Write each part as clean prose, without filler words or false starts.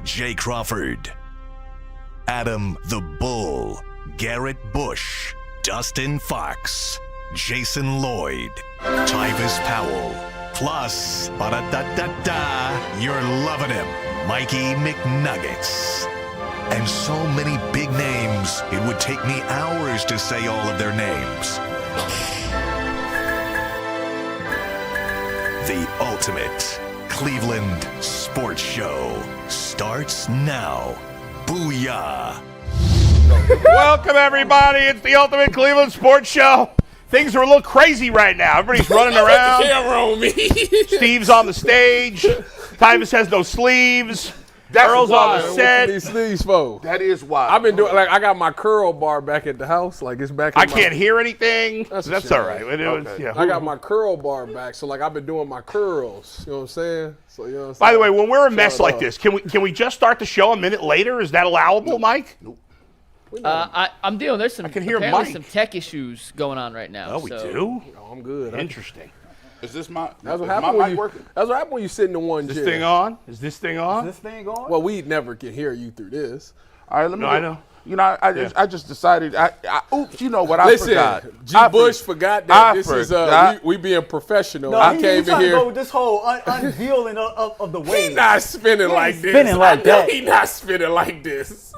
Jay Crawford, Adam the Bull, Garrett Bush, Dustin Fox, Jason Lloyd, Tyvis Powell, plus, ba-da-da-da-da, you're loving him, Mikey McNuggets. And so many big names, it would take me hours to say all of their names. The ultimate Cleveland sports show starts now. Booyah! Welcome, everybody. It's the ultimate Cleveland sports show. Things are a little crazy right now. Everybody's running around. Camera on me. Steve's on the stage. Tyvis has no sleeves. Earl's on the set. These sleeves for? That is wild. I've been doing I got my curl bar back at the house, like it's back. I can't hear anything. That's all right. Okay. I got my curl bar back, so like I've been doing my curls. You know what I'm saying? So you know what I'm saying? By the way, when we're a mess like this, can we just start the show a minute later? Is that allowable, Mike? Nope. I'm dealing. There's some apparently Mike. Some tech issues going on right now. Oh, we do? No, I'm good. Interesting. Is this my? That's what is happened my when mic you. working? That's what happened when you sit in the one Is chair. this thing on? Is this thing on? Is this thing on? Well, we never can hear you through this. All right, let me. No, I know. You know, I just decided. Oops, you know what? I Listen, forgot. G. Bush forgot that this is we being professional. No, I he came trying in to go here. with this whole unveiling of the He wave. not spinning like this. spinning like I know that. He not spinning like this.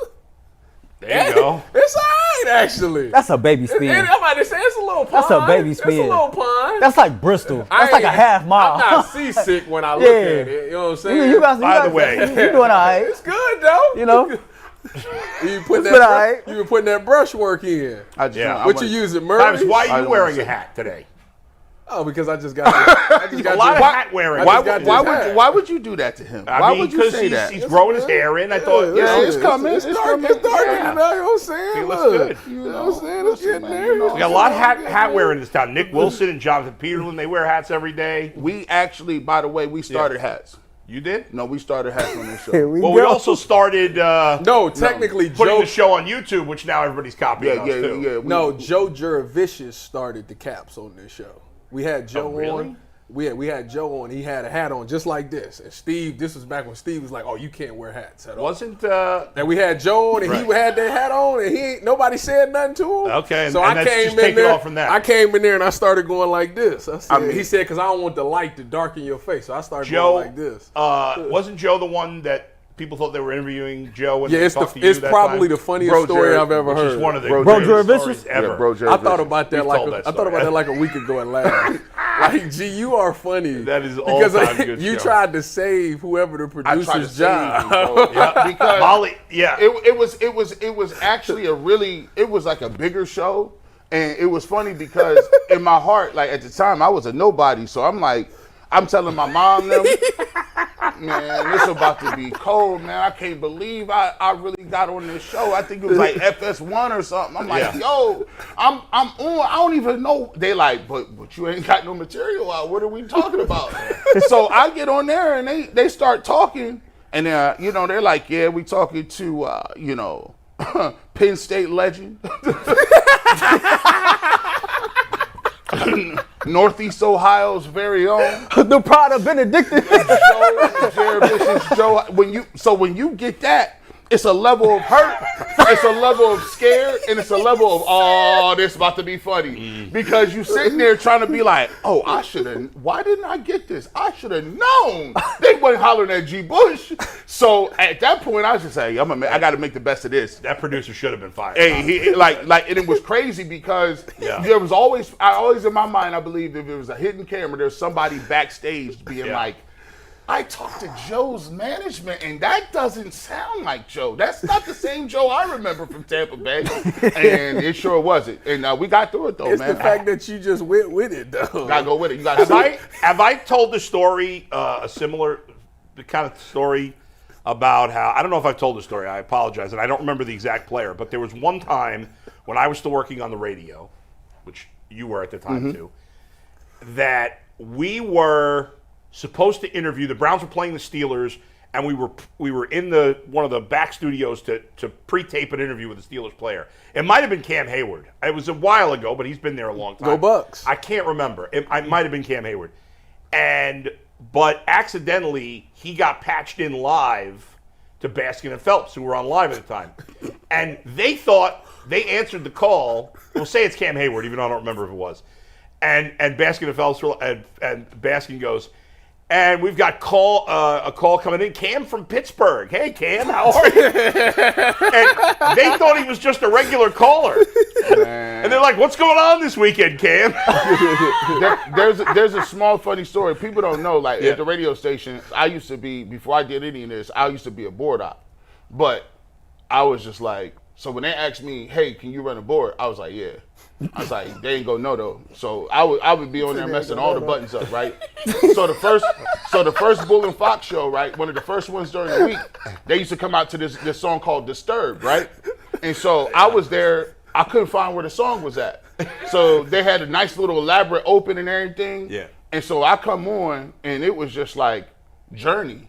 There you go. It's all right, actually. That's a baby spin. I'm about to say it's a little pun. That's a baby It's spin. a little pun. That's like Bristol. That's like a half mile. I'm not seasick when I look Yeah. at it. You know what I'm saying? You guys, By the way. you're doing all right. It's good though. You know, You put been all right. You been putting that brush work in. I just, Yeah. What you using, Murray? Tyvis, why I are you don't wearing wanna a hat today? Oh, because I just got. I just got A lot of this- hat wearing. I just got Why would you do that to him? I Why mean, would you because say that? he's growing his hair in. I thought, you know, it's coming. It's It's dark. coming. It's dark. Yeah. You know what I'm saying? He looks Look, good. You know what I'm saying? It's getting there. we got a lot of hat wearing in this town. Nick Wilson and Jonathan Peterlin, they wear hats every day. We actually, by the way, we started hats. You did? No, we started hats on this show. here we Well, go. we also started No, technically, putting Joe. the show on YouTube, which now everybody's copying us too. No, Joe Juravicious started the caps on this show. We had Joe really? on. We had Joe on. He had a hat on just like this. And Steve, this was back when Steve was like, "Oh, you can't wear hats at all." Wasn't And we had Joe on, and he had that hat on, and nobody said nothing to him. Okay, so and I that's came just in taking there. off from that. I came in there and I started going like this. I said, mean- he said, "Because I don't want the light to darken your face." So I started Joe going like this. wasn't Joe the one that people thought they were interviewing Joe? When Yeah, they it's talked to you it's that probably time? the funniest Bro, story Jared, I've ever Which heard. is one of the Bro, greatest Jared stories Vicious? ever. Yeah, bro, Jared I thought Vicious. about that We've like told that I thought about story. that like a week ago and laughed. Like, G, you are funny. That is because all-time good you show. tried to save whoever the I tried to producer's save job. you, bro. Yeah, because Molly, yeah. it was actually it was like a bigger show, and it was funny because in my heart, like at the time, I was a nobody, so I'm telling my mom them, man, this about to be cold, man. I can't believe I really got on this show. I think it was like FS1 or something. I'm like, yo, I'm on. I don't even know. They like, but you ain't got no material out. What are we talking about? So I get on there and they start talking, and they're like, yeah, we talking to Penn State legend. Northeast Ohio's very own the pride of Benedictine. Joe. When you get that, it's a level of hurt, it's a level of scared, and it's a level of, oh, this about to be funny. Because you sitting there trying to be like, oh, I should have, why didn't I get this? I should have known. They wasn't hollering at G. Bush. So at that point, I was just saying, I got to make the best of this. That producer should have been fired. Hey, and it was crazy because there was always in my mind, I believe if it was a hidden camera, there's somebody backstage being like, I talked to Joe's management, and that doesn't sound like Joe. That's not the same Joe I remember from Tampa Bay. And it sure wasn't. And we got through it, though, It's man. the fact that you just went with it, though. Gotta go with it. You gotta see it. Have I told the story, a similar kind of story about how, I don't know if I've told the story, I apologize, and I don't remember the exact player, but there was one time when I was still working on the radio, which you were at the time too, that we were supposed to interview, the Browns were playing the Steelers, and we were in one of the back studios to pre-tape an interview with a Steelers player. It might have been Cam Hayward. It was a while ago, but he's been there a long time. Go Bucks. I can't remember. It might have been Cam Hayward. But accidentally, he got patched in live to Baskin and Phelps, who were on live at the time. And they thought they answered the call. We'll say it's Cam Hayward, even though I don't remember if it was. And Baskin and Phelps and Baskin goes, and we've got a call coming in. Cam from Pittsburgh. Hey, Cam, how are you? And they thought he was just a regular caller. And they're like, what's going on this weekend, Cam? There's a small funny story. People don't know, like at the radio station, I used to be, before I did any of this, I used to be a board op. But I was just like, so when they asked me, hey, can you run a board? I was like, yeah. I was like, they ain't gonna know though. So I would be on there messing all the buttons up, right? So the first Bull and Fox show, right? One of the first ones during the week, they used to come out to this song called Disturbed, right? And so I was there, I couldn't find where the song was at. So they had a nice little elaborate open and everything. Yeah. And so I come on and it was just like Journey.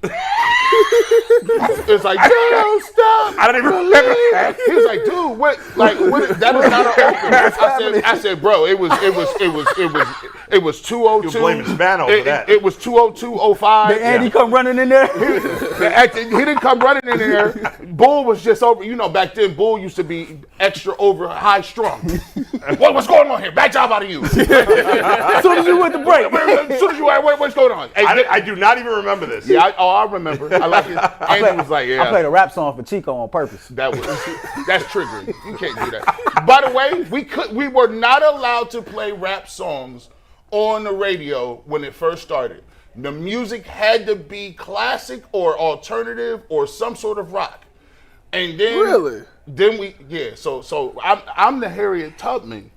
It's like, don't stop. I don't even remember that. He was like, dude, what? Like, what? That is not an open. I said, bro, it was 202. You're blaming Spano for that. It was 202:05. Did Andy come running in there? He didn't come running in there. Bull was just over. You know, back then, Bull used to be extra over high strung. What's going on here? Bad job out of you. As soon as you went to break. As soon as you what's going on? Hey, I do not even remember this. Yeah, I remember. I like it. Andy was like, yeah. I played a rap song for Chico on purpose. That's triggering. You can't do that. By the way, we were not allowed to play rap songs on the radio when it first started. The music had to be classic or alternative or some sort of rock. And then So I'm the Harriet Tubman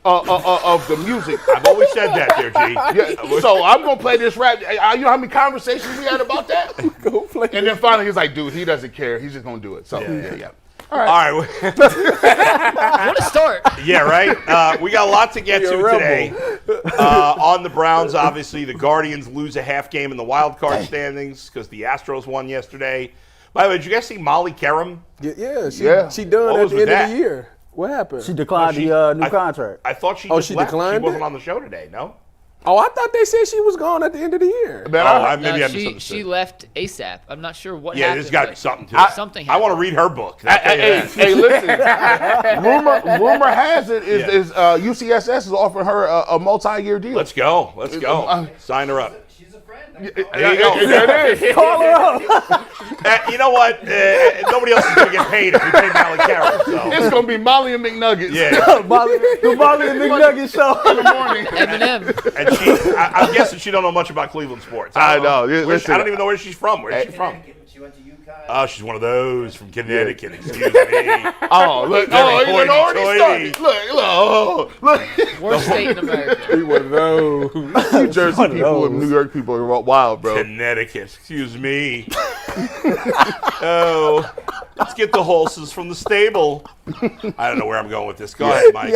of the music. I've always said that there, G. Yeah, so I'm gonna play this rap. You know how many conversations we had about that? Go play. And then finally he's like, dude, he doesn't care. He's just gonna do it. So yeah. All right. What a start. Yeah, right? We got a lot to get to today. On the Browns, obviously, the Guardians lose a half game in the wild card standings because the Astros won yesterday. By the way, did you guys see Molly Kerem? She done What at was the with end that? of the year. What happened? She declined the new contract. I thought she Oh, just she left. declined She wasn't it? on the show today, no? Oh, I thought they said she was gone at the end of the year. Man, Maybe I she misunderstood. left ASAP. I'm not sure what Yeah, happened. there's got to be but something to it. something I want to happened. read her book. I'll tell you that. Hey, listen. rumor has it is UCSS is offering her a multi-year deal. Let's go. Sign her up. She's a friend. There you go. There it is. Call her up. You know what? Nobody else is going to get paid if we pay Molly Kerem. So. It's gonna be Molly and McNuggets. Yeah. The Molly and McNuggets show. In the morning. Eminem. And I'm guessing she don't know much about Cleveland sports. I know. I don't even know where she's from. Where's she from? She went to UConn. Oh, she's one of those from Connecticut. Excuse me. Oh, look. Oh, it already started. Look. Worst state in America. Be one of those. New Jersey people and New York people are wild, bro. Connecticut. Excuse me. Oh, let's get the horses from the stable. I don't know where I'm going with this. Go ahead, Mike.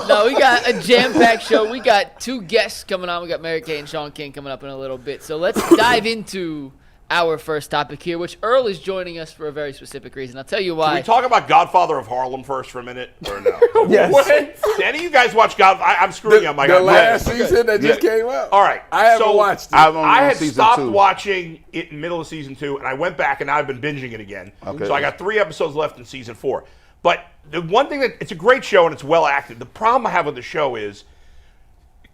No, we got a jam-packed show. We got two guests coming on. We got Mary Kay and Sean King coming up in a little bit. So let's dive into our first topic here, which Earl is joining us for a very specific reason. I'll tell you why. Can we talk about Godfather of Harlem first for a minute, or no? Yes. What? Did any of you guys watch Godfather? I'm screwing up, Mike. The I'm last glad. season that just came out. All right. I haven't watched it. I've only I on had season stopped 2. watching it in the middle of season 2, and I went back, and now I've been binging it again. Okay. So I got 3 episodes left in season 4. But the one thing it's a great show, and it's well acted. The problem I have with the show is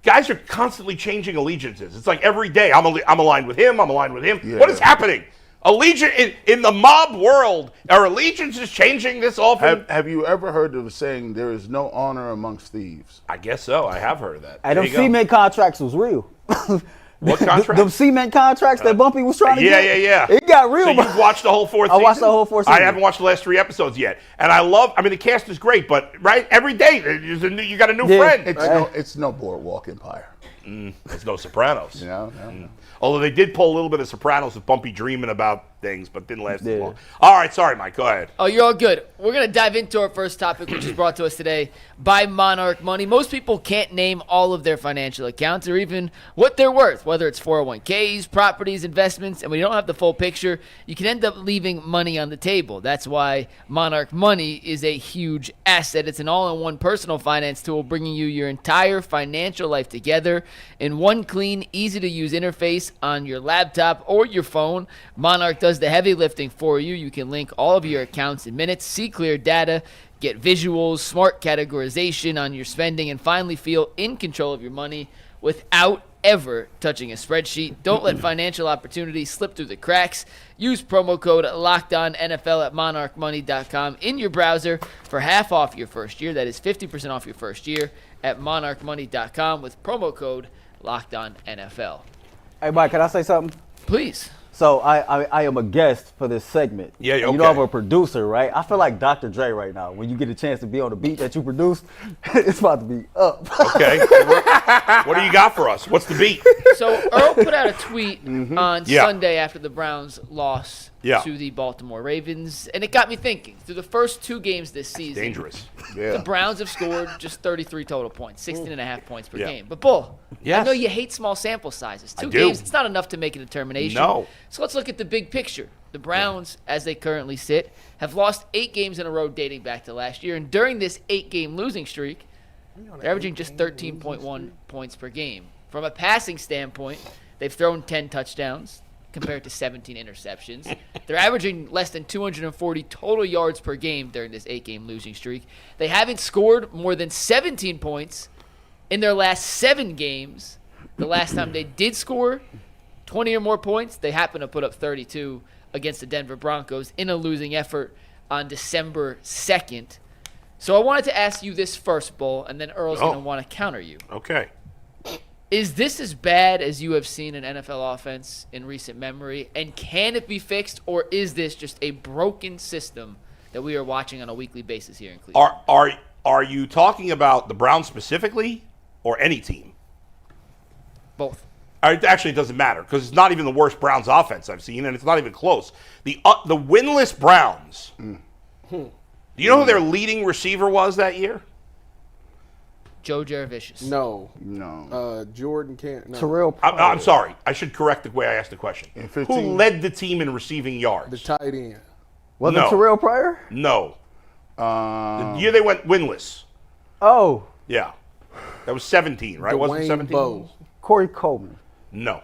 guys are constantly changing allegiances. It's like every day, I'm aligned with him, I'm aligned with him. Yeah. What is happening? Allegiance in the mob world, are allegiances changing this often? Have you ever heard of the saying, there is no honor amongst thieves? I guess so. I have heard of that. And There them you go. cement contracts was real. What contract? Them cement contracts that Bumpy was trying to get. Yeah. It got real. So you've watched the whole 4th season? I watched the whole 4th season. I haven't watched the last 3 episodes yet. And the cast is great, but right, every day you got a new friend. It's no Boardwalk Empire. It's no Sopranos. No. Although they did pull a little bit of Sopranos with Bumpy dreaming about things, but didn't last as Yeah. long. All right, sorry, Mike. Go ahead. Oh, you're all good. We're going to dive into our first topic, which is brought to us today by Monarch Money. Most people can't name all of their financial accounts or even what they're worth, whether it's 401ks, properties, investments, and when you don't have the full picture, you can end up leaving money on the table. That's why Monarch Money is a huge asset. It's an all-in-one personal finance tool bringing you your entire financial life together in one clean, easy-to-use interface on your laptop or your phone. Monarch does does the heavy lifting for you. You can link all of your accounts in minutes, see clear data, get visuals, smart categorization on your spending, and finally feel in control of your money without ever touching a spreadsheet. Don't let financial opportunities slip through the cracks. Use promo code LOCKEDONNFL at monarchmoney.com in your browser for half off your first year. That is 50% off your first year at monarchmoney.com with promo code LOCKEDONNFL. Hey, Mike, can I say something? Please. So I am a guest for this segment. Yeah, And okay. You know I'm a producer, right? I feel like Dr. Dre right now. When you get a chance to be on the beat that you produced, it's about to be up. Okay. What do you got for us? What's the beat? So Earl put out a tweet on Yeah. Sunday after the Browns lost to the Baltimore Ravens, and it got me thinking. Through the first 2 games this season, Dangerous. the Browns have scored just 33 total points, 16.5 points per Yeah. game. But, Bull, Yes. I know you hate small sample sizes. 2 do. games, it's not enough to make a determination. No. So let's look at the big picture. The Browns, as they currently sit, have lost 8 games in a row dating back to last year. And during this 8-game losing streak, they're averaging just 13.1 points per game. From a passing standpoint, they've thrown 10 touchdowns compared to 17 interceptions. They're averaging less than 240 total yards per game during this 8-game losing streak. They haven't scored more than 17 points in their last 7 games. The last time they did score 20 or more points, they happened to put up 32 against the Denver Broncos in a losing effort on December 2nd. So I wanted to ask you this first, Bull, and then Earl's going to want to counter you. Okay. Is this as bad as you have seen an NFL offense in recent memory? And can it be fixed, or is this just a broken system that we are watching on a weekly basis here in Cleveland? Are you talking about the Browns specifically or any team? Both. Actually, it doesn't matter because it's not even the worst Browns offense I've seen, and it's not even close. The winless Browns. Do you know who their leading receiver was that year? Joe Jaravicious. No. No. Jordan can't. No. Terrell I'm sorry. I should correct the way I asked the question. In Who 15? led the team in receiving yards? The tight end. Was No. it Terrell Pryor? No. The year they went winless. Oh, Yeah. That was 17, right? Wasn't it Dwayne 17? Bowe. Corey Coleman. No.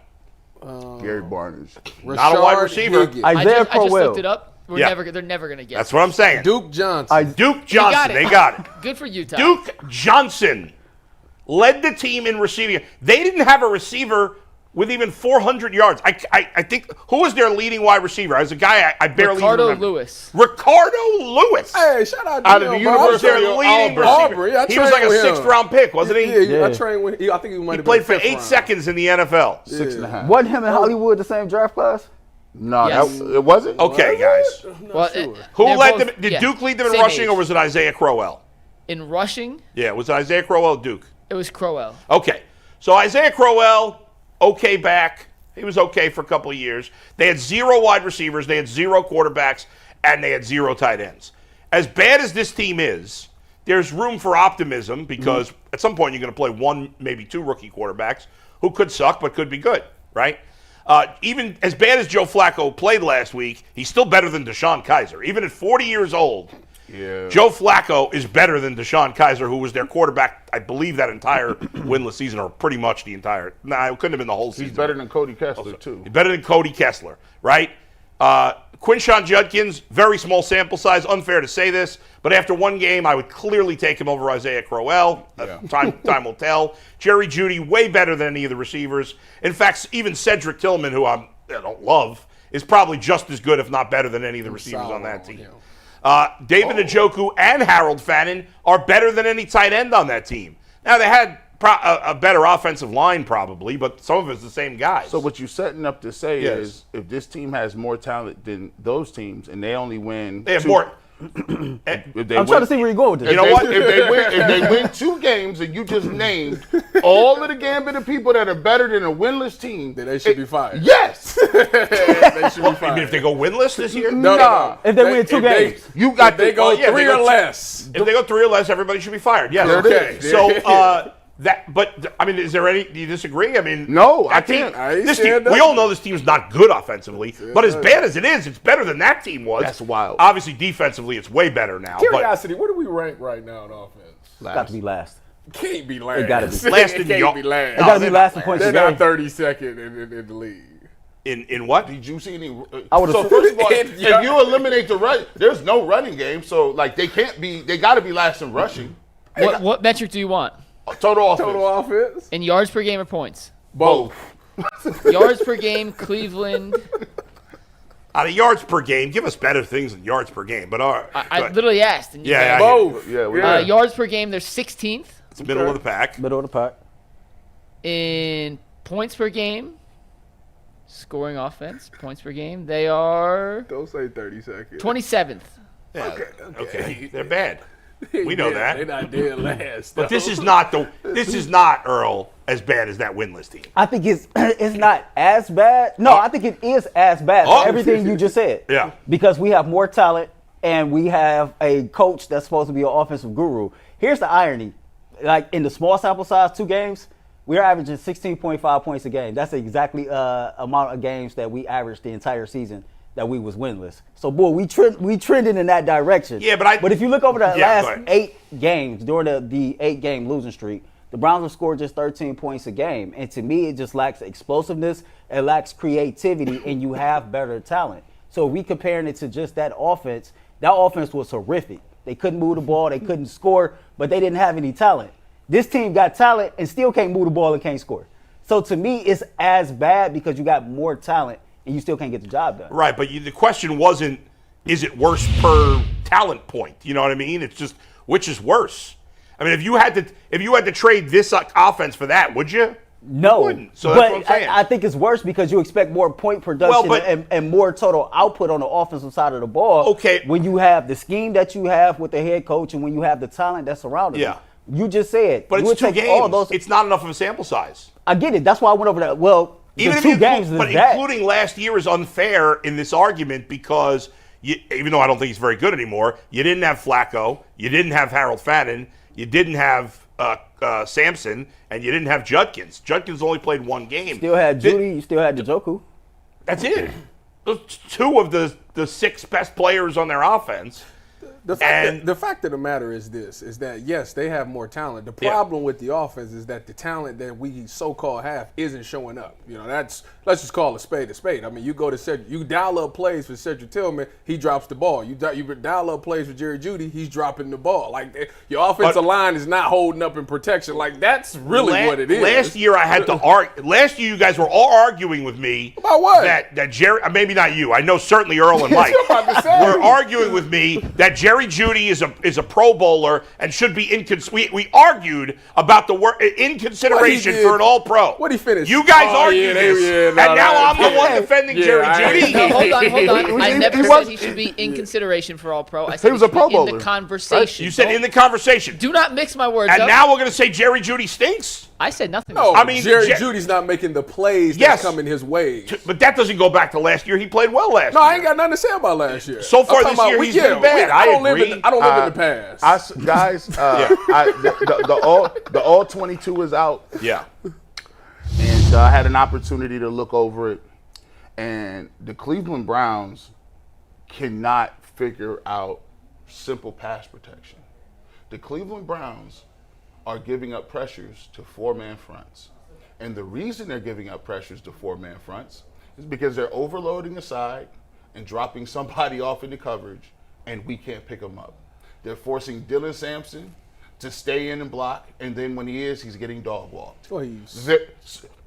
Gary Barnes. Not a wide Rashard receiver. Higgins. I- I just Crowell. looked it up. Yeah. They're never going to get That's it. what I'm saying. Duke Johnson. Duke You got Johnson. it. They got it. Good for you, Ty. Duke Johnson led the team in receiving. They didn't have a receiver with even 400 yards. I think, who was their leading wide receiver? As a guy I barely Ricardo remember. Lewis. Ricardo Lewis. Hey, shout out to Out of him, the bro. He was University their of leading Auburn. receiver. I He was like a trained with him. 6th-round pick, wasn't he? Yeah, I Yeah. trained with. I think he might He have played been for fifth 8 round. seconds in the NFL. 6.5. Wasn't him in Hollywood the same draft class? No, Yes. it wasn't. Okay, guys. Well, sure. Who they're led both- them? Did yeah, Duke lead them in same rushing, age. or was it Isaiah Crowell? In rushing, Yeah, was it Isaiah Crowell, Duke? it was Crowell. Okay. So Isaiah Crowell, okay back. He was okay for a couple of years. They had 0 wide receivers, they had 0 quarterbacks, and they had 0 tight ends. As bad as this team is, there's room for optimism because at some point you're going to play 1, maybe 2 rookie quarterbacks who could suck but could be good, right? Even as bad as Joe Flacco played last week, he's still better than DeShone Kizer. Even at 40 years old, Yeah. Joe Flacco is better than DeShone Kizer, who was their quarterback, I believe, that entire winless season, or pretty much the entire. No, it couldn't have been the whole season. He's better than Cody Kessler, too. He's better than Cody Kessler, right? Quinshon Judkins, very small sample size, unfair to say this, but after 1 game, I would clearly take him over Isaiah Crowell. Time will tell. Jerry Jeudy, way better than any of the receivers. In fact, even Cedric Tillman, who I don't love, is probably just as good, if not better than any of the receivers on that team. David Njoku and Harold Fannin are better than any tight end on that team. Now, they had a better offensive line probably, but some of it's the same guys. So what you're setting up to say Yes. is if this team has more talent than those teams and they only win they have 2 more. if they I'm win, trying to see where you're going with this. You know what? if they win 2 games and you just named all of the gambit of people that are better than a winless team, Then they should be fired. Yes. They should be I fired. mean, if they go winless this year, Nah. If they win 2 games. You got If they to go yeah, 3 they go or two- less. if they go 3 or less, everybody should be fired. Yes. There it Okay. is. So but I mean, is there any? Do you disagree? I mean, No, I that team- can't. I ain't This saying team, we nothing. all know this team's not good offensively, but as bad as it is, it's better than that team was. That's wild. Obviously, defensively, it's way better now. But Curiosity, where do we rank right now in offense? Got to be last. Can't be last. It gotta be. Last in It can't York. be last. It got to be last in points They're per not game. 32nd in the league. In what? Did you see any? I would've So said- first of all, if you eliminate the run, there's no running game. So like they can't be. They got to be last in rushing. What metric do you want? Total offense. Total offense. In yards per game or points? Both. Yards per game, Cleveland. Out of yards per game, give us better things than yards per game. But all right, I literally asked. And you Yeah, guys- I- Both. Yeah. yards per game, they're 16th. it's middle of the pack. Middle of the pack. In points per game, scoring offense, points per game, they are Don't say 30 seconds. 27th. Yeah, okay. They're bad. We know that. They're not dead last. But this is not Earl as bad as that winless team. I think it's not as bad. No, I think it is as bad Oh. for everything you just said. Yeah. Because we have more talent and we have a coach that's supposed to be an offensive guru. Here's the irony. Like in the small sample size, 2 games, we're averaging 16.5 points a game. That's exactly amount of games that we averaged the entire season that we was winless. So, boy, we trending in that direction. Yeah, but if you look over the go last ahead. 8 games during the 8-game losing streak, the Browns have scored just 13 points a game. And to me, it just lacks explosiveness. It lacks creativity, and you have better talent. So if we comparing it to just that offense was horrific. They couldn't move the ball. They couldn't score, but they didn't have any talent. This team got talent and still can't move the ball and can't score. So to me, it's as bad because you got more talent and you still can't get the job done. Right, but the question wasn't, is it worse per talent point? You know what I mean? It's just, which is worse? I mean, if you had to trade this offense for that, would you? No, You wouldn't. So that's but what I'm saying. I think it's worse because you expect more point production Well, but- and more total output on the offensive side of the ball. Okay. When you have the scheme that you have with the head coach and when you have the talent that's surrounding Yeah. him. You just said. But you it's would 2 take all games. those. It's not enough of a sample size. I get it. That's why I went over that. Well, the Even if 2 you games but is that. including last year is unfair in this argument because even though I don't think he's very good anymore, you didn't have Flacco, you didn't have Harold Fannin, you didn't have Sampson, and you didn't have Judkins. Judkins only played 1 game. Still had Judy. You still had Njoku. That's it. Those 2 of the 6 best players on their offense. The fact of the matter is this, is that, yes, they have more talent. The problem with the offense is that the talent that we so-called have isn't showing up. You know, let's just call a spade a spade. I mean, you go to you dial up plays for Cedric Tillman, he drops the ball. You dial up plays for Jerry Jeudy, he's dropping the ball. Like, your offensive line is not holding up in protection. Like, that's really what it is. Last year I had to argue. Last year you guys were all arguing with me. About what? That Jerry, maybe not you. I know certainly Earl and Mike I'm about to say. were arguing with me that Jerry Jeudy is a Pro Bowler and should be we argued about the work in consideration did. for an All Pro. What he finished? You guys Oh, argued yeah, this, no, and now no, I'm the yeah. one defending Yeah, Jerry I- Jeudy. No, hold on. I never said was- he should be in consideration for All Pro. I said He was a should be Pro in Bowler, the right? conversation. You said in the conversation, Do not mix my words and up. now we're going to say Jerry Jeudy stinks. I said nothing. No, I mean, Jerry Je- Judy's not making the plays Yes. that's coming his way. But that doesn't go back to last year. He played well last No, year. I ain't got nothing to say about last year. So far I'm this talking year, about- he's been bad. I don't agree. live in the past. The all 22 is out. Yeah. And I had an opportunity to look over it, and the Cleveland Browns cannot figure out simple pass protection. The Cleveland Browns are giving up pressures to 4-man fronts. And the reason they're giving up pressures to 4-man fronts is because they're overloading a side and dropping somebody off into coverage, and we can't pick them up. They're forcing Dylan Sampson to stay in and block, and then when he's getting dog walked. Oh,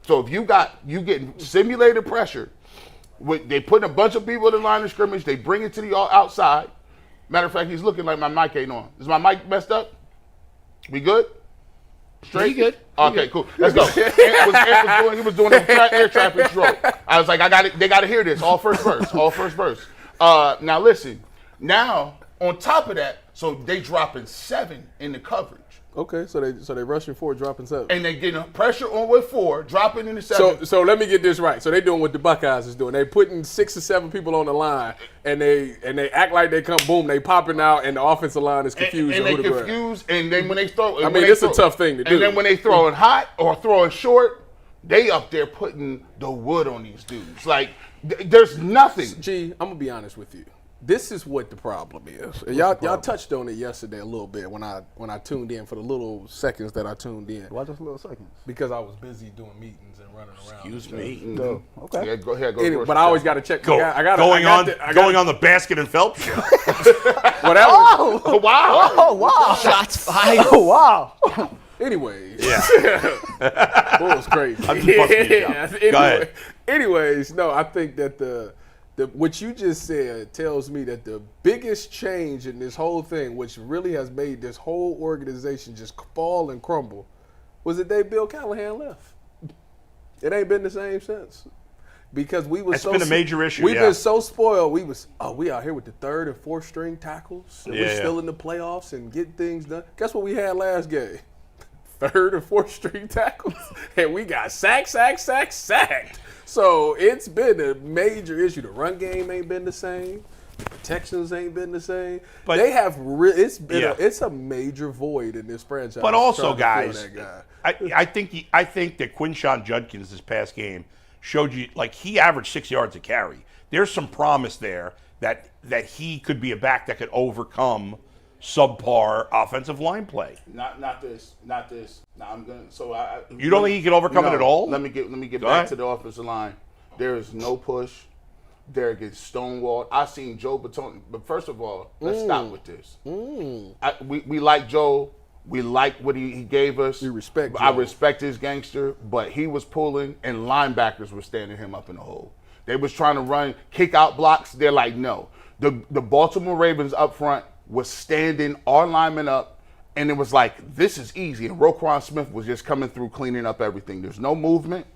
So if you getting simulated pressure, they put a bunch of people in the line of scrimmage, they bring it to the outside. Matter of fact, he's looking like my mic ain't on. Is my mic messed up? We good? Straight? You good. Okay, cool. Let's go. He was doing air traffic control. I was like, they got to hear this. All first verse. Now listen. Now on top of that, so they dropping 7 in the coverage. Okay, so they rushing 4, dropping 7. And they getting pressure on with 4, dropping in the 7. So let me get this right. So they doing what the Buckeyes is doing. They putting 6 or 7 people on the line, and they act like they come boom, they popping out, and the offensive line is confused. and on they who to grab. confused, and then when they throw, I mean, it's a tough thing to do. And then when they throwing hot or throwing short, they up there putting the wood on these dudes. Like there's nothing. G, I'm gonna be honest with you. this is what the problem is. Y'all touched on it yesterday a little bit when I tuned in for the little seconds that I tuned in. Why just little seconds? Because I was busy doing meetings and running around. Excuse me. No. Okay. Yeah, go ahead. Anyway, but I always got to check. Going on the Basket and Phelps show. Whatever. Oh, wow. Oh wow! Shots fired. Oh wow! Anyways, Yeah. Bull's crazy. I'm just busting your job. Go ahead. Anyways, no, I think that the what you just said tells me that the biggest change in this whole thing, which really has made this whole organization just fall and crumble, was the day Bill Callahan left. It ain't been the same since. Because we was It's been a major issue. We've been so spoiled. We out here with the third and fourth string tackles. And we're still in the playoffs and getting things done. Guess what we had last game? Third and fourth string tackles. And we got sacked. So it's been a major issue. The run game ain't been the same. The protections ain't been the same. But they have it's a major void in this franchise. But also, trying to fill guys, that guy. I think that Quinshon Judkins this past game showed you, like, he averaged 6 yards a carry. There's some promise there that he could be a back that could overcome subpar offensive line play. Not this. Now I'm gonna. So You don't think he can overcome it at all? Let me get Go back ahead. to the offensive line. There is no push. There gets stonewalled. I seen Joe Batone, but first of all, let's stop with this. We like Joe. We like what he gave us. We respect I Joe. respect his gangster, but he was pulling, and linebackers were standing him up in the hole. They was trying to run kick out blocks. They're like, no. The Baltimore Ravens up front was standing our linemen up, and it was like, this is easy. And Roquan Smith was just coming through cleaning up everything. There's no movement.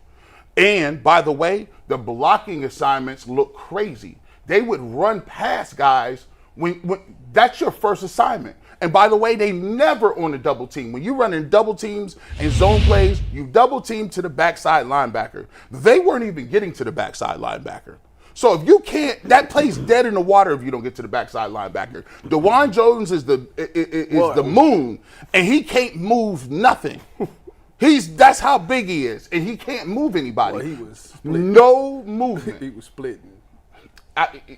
And by the way, the blocking assignments look crazy. They would run past guys when that's your first assignment. And by the way, they never on a double team. When you run in double teams and zone plays, you double team to the backside linebacker. They weren't even getting to the backside linebacker. So if you can't, that play's dead in the water if you don't get to the backside linebacker. DeJuan Jones is the moon, and he can't move nothing. That's how big he is, and he can't move anybody. Well, he was splitting. No movement. He was splitting.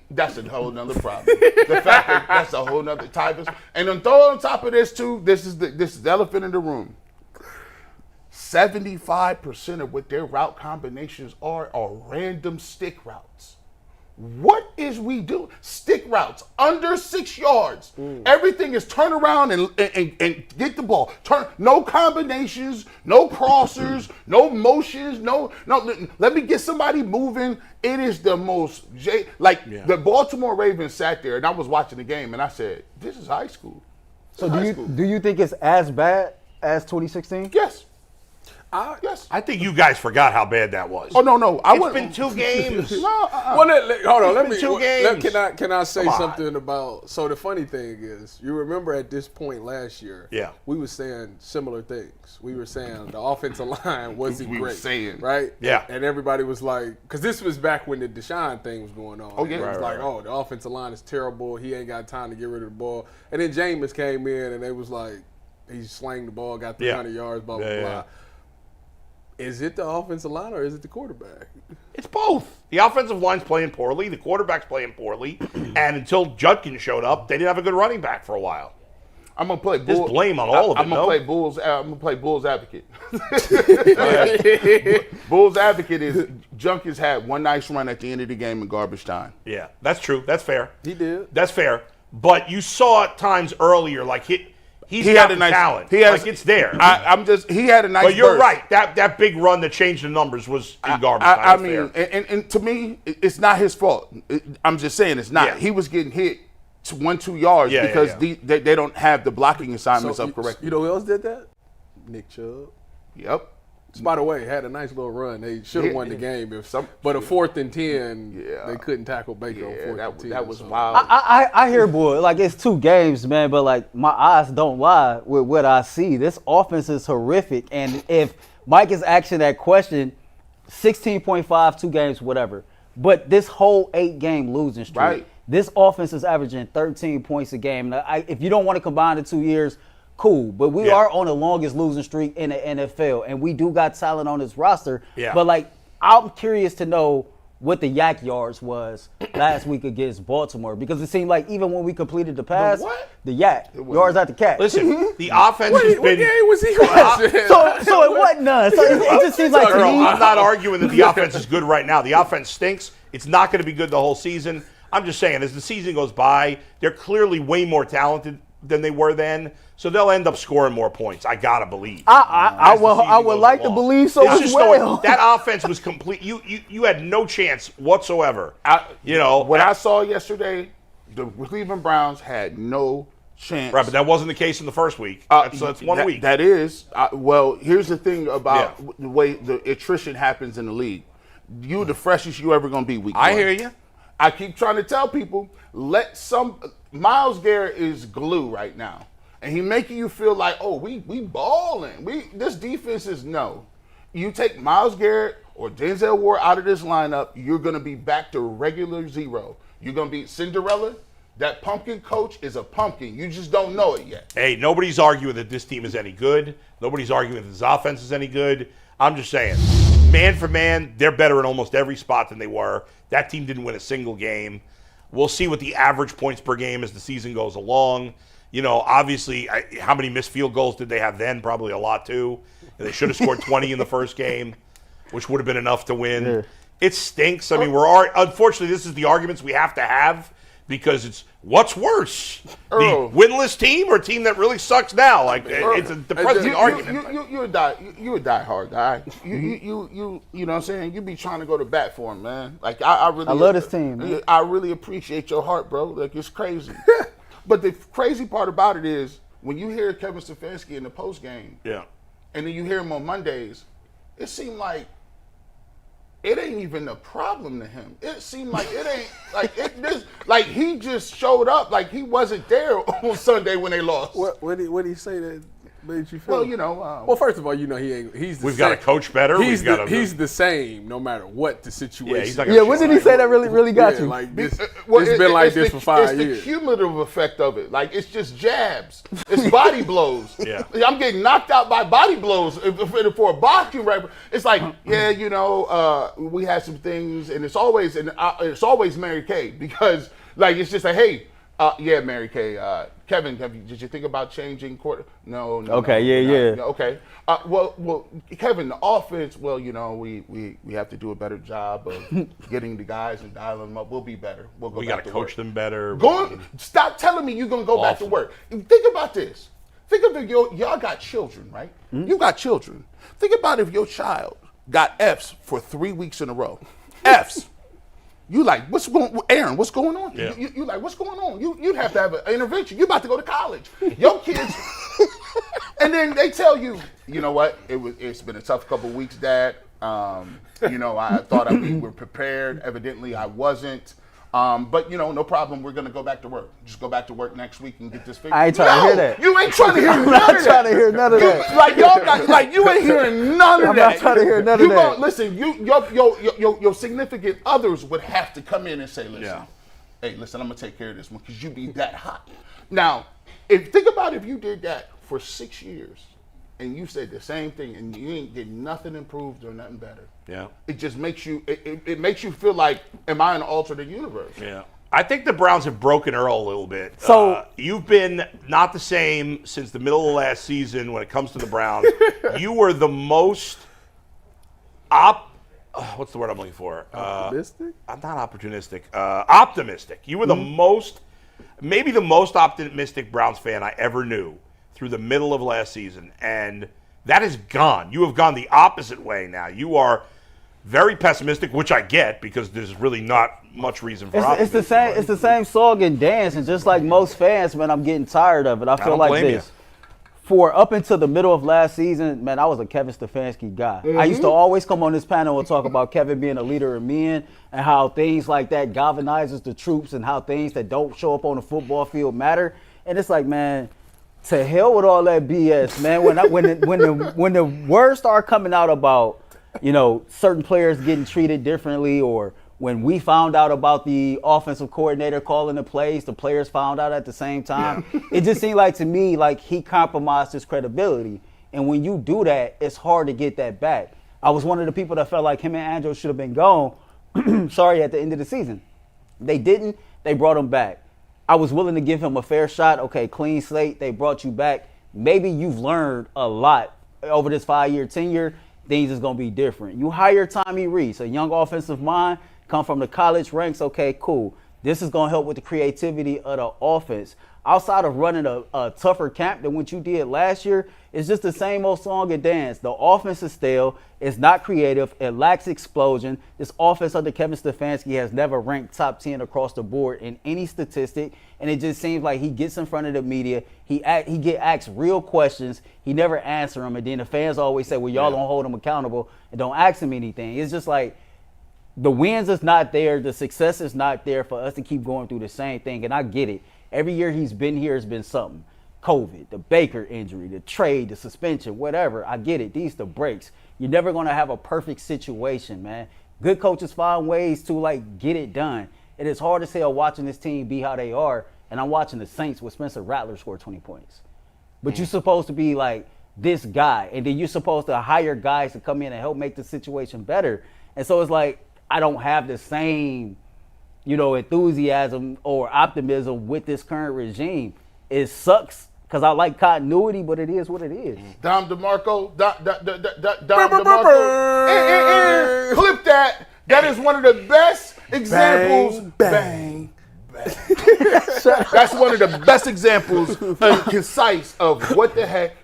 That's a whole nother problem. The fact that that's a whole nother type of, and then throw on top of this too. This is the elephant in the room. 75% of what their route combinations are random stick routes. What is we do? Stick routes under 6 yards. Everything is turn around and get the ball. No combinations, no crossers, no motions, no. Let me get somebody moving. It is the most the Baltimore Ravens sat there, and I was watching the game, and I said, "This is high school." So do you think it's as bad as 2016? Yes. Yes. I think you guys forgot how bad that was. Oh no! It's been 2 games. No. Well, hold on. Let me. 2 games. Can I say Come on. something about? So the funny thing is, you remember at this point last year, we were saying similar things. We were saying the offensive line wasn't We were great, saying. right? Yeah. And everybody was like, because this was back when the Deshaun thing was going on. Oh, yeah. And it was Right, like, oh, the offensive line is terrible. He ain't got time to get rid of the ball. And then Jameis came in, and they was like, he slanged the ball, got 300 yards, blah blah blah. Yeah. Is it the offensive line or is it the quarterback? It's both. The offensive line's playing poorly. The quarterback's playing poorly. And until Judkins showed up, they didn't have a good running back for a while. I'm gonna play There's blame on all of it. I'm gonna no? play Bulls. I'm gonna play Bulls advocate. Bulls advocate is Judkins had one nice run at the end of the game in garbage time. Yeah, that's true. That's fair. He did. That's fair. But you saw at times earlier, like he's He got had a the nice talent. He has, like it's there. He had a nice. But you're burst. right. That big run that changed the numbers was in garbage time. I That's mean, fair. and to me, it's not his fault. I'm just saying it's not. Yeah. He was getting hit 1-2 yards Yeah, because yeah. they don't have the blocking assignments up correctly. You know who else did that? Nick Chubb. Yep. By the way, had a nice little run. They should have won the game but a 4th and 10, they couldn't tackle Baker on 4th and 10. That was wild. I hear, boy, like it's 2 games, man, but like my eyes don't lie with what I see. This offense is horrific, and if Mike is asking that question, 16.5, 2 games, whatever. But this whole 8-game losing streak, Right. this offense is averaging 13 points a game. Now, if you don't want to combine the 2 years, cool. But we are on the longest losing streak in the NFL, and we do got talent on this roster. Yeah. But like, I'm curious to know what the yak yards was last week against Baltimore, because it seemed like even when we completed the pass, the yak yards at the catch. Listen, the offense has been. What game was he watching? so it wasn't none. So it just seems like to me. I'm not arguing that the offense is good right now. The offense stinks. It's not going to be good the whole season. I'm just saying, as the season goes by, they're clearly way more talented than they were then. So they'll end up scoring more points. I gotta believe. I would like to believe so as well. That offense was complete. You had no chance whatsoever. What I saw yesterday, the Cleveland Browns had no chance. Right, but that wasn't the case in the first week. That's 1 week. That is. Well, here's the thing about the way the attrition happens in the league. You the freshest you ever gonna be week I one. hear you. I keep trying to tell people, Myles Garrett is glue right now. And he making you feel like, oh, we balling. This defense is no. You take Myles Garrett or Denzel Ward out of this lineup, you're going to be back to regular zero. You're going to be Cinderella. That pumpkin coach is a pumpkin. You just don't know it yet. Hey, nobody's arguing that this team is any good. Nobody's arguing that this offense is any good. I'm just saying, man for man, they're better in almost every spot than they were. That team didn't win a single game. We'll see what the average points per game as the season goes along. Obviously, how many missed field goals did they have then? Probably a lot, too. They should have scored 20 in the first game, which would have been enough to win. Yeah. It stinks. I mean, unfortunately, this is the arguments we have to have because it's what's worse, the winless team or a team that really sucks now? Like, it's a depressing argument. You a die-hard guy. You know what I'm saying? You be trying to go to bat for him, man. Like, I love this team, man. I really appreciate your heart, bro. Like, it's crazy. But the crazy part about it is when you hear Kevin Stefanski in the post game, and then you hear him on Mondays, it seemed like it ain't even a problem to him. It seemed like it ain't like he just showed up like he wasn't there on Sunday when they lost. What did he say that made you feel? Well, well, first of all, he ain't. He's the we've same. got to coach better. He's the same no matter what the situation. What did he say that really got you? Like this, it's been like this for 5 years. It's the cumulative effect of it. Like, it's just jabs. It's body blows. I'm getting knocked out by body blows for a boxing rapper. It's like, we had some things, and it's always Mary Kay because, like, it's just like, hey, Mary Kay. Kevin, did you think about changing quarter? No. Okay, no. Okay. Well, Kevin, the offense. Well, we have to do a better job of getting the guys and dialing them up. We'll be better. We got to coach them better. Stop telling me you're gonna go back to work. Think about this. Think of it. Y'all got children, right? Mm-hmm. You got children. Think about if your child got Fs for 3 weeks in a row. Fs. You like, Aaron, what's going on? Yeah. You like, what's going on? You'd have to have an intervention. You about to go to college. Your kids, and then they tell you, you know what? It's been a tough couple of weeks, Dad. I thought we were prepared. Evidently, I wasn't. But no problem. We're gonna go back to work. Just go back to work next week and get this figured. I ain't trying to hear that. You ain't trying to hear none of that. I'm not trying to hear none of that. Like y'all got, like you ain't hearing none of that. I'm not trying to hear none of that. Listen, your significant others would have to come in and say, hey, listen, I'm gonna take care of this one because you be that hot. Now, think about if you did that for 6 years and you said the same thing and you ain't getting nothing improved or nothing better. Yeah. It just makes you it makes you feel like, am I in an alternate universe? Yeah. I think the Browns have broken Earl a little bit. So you've been not the same since the middle of last season when it comes to the Browns. You were the most what's the word I'm looking for? Optimistic? I'm not opportunistic. Optimistic. You were maybe the most optimistic Browns fan I ever knew through the middle of last season. And that is gone. You have gone the opposite way now. You are very pessimistic, which I get because there's really not much reason for optimism. It's the same song and dance, and just like most fans, man, I'm getting tired of it. I feel like this. For up until the middle of last season, man, I was a Kevin Stefanski guy. Mm-hmm. I used to always come on this panel and talk about Kevin being a leader of men and how things like that galvanizes the troops and how things that don't show up on the football field matter. And it's like, man, to hell with all that BS, man. When the words start coming out about, certain players getting treated differently, or when we found out about the offensive coordinator calling the plays, the players found out at the same time. Yeah. It just seemed like to me like he compromised his credibility. And when you do that, it's hard to get that back. I was one of the people that felt like him and Andrew should have been gone sorry, at the end of the season. They didn't. They brought him back. I was willing to give him a fair shot. Okay, clean slate. They brought you back. Maybe you've learned a lot over this 5-year tenure. Things is going to be different. You hire Tommy Reese, a young offensive mind, come from the college ranks. Okay, cool. This is going to help with the creativity of the offense. Outside of running a tougher camp than what you did last year, it's just the same old song and dance. The offense is stale. It's not creative. It lacks explosion. This offense under Kevin Stefanski has never ranked top 10 across the board in any statistic, and it just seems like he gets in front of the media. He get asked real questions. He never answer them, and then the fans always say, well, y'all don't hold him accountable and don't ask him anything. It's just like the wins is not there. The success is not there for us to keep going through the same thing, and I get it. Every year he's been here has been something. COVID, the Baker injury, the trade, the suspension, whatever. I get it. These the breaks. You're never going to have a perfect situation, man. Good coaches find ways to, like, get it done. It is hard to say watching this team be how they are, and I'm watching the Saints with Spencer Rattler score 20 points. But you're supposed to be, like, this guy, and then you're supposed to hire guys to come in and help make the situation better. And so it's like I don't have the same enthusiasm or optimism with this current regime. It sucks because I like continuity, but it is what it is. Dom DeMarco. Clip that. That is one of the best examples. Bang. That's one of the best examples, concise, of what the heck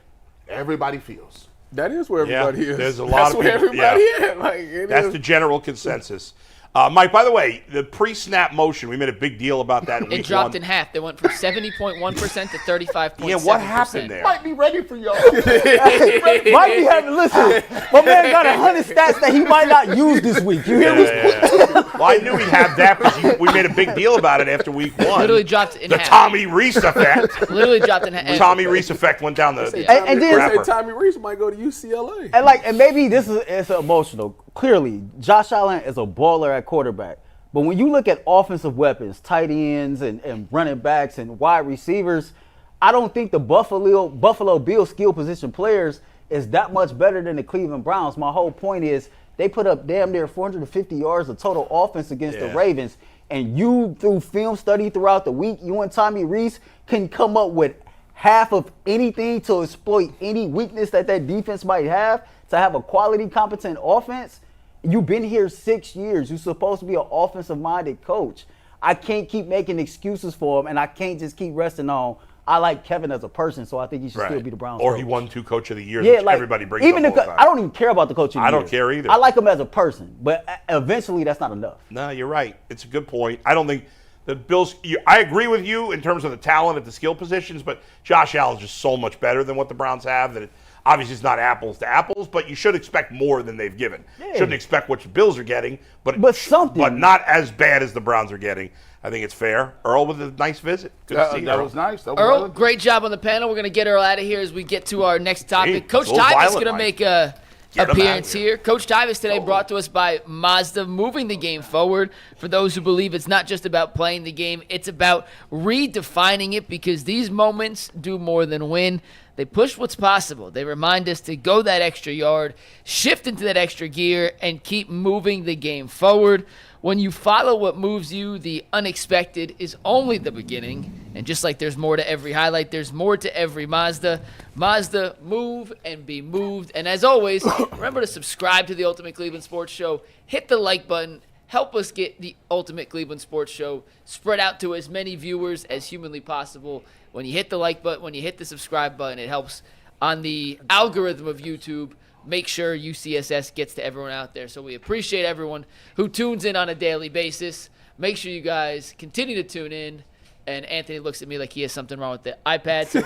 everybody feels. That is where everybody is. There's a lot of people. That's where everybody is. Like, that's the general consensus. Mike, by the way, the pre-snap motion, we made a big deal about that in week It dropped one. in half. They went from 70.1% to 35.7%. Yeah, what happened there? Might be ready for y'all. Might be having, listen, my man got 100 stats that he might not use this week. You hear me? Well, I knew he'd have that because we made a big deal about it after week one. Literally dropped in the half. Tommy Reese effect. Literally dropped in half. Tommy Reese effect went down the And then rapper. Tommy Reese might go to UCLA. And maybe it's emotional. Clearly, Josh Allen is a baller at quarterback. But when you look at offensive weapons, tight ends and running backs and wide receivers, I don't think the Buffalo Bills skill position players is that much better than the Cleveland Browns. My whole point is they put up damn near 450 yards of total offense against the Ravens. And you, through film study throughout the week, you and Tommy Reese can come up with half of anything to exploit any weakness that defense might have to have a quality, competent offense. You've been here 6 years. You're supposed to be an offensive-minded coach. I can't keep making excuses for him, and I can't just keep resting on, I like Kevin as a person, so I think he should still be the Browns Or coach. he won 2 Coach of the Year, Yeah, which like, everybody brings even up all the time. I don't even care about the Coach of the Year. I don't care either. I like him as a person, but eventually that's not enough. No, you're right. It's a good point. I don't think the Bills – I agree with you in terms of the talent at the skill positions, but Josh Allen's just so much better than what the Browns have that obviously it's not apples to apples, but you should expect more than they've given. Yeah. Shouldn't expect what the Bills are getting, but something. But not as bad as the Browns are getting. I think it's fair. Earl with a nice visit. Good to see you, That Earl. was nice. Earl, great job on the panel. We're going to get Earl out of here as we get to our next topic. Gee, Coach a little Tyvis is violent, going to Mike. make a Get him out appearance of here. here. Coach Tyvis today brought to us by Mazda, moving the game forward. For those who believe it's not just about playing the game, it's about redefining it, because these moments do more than win. They push what's possible. They remind us to go that extra yard, shift into that extra gear, and keep moving the game forward. When you follow what moves you, the unexpected is only the beginning. And just like there's more to every highlight, there's more to every Mazda. Mazda, move and be moved. And as always, remember to subscribe to the Ultimate Cleveland Sports Show. Hit the like button. Help us get the Ultimate Cleveland Sports Show spread out to as many viewers as humanly possible. When you hit the like button, when you hit the subscribe button, it helps on the algorithm of YouTube. Make sure UCSS gets to everyone out there. So we appreciate everyone who tunes in on a daily basis. Make sure you guys continue to tune in. And Anthony looks at me like he has something wrong with the iPad. So,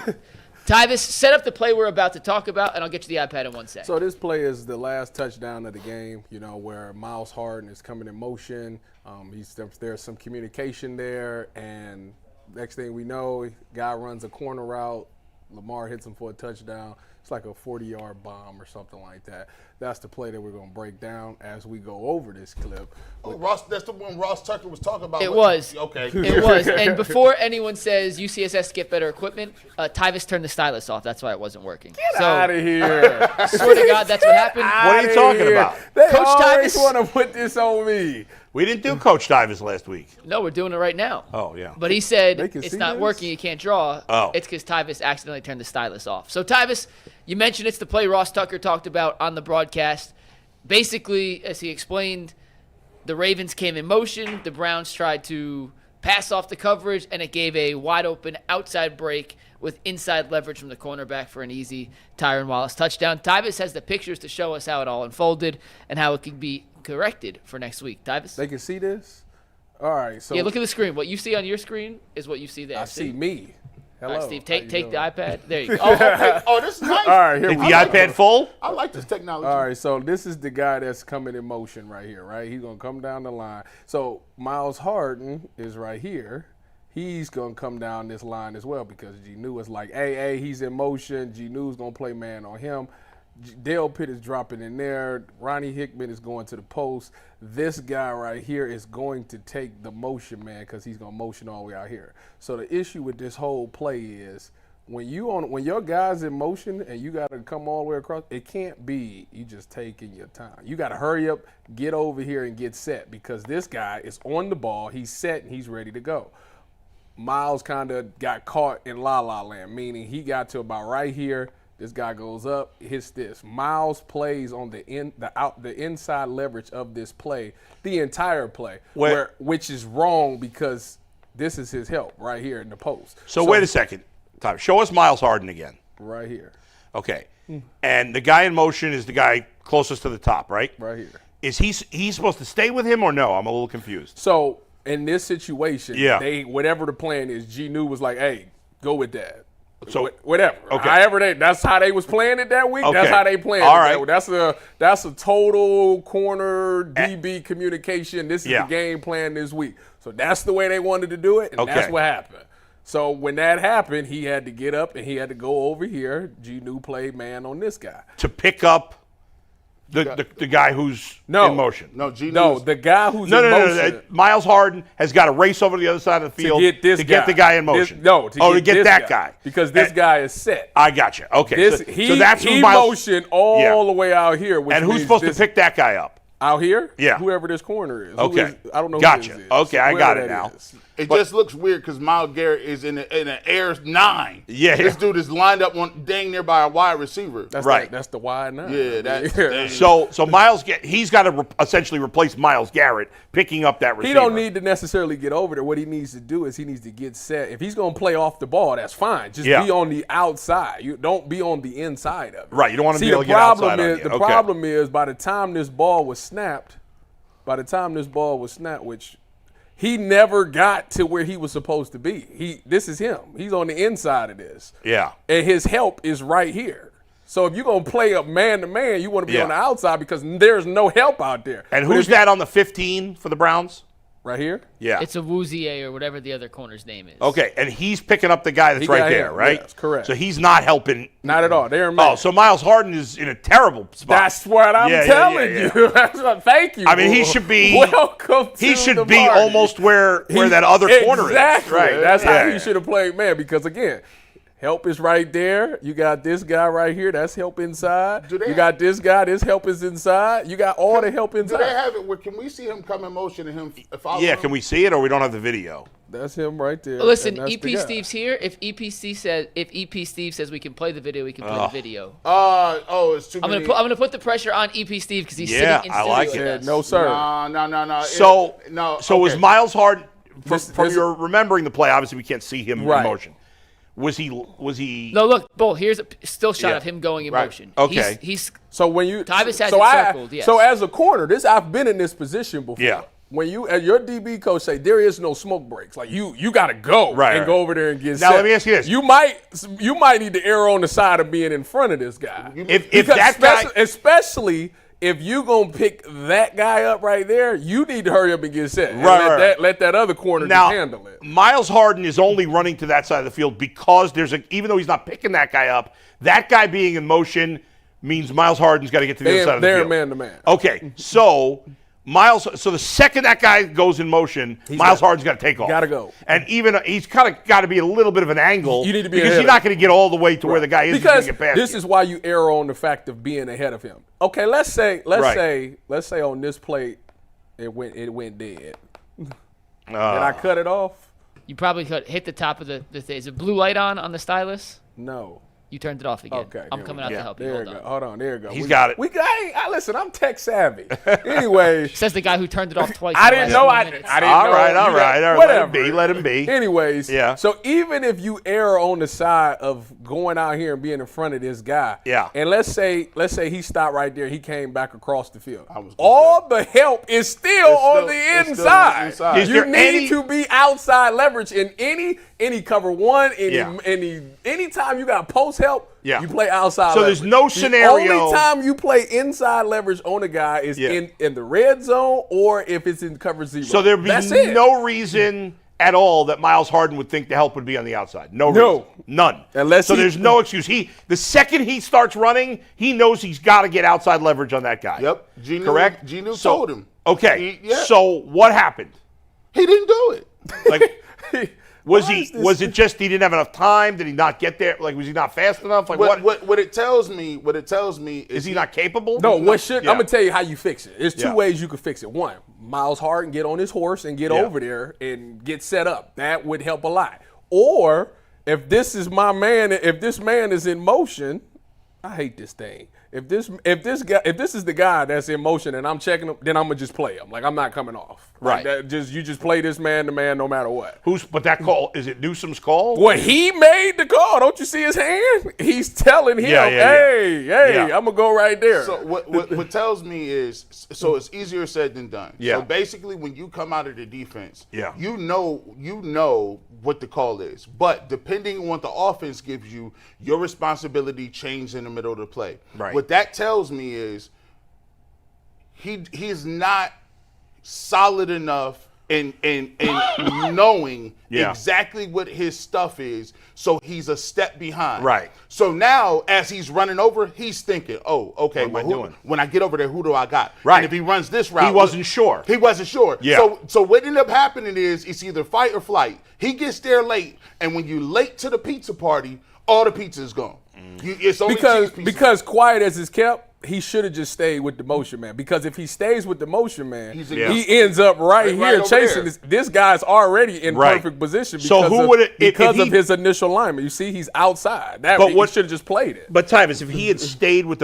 Tyvis, set up the play we're about to talk about, and I'll get you the iPad in 1 sec. So this play is the last touchdown of the game, where Miles Harden is coming in motion. There's some communication there, and next thing we know, guy runs a corner route. Lamar hits him for a touchdown. It's like a 40-yard bomb or something like that. That's the play that we're going to break down as we go over this clip. Ross, that's the one Ross Tucker was talking about. It was. Okay. It was. And before anyone says UCSS get better equipment, Tyvis turned the stylus off. That's why it wasn't working. Get out of here. Swear to God, that's what happened. What are you talking about? They Coach always Tyvis- want to put this on me. We didn't do Coach Tyvis last week. No, we're doing it right now. Oh, yeah. But he said They can it's see not this? working. You can't draw. Oh. It's because Tyvis accidentally turned the stylus off. So, Tyvis, you mentioned it's the play Ross Tucker talked about on the broadcast. Basically, as he explained, the Ravens came in motion. The Browns tried to pass off the coverage, and it gave a wide-open outside break with inside leverage from the cornerback for an easy Tyron Wallace touchdown. Tyvis has the pictures to show us how it all unfolded and how it could be corrected for next week. Tyvis? They can see this? All right. So Yeah, look at the screen. What you see on your screen is what you see there. I see me. Hello. All right, Steve, How take you the doing? iPad. There you go. Oh, okay. Oh, this is nice. All right, here Is we the go. iPad full? I like this technology. All right, so this is the guy that's coming in motion right here, right? He's going to come down the line. So Miles Harden is right here. He's going to come down this line as well because Gnu is like, hey, he's in motion. Gnu's going to play man on him. Dale Pitt is dropping in there. Ronnie Hickman is going to the post. This guy right here is going to take the motion man because he's going to motion all the way out here. So the issue with this whole play is when your guy's in motion and you got to come all the way across, it can't be you just taking your time. You got to hurry up, get over here and get set because this guy is on the ball. He's set and he's ready to go. Miles kind of got caught in la-la land, meaning he got to about right here. This guy goes up, hits this. Miles plays on the inside leverage of this play, the entire play, which is wrong because this is his help right here in the post. So wait a second. Time. Show us Miles Harden again. Right here. Okay. And the guy in motion is the guy closest to the top, right? Right here. Is he's supposed to stay with him or no? I'm a little confused. So in this situation, Yeah. whatever the plan is, Gnu was like, hey, go with that. So Whatever. Okay. However that's how they was playing it that week. Okay. That's how they playing All it. right. That's a total corner DB communication. This is Yeah. the game plan this week. So that's the way they wanted to do it, and Okay. that's what happened. So when that happened, he had to get up and he had to go over here. Gnu played man on this guy. to pick up the guy who's No. in motion. No, Gnu No, is- the guy who's No, in no, motion. Miles Harden has got to race over to the other side of the field to get this the guy in motion. to get this that guy. because this And- guy is set. I got you. Okay. so that's who he Miles. motioned all Yeah. the way out here. Which And who's means supposed this, to pick that guy up? out here? Yeah. Whoever this corner is. Who Okay. is- I don't know. Gotcha. Who this is. Okay, I Whoever got it that now. is. It just looks weird because Myles Garrett is in an air 9. Yeah. This dude is lined up on dang near by a wide receiver. That's Right. That's the wide 9. Yeah, that's- Yeah. So Miles, he's got to essentially replace Miles Garrett picking up that receiver. He don't need to necessarily get over there. What he needs to do is he needs to get set. If he's going to play off the ball, that's fine. Just Yeah. be on the outside. You don't be on the inside of it. Right, you don't want him to See, be able the to get outside problem on is you. the Okay. problem is by the time this ball was snapped, which he never got to where he was supposed to be. This is him. He's on the inside of this. Yeah. And his help is right here. So if you're going to play up man to man, you want to be Yeah. on the outside because there's no help out there. And But who's if you- that on the 15 for the Browns? Right here? Yeah. It's a Woozier or whatever the other corner's name is. Okay, and he's picking up the guy that's He right got there, him, right? yes, correct. So he's not helping. Not at all. They're man. Oh, so Miles Harden is in a terrible spot. That's what I'm telling yeah. you. That's what, thank you. I mean, he should be. Welcome to He should the be party. almost where that other corner is. Exactly. Right. That's how Yeah. he should have played man because, again, help is right there. You got this guy right here. That's help inside. Do they You have- got this guy. This help is inside. You got all the help Do inside. they have it where can we see him come in motion and him follow Yeah, him? can we see it or we don't have the video? That's him right there. Listen, and that's the EP guy. Steve's here. If EP Steve says we can play the video, we can play the video. It's too I'm many. gonna put the pressure on EP Steve because he's Yeah, sitting in I studio like with it. us. No, sir. No. So was okay. Miles Harden from This- your remembering the play? Obviously, we can't see him Right. in motion. Was he? No, look, Bull. Here's a still shot Yeah. of him going in Right. motion. Okay. He's So when you Tyvis has so it I- circled, yes. So as a corner, I've been in this position before. Yeah. When you as your DB coach say there is no smoke breaks, like you got to go Right, and right. go over there and get Now, set. let me ask you this. You might need to err on the side of being in front of this guy. If Because that guy, especially if you gonna pick that guy up right there, you need to hurry up and get set. And Right. let that other corner now just handle it. Miles Harden is only running to that side of the field because even though he's not picking that guy up, that guy being in motion means Miles Harden's got to get to the other side of the They're field. man to man. Okay, so the second that guy goes in motion, Miles Harden's got to take off. Gotta go. And even he's kind of got to be a little bit of an angle. You need to be because ahead you're of not going to get all the way to where the guy is. Because to get past this you. is why you err on the fact of being ahead of him. Okay, let's say on this play, It went dead. Did I cut it off? You probably could hit the top of the thing. Is it blue light on the stylus? No. You turned it off again. Okay. I'm coming out to help you. There you go. Hold on. There you go. He's got it. Listen, I'm tech savvy. Anyway. Says the guy who turned it off twice. I didn't know. I didn't know. All right. Whatever. Let him be. Anyways. Yeah. So even if you err on the side of going out here and being in front of this guy. Yeah. And let's say he stopped right there. He came back across the field. All the help is still on the inside. Is You there need to be outside leverage in any cover one, anytime you got post help. Yeah. You play outside So leverage. there's no scenario. The only time you play inside leverage on a guy is in the red zone or if it's in cover 0. So there'd be no reason at all that Miles Harden would think the help would be on the outside. No reason. None. There's no excuse. The second he starts running, he knows he's got to get outside leverage on that guy. Yep. Correct? Geno told him. Okay. So what happened? He didn't do it. Like was it just he didn't have enough time? Did he not get there? Like, was he not fast enough? Like what it tells me is he not capable? No, I'm gonna tell you how you fix it. There's two ways you can fix it. One, Miles Harden get on his horse and get over there and get set up. That would help a lot. Or if this is my man, if this man is in motion, I hate this thing. If this is the guy that's in motion and I'm checking him, then I'm gonna just play him. Like I'm not coming off. Right. Like you just play this man to man no matter what. But that call, is it Newsom's call? Well, he made the call. Don't you see his hand? He's telling him, hey, I'm gonna go right there. So what tells me is, so it's easier said than done. Yeah. So basically, when you come out of the defense, Yeah. you know what the call is. But depending on what the offense gives you, your responsibility changes in the middle of the play. Right. What that tells me is he's not solid enough in knowing exactly what his stuff is, so he's a step behind. Right. So now, as he's running over, he's thinking, "Oh, okay. What am I doing? When I get over there, who do I got?" Right. And if he runs this route, He wasn't sure. He wasn't sure. Yeah. So what ended up happening is it's either fight or flight. He gets there late, and when you late to the pizza party, all the pizza is gone. It's only cheese pizza. Because quiet as it's kept, he should have just stayed with the motion man. Because if he stays with the motion man, he ends up right here chasing this guy's already in perfect position because of his initial alignment. You see, he's outside. He should have just played it. But Tyvis, if he had stayed with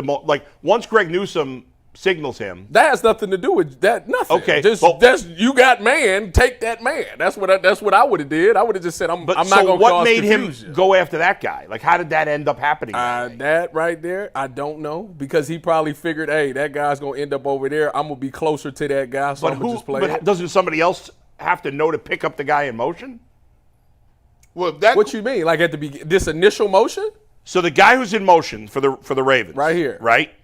once Greg Newsome signals him, that has nothing to do with that. Nothing. Okay, that's you got man. Take that man. That's what I would have did. I would have just said I'm not going to cause confusion. What made him go after that guy? Like, how did that end up happening? That right there, I don't know, because he probably figured, hey, that guy's going to end up over there. I'm going to be closer to that guy, so I'm going to just play it. Doesn't somebody else have to know to pick up the guy in motion? Well, what you mean? Like at the beginning, this initial motion? So the guy who's in motion for the Ravens, right here, right?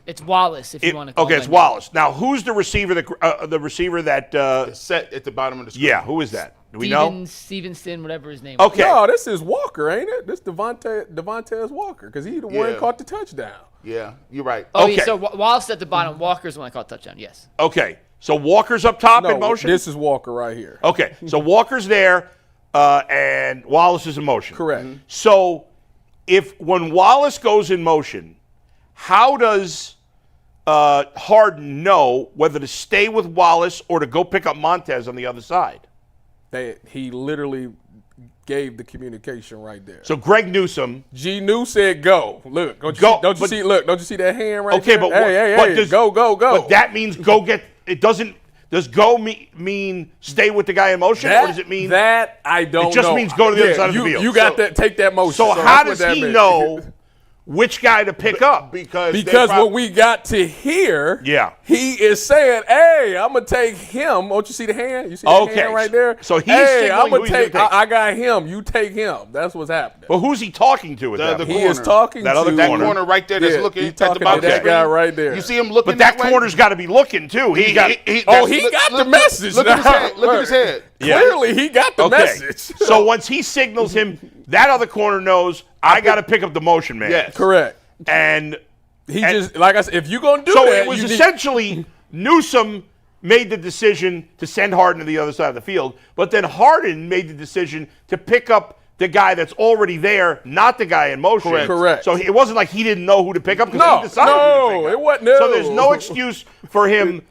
It's Wallace, if you want to call him. Okay, it's Wallace. Now, who's the receiver? The receiver that set at the bottom of the screen. Yeah, who is that? Do we know? Stevenson, whatever his name. Okay. No, this is Walker, ain't it? This Devontae Walker, because he the one that caught the touchdown. Yeah, you're right. Oh, okay. Yeah, so Wallace at the bottom. Walker's the one that caught the touchdown. Yes. Okay, so Walker's up top in motion. This is Walker right here. Okay, so Walker's there, and Wallace is in motion. Correct. Mm-hmm. So, when Wallace goes in motion, how does Harden know whether to stay with Wallace or to go pick up Montez on the other side? He literally gave the communication right there. So Greg Newsome, G-New said go. Look, don't you see that hand right okay, there? But hey, go. But that means go get it. Does go mean stay with the guy in motion, or does it mean that I don't know? It just means go to the other side of the field. You got that. Take that motion. So how does he know which guy to pick up? Because when we got to here, he is saying, "Hey, I'm gonna take him." Don't you see the hand? You see the hand right there? So he's signaling I'm gonna take. I got him. You take him. That's what's happening. Well, who's he talking to? He is talking that to other that corner right there. That's looking at the bottom. That guy right there. You see him looking. But that corner's got to be looking too. He got the message. Look at his head. Clearly, he got the message. So once he signals him, that other corner knows I got to pick up the motion man. Yes, correct. And he just, like I said, if you're going to do that. So it was essentially Newsome made the decision to send Harden to the other side of the field, but then Harden made the decision to pick up the guy that's already there, not the guy in motion. Correct. So it wasn't like he didn't know who to pick up because he decided who to pick up. It wasn't. So there's no excuse for him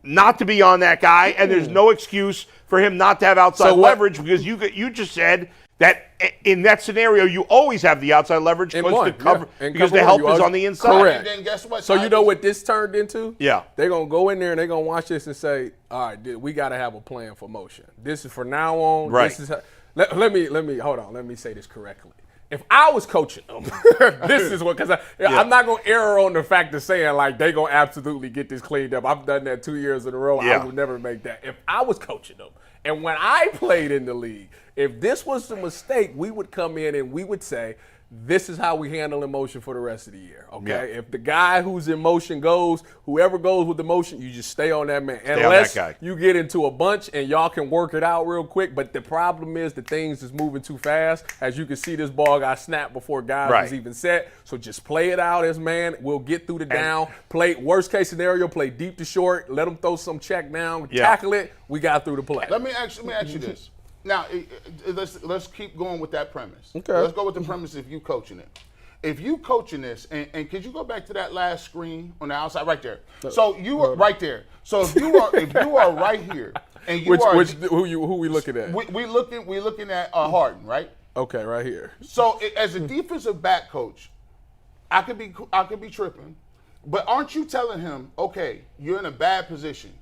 not to be on that guy, and there's no excuse for him not to have outside leverage because you just said that in that scenario you always have the outside leverage because the help is on the inside. Correct. And then guess what? So you know what this turned into? Yeah. They're going to go in there and they're going to watch this and say, all right, we got to have a plan for motion. This is for now on. Right. This is let me hold on. Let me say this correctly. If I was coaching them, this is what, because I'm not going to err on the fact of saying, like, they're going to absolutely get this cleaned up. I've done that 2 years in a row. Yeah. I would never make that. If I was coaching them, and when I played in the league, if this was a mistake, we would come in and we would say, this is how we handle emotion for the rest of the year, okay? Yeah. If the guy who's in motion goes, whoever goes with the motion, you just stay on that man. Stay Unless on that guy. you get into a bunch and y'all can work it out real quick, but the problem is the things is moving too fast. As you can see, this ball got snapped before guys was even set, so just play it out as man. We'll get through the down. Play worst case scenario, play deep to short, let them throw some check down, tackle it. We got through the play. Let me ask you this. Now, let's keep going with that premise. Okay. Let's go with the premise if you coaching it. If you coaching this, and could you go back to that last screen on the outside right there? So you are right there. So if you are right here, and you who we looking at? We looking at Harden, right? Okay, right here. So as a defensive back coach, I could be tripping, but aren't you telling him, okay, you're in a bad position,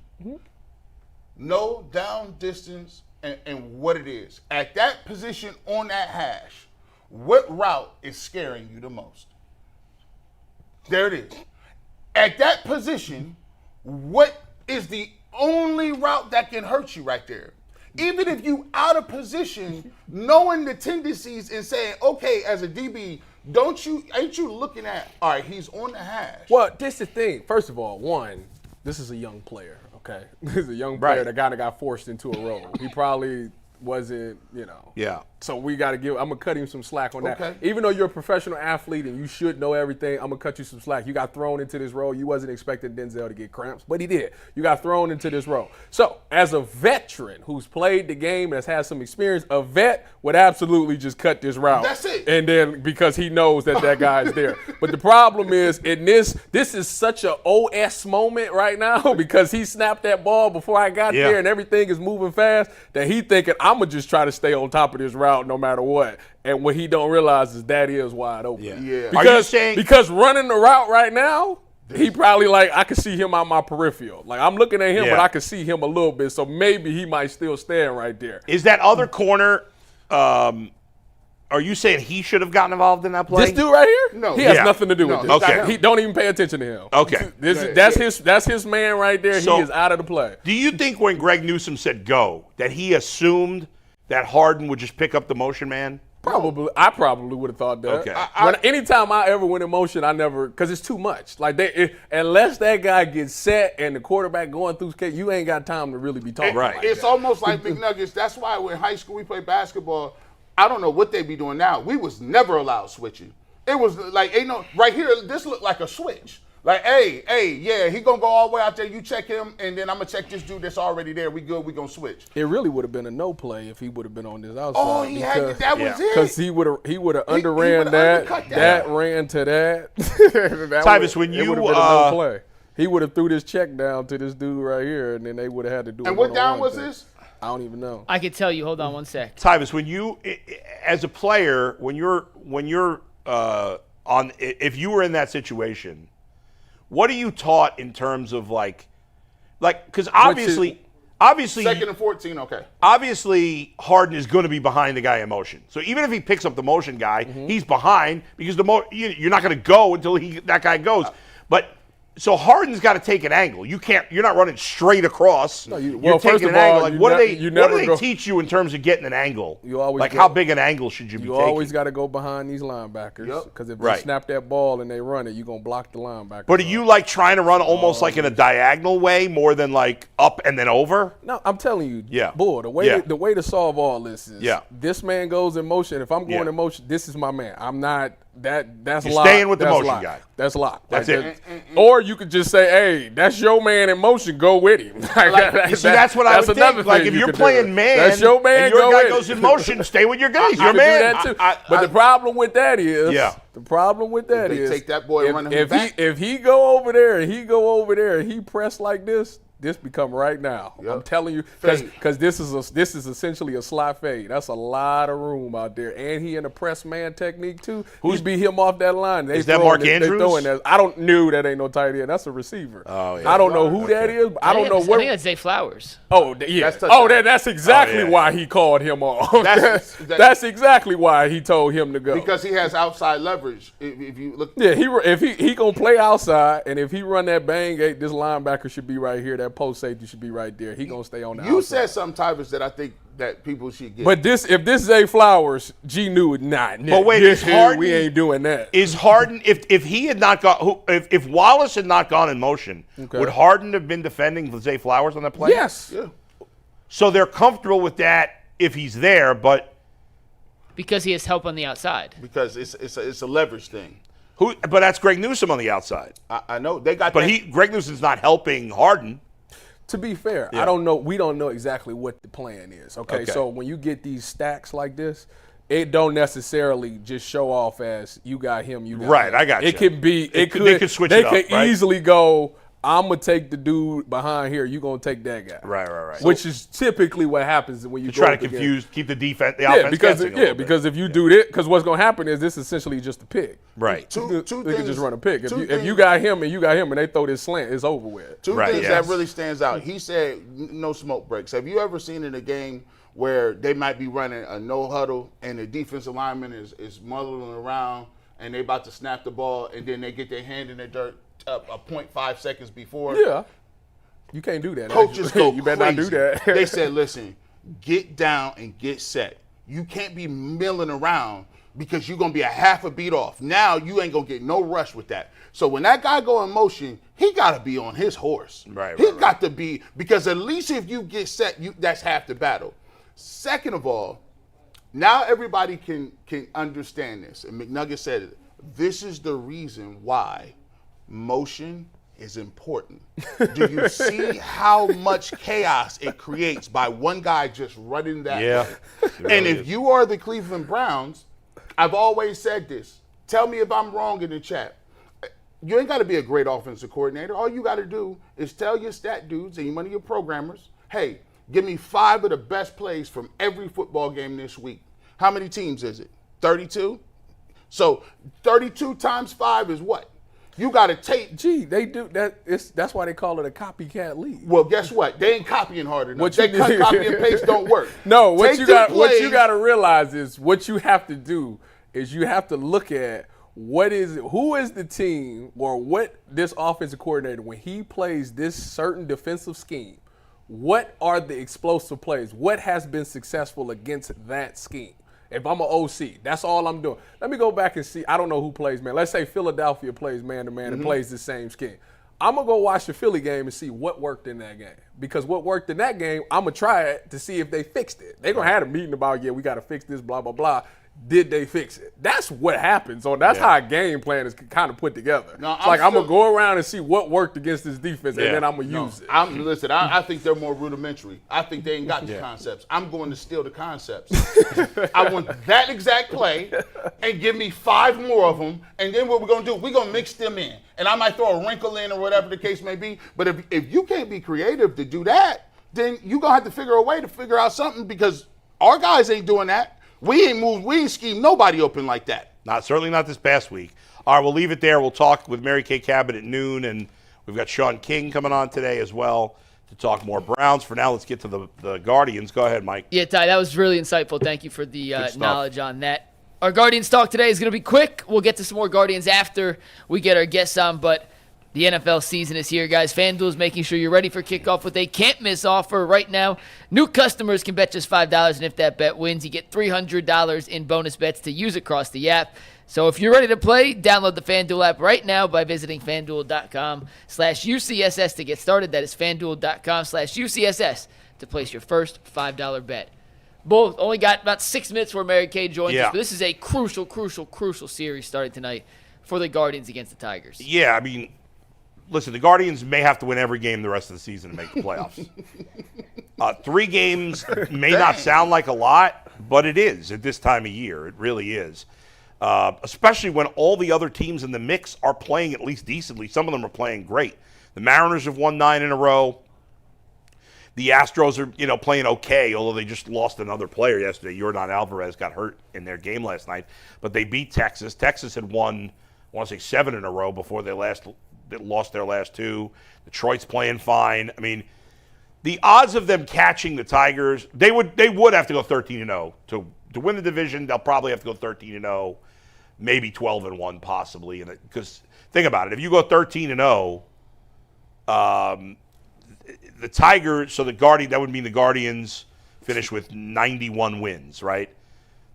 no down distance, and what it is at that position on that hash? What route is scaring you the most? There it is. At that position, what is the only route that can hurt you right there? Even if you out of position, knowing the tendencies and saying, okay, as a DB, ain't you looking at, all right, he's on the hash. Well, this is the thing. First of all, this is a young player, okay? This is a young player that kind of got forced into a role. He probably wasn't, Yeah. So I'm going to cut him some slack on that. Okay. Even though you're a professional athlete and you should know everything, I'm going to cut you some slack. You got thrown into this role. You wasn't expecting Denzel to get cramps, but he did. You got thrown into this role. So as a veteran who's played the game, that's had some experience, a vet would absolutely just cut this route. That's it. And then because he knows that guy is there. But the problem is in this is such a OS moment right now because he snapped that ball before I got there and everything is moving fast that he thinking I'm going to just try to stay on top of this route no matter what. And what he don't realize is that is wide open. Yeah. Because running the route right now, he probably I could see him on my peripheral. Like I'm looking at him, but I could see him a little bit. So maybe he might still stand right there. Is that other corner, are you saying he should have gotten involved in that play? This dude right here? No. He has nothing to do with this. Okay. He don't even pay attention to him. Okay. That's his man right there. So, he is out of the play. Do you think when Greg Newsome said go, that he assumed that Harden would just pick up the motion man? Probably. I probably would have thought that. Okay. Anytime I ever went in motion, I never, because it's too much. Unless that guy gets set and the quarterback going through, you ain't got time to really be talking. Right. It's almost like McNuggets. That's why in high school we played basketball. I don't know what they be doing now. We was never allowed switching. It was like, right here, this looked like a switch. Like, hey, he gonna go all the way out there. You check him, and then I'm gonna check this dude that's already there. We good. We gonna switch. It really would have been a no play if he would have been on this outside. Oh, that was it. Because he would have underran that. That ran to that. Tyvis, when you would have been a no play. He would have threw this check down to this dude right here, and then they would have had to do it. And what down was this? I don't even know. I could tell you. Hold on one sec. Tyvis, when you, as a player, when you're on, if you were in that situation, what are you taught in terms of because obviously 2nd and 14, okay. Obviously, Harden is going to be behind the guy in motion. So even if he picks up the motion guy, he's behind because you're not going to go until that guy goes. But so Harden's got to take an angle. You're not running straight across. No, you're taking an angle. What do they teach you in terms of getting an angle? You always how big an angle should you be taking? You always got to go behind these linebackers because if they snap that ball and they run it, you're going to block the linebacker. But are you trying to run almost like in a diagonal way more than up and then over? No, I'm telling you, the way to solve all this is this man goes in motion. If I'm going in motion, this is my man. I'm not. That's You're staying with the motion guy. That's locked. That's it. Or you could just say, "Hey, that's your man in motion. Go with him." That's what I would think. Like if you're playing man, that's your man. And your guy goes in motion. Stay with your guy. He's your man. Do that too. But the problem with that is, take that boy and run him back. If he go over there and he press like this, this become right now. Yep. I'm telling you, Fade. because this is essentially a slot fade. That's a lot of room out there, and he in a press man technique too. Who's beat him off that line? Is that Mark Andrews? They throwing that. I don't knew that ain't no tight end. That's a receiver. Oh, yeah. I don't know who that is. But I don't know I where. think that's Zay Flowers. Oh, yeah. That's touchdown. That's exactly Oh, yeah. why he called him off. That's- That's exactly why he told him to go. Because he has outside leverage. If you look, Yeah, if he gonna play outside, and if he run that bang, hey, this linebacker should be right here. That post safety should be right there. He gonna stay on the outside. you said something, Tyvis, that I think that people should get. But if this Zay Flowers, G knew it not. But wait, this is Harden- we ain't doing that. Is Harden, if he had not gone, if Wallace had not gone in motion, Okay. would Harden have been defending Zay Flowers on that play? Yes. yeah. So they're comfortable with that if he's there, but Because he has help on the outside. Because it's a leverage thing. but that's Greg Newsome on the outside. I know they got. But that. Greg Newsome's not helping Harden. To be fair, Yeah. I don't know. We don't know exactly what the plan is. Okay, Okay. so when you get these stacks like this, it don't necessarily just show off as you got him, you got Right, him. I got It you. can be. They could switch it up, They could right? easily go. I'm gonna take the dude behind here. You gonna take that guy. Right. Which is typically what happens when you go Try to up against- confuse, keep the offense Yeah, because guessing a little bit. because if you do this, because what's gonna happen is this is essentially just a pick. Right. Two They things, can just run a pick. If two you things- got him and you got him and they throw this slant, it's over with. Two Right, things yes. that really stands out. He said no smoke breaks. Have you ever seen in a game where they might be running a no huddle and the defensive lineman is muddling around and they about to snap the ball and then they get their hand in the dirt a 0.5 seconds before? Yeah, you can't do that. Coaches actually. go You better not do crazy. that. They said, listen, get down and get set. You can't be milling around because you're going to be a half a beat off. Now you ain't going to get no rush with that. So when that guy go in motion, he got to be on his horse. Right, He right, got to be, because at least if you get set, that's half the battle. Second of all, now everybody can understand this. And McNugget said it. This is the reason why motion is important. Do you see how much chaos it creates by one guy just running that Yeah. way? It really And if is. you are the Cleveland Browns, I've always said this. Tell me if I'm wrong in the chat. You ain't got to be a great offensive coordinator. All you got to do is tell your stat dudes and one of your programmers, hey, give me 5 of the best plays from every football game this week. How many teams is it? 32? So 32 times 5 is what? You got to take. Gee, they do that. That's why they call it a copycat league. Well, guess what? They ain't copying hard enough. What They you cut need- copy and paste don't work. No, what Take you them got to plays- realize is what you have to do is you have to look at who is the team or what this offensive coordinator when he plays this certain defensive scheme. What are the explosive plays? What has been successful against that scheme? If I'm an OC, that's all I'm doing. Let me go back and see. I don't know who plays man. Let's say Philadelphia plays man-to-man and plays the same scheme. I'm going to go watch the Philly game and see what worked in that game. Because what worked in that game, I'm going to try it to see if they fixed it. They're going to have a meeting about, we got to fix this, blah, blah, blah. Did they fix it? That's what happens. So that's how a game plan is kind of put together. No, It's like I'm going to still- go around and see what worked against this defense, Yeah. and then I'm going to use it. Listen, I think they're more rudimentary. I think they ain't got the concepts. I'm going to steal the concepts. I want that exact play and give me 5 more of them. And then what we're going to do, we're going to mix them in. And I might throw a wrinkle in or whatever the case may be. But if you can't be creative to do that, then you're going to have to figure a way to figure out something because our guys ain't doing that. We ain't moved, we ain't schemed nobody open like that. Certainly not this past week. All right, we'll leave it there. We'll talk with Mary Kay Cabot at noon, and we've got Sean King coming on today as well to talk more Browns. For now, let's get to the Guardians. Go ahead, Mike. Yeah, Ty, that was really insightful. Thank you for the stuff. knowledge on that. Our Guardians talk today is going to be quick. We'll get to some more Guardians after we get our guests on, but the NFL season is here, guys. FanDuel is making sure you're ready for kickoff with a can't-miss offer right now. New customers can bet just $5, and if that bet wins, you get $300 in bonus bets to use across the app. So if you're ready to play, download the FanDuel app right now by visiting FanDuel.com/UCSS to get started. That is FanDuel.com/UCSS to place your first $5 bet. Both only got about 6 minutes before Mary Kay joins us, but this is a crucial series starting tonight for the Guardians against the Tigers. Yeah, I mean, listen, the Guardians may have to win every game the rest of the season to make the playoffs. 3 games may not sound like a lot, but it is at this time of year. It really is. Especially when all the other teams in the mix are playing at least decently. Some of them are playing great. The Mariners have won 9 in a row. The Astros are, playing okay, although they just lost another player yesterday. Yordan Alvarez got hurt in their game last night, but they beat Texas. Texas had won, I want to say 7 in a row before they lost their last 2. Detroit's playing fine. I mean, the odds of them catching the Tigers, they would have to go 13-0 to win the division. They'll probably have to go 13-0, maybe 12-1 possibly. Because think about it, if you go 13-0, the Tigers, so that would mean the Guardians finish with 91 wins, right?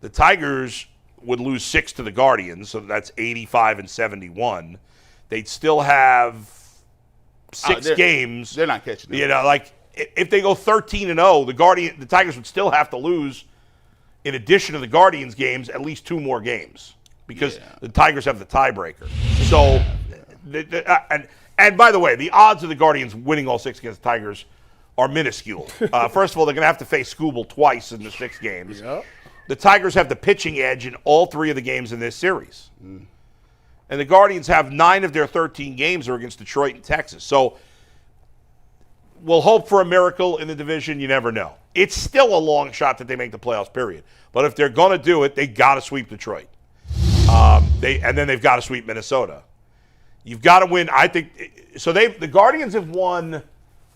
The Tigers would lose 6 to the Guardians, so that's 85 and 71. They'd still have 6 games. They're not catching them. Like if they go 13-0, the Tigers would still have to lose, in addition to the Guardians games, at least 2 more games because the Tigers have the tiebreaker. So, and by the way, the odds of the Guardians winning all 6 against the Tigers are minuscule. First of all, they're going to have to face Skubal twice in the 6 games. Yep. The Tigers have the pitching edge in all 3 of the games in this series. And the Guardians have 9 of their 13 games are against Detroit and Texas. So we'll hope for a miracle in the division. You never know. It's still a long shot that they make the playoffs, period. But if they're going to do it, they got to sweep Detroit. And then they've got to sweep Minnesota. You've got to win. I think so. The Guardians have won,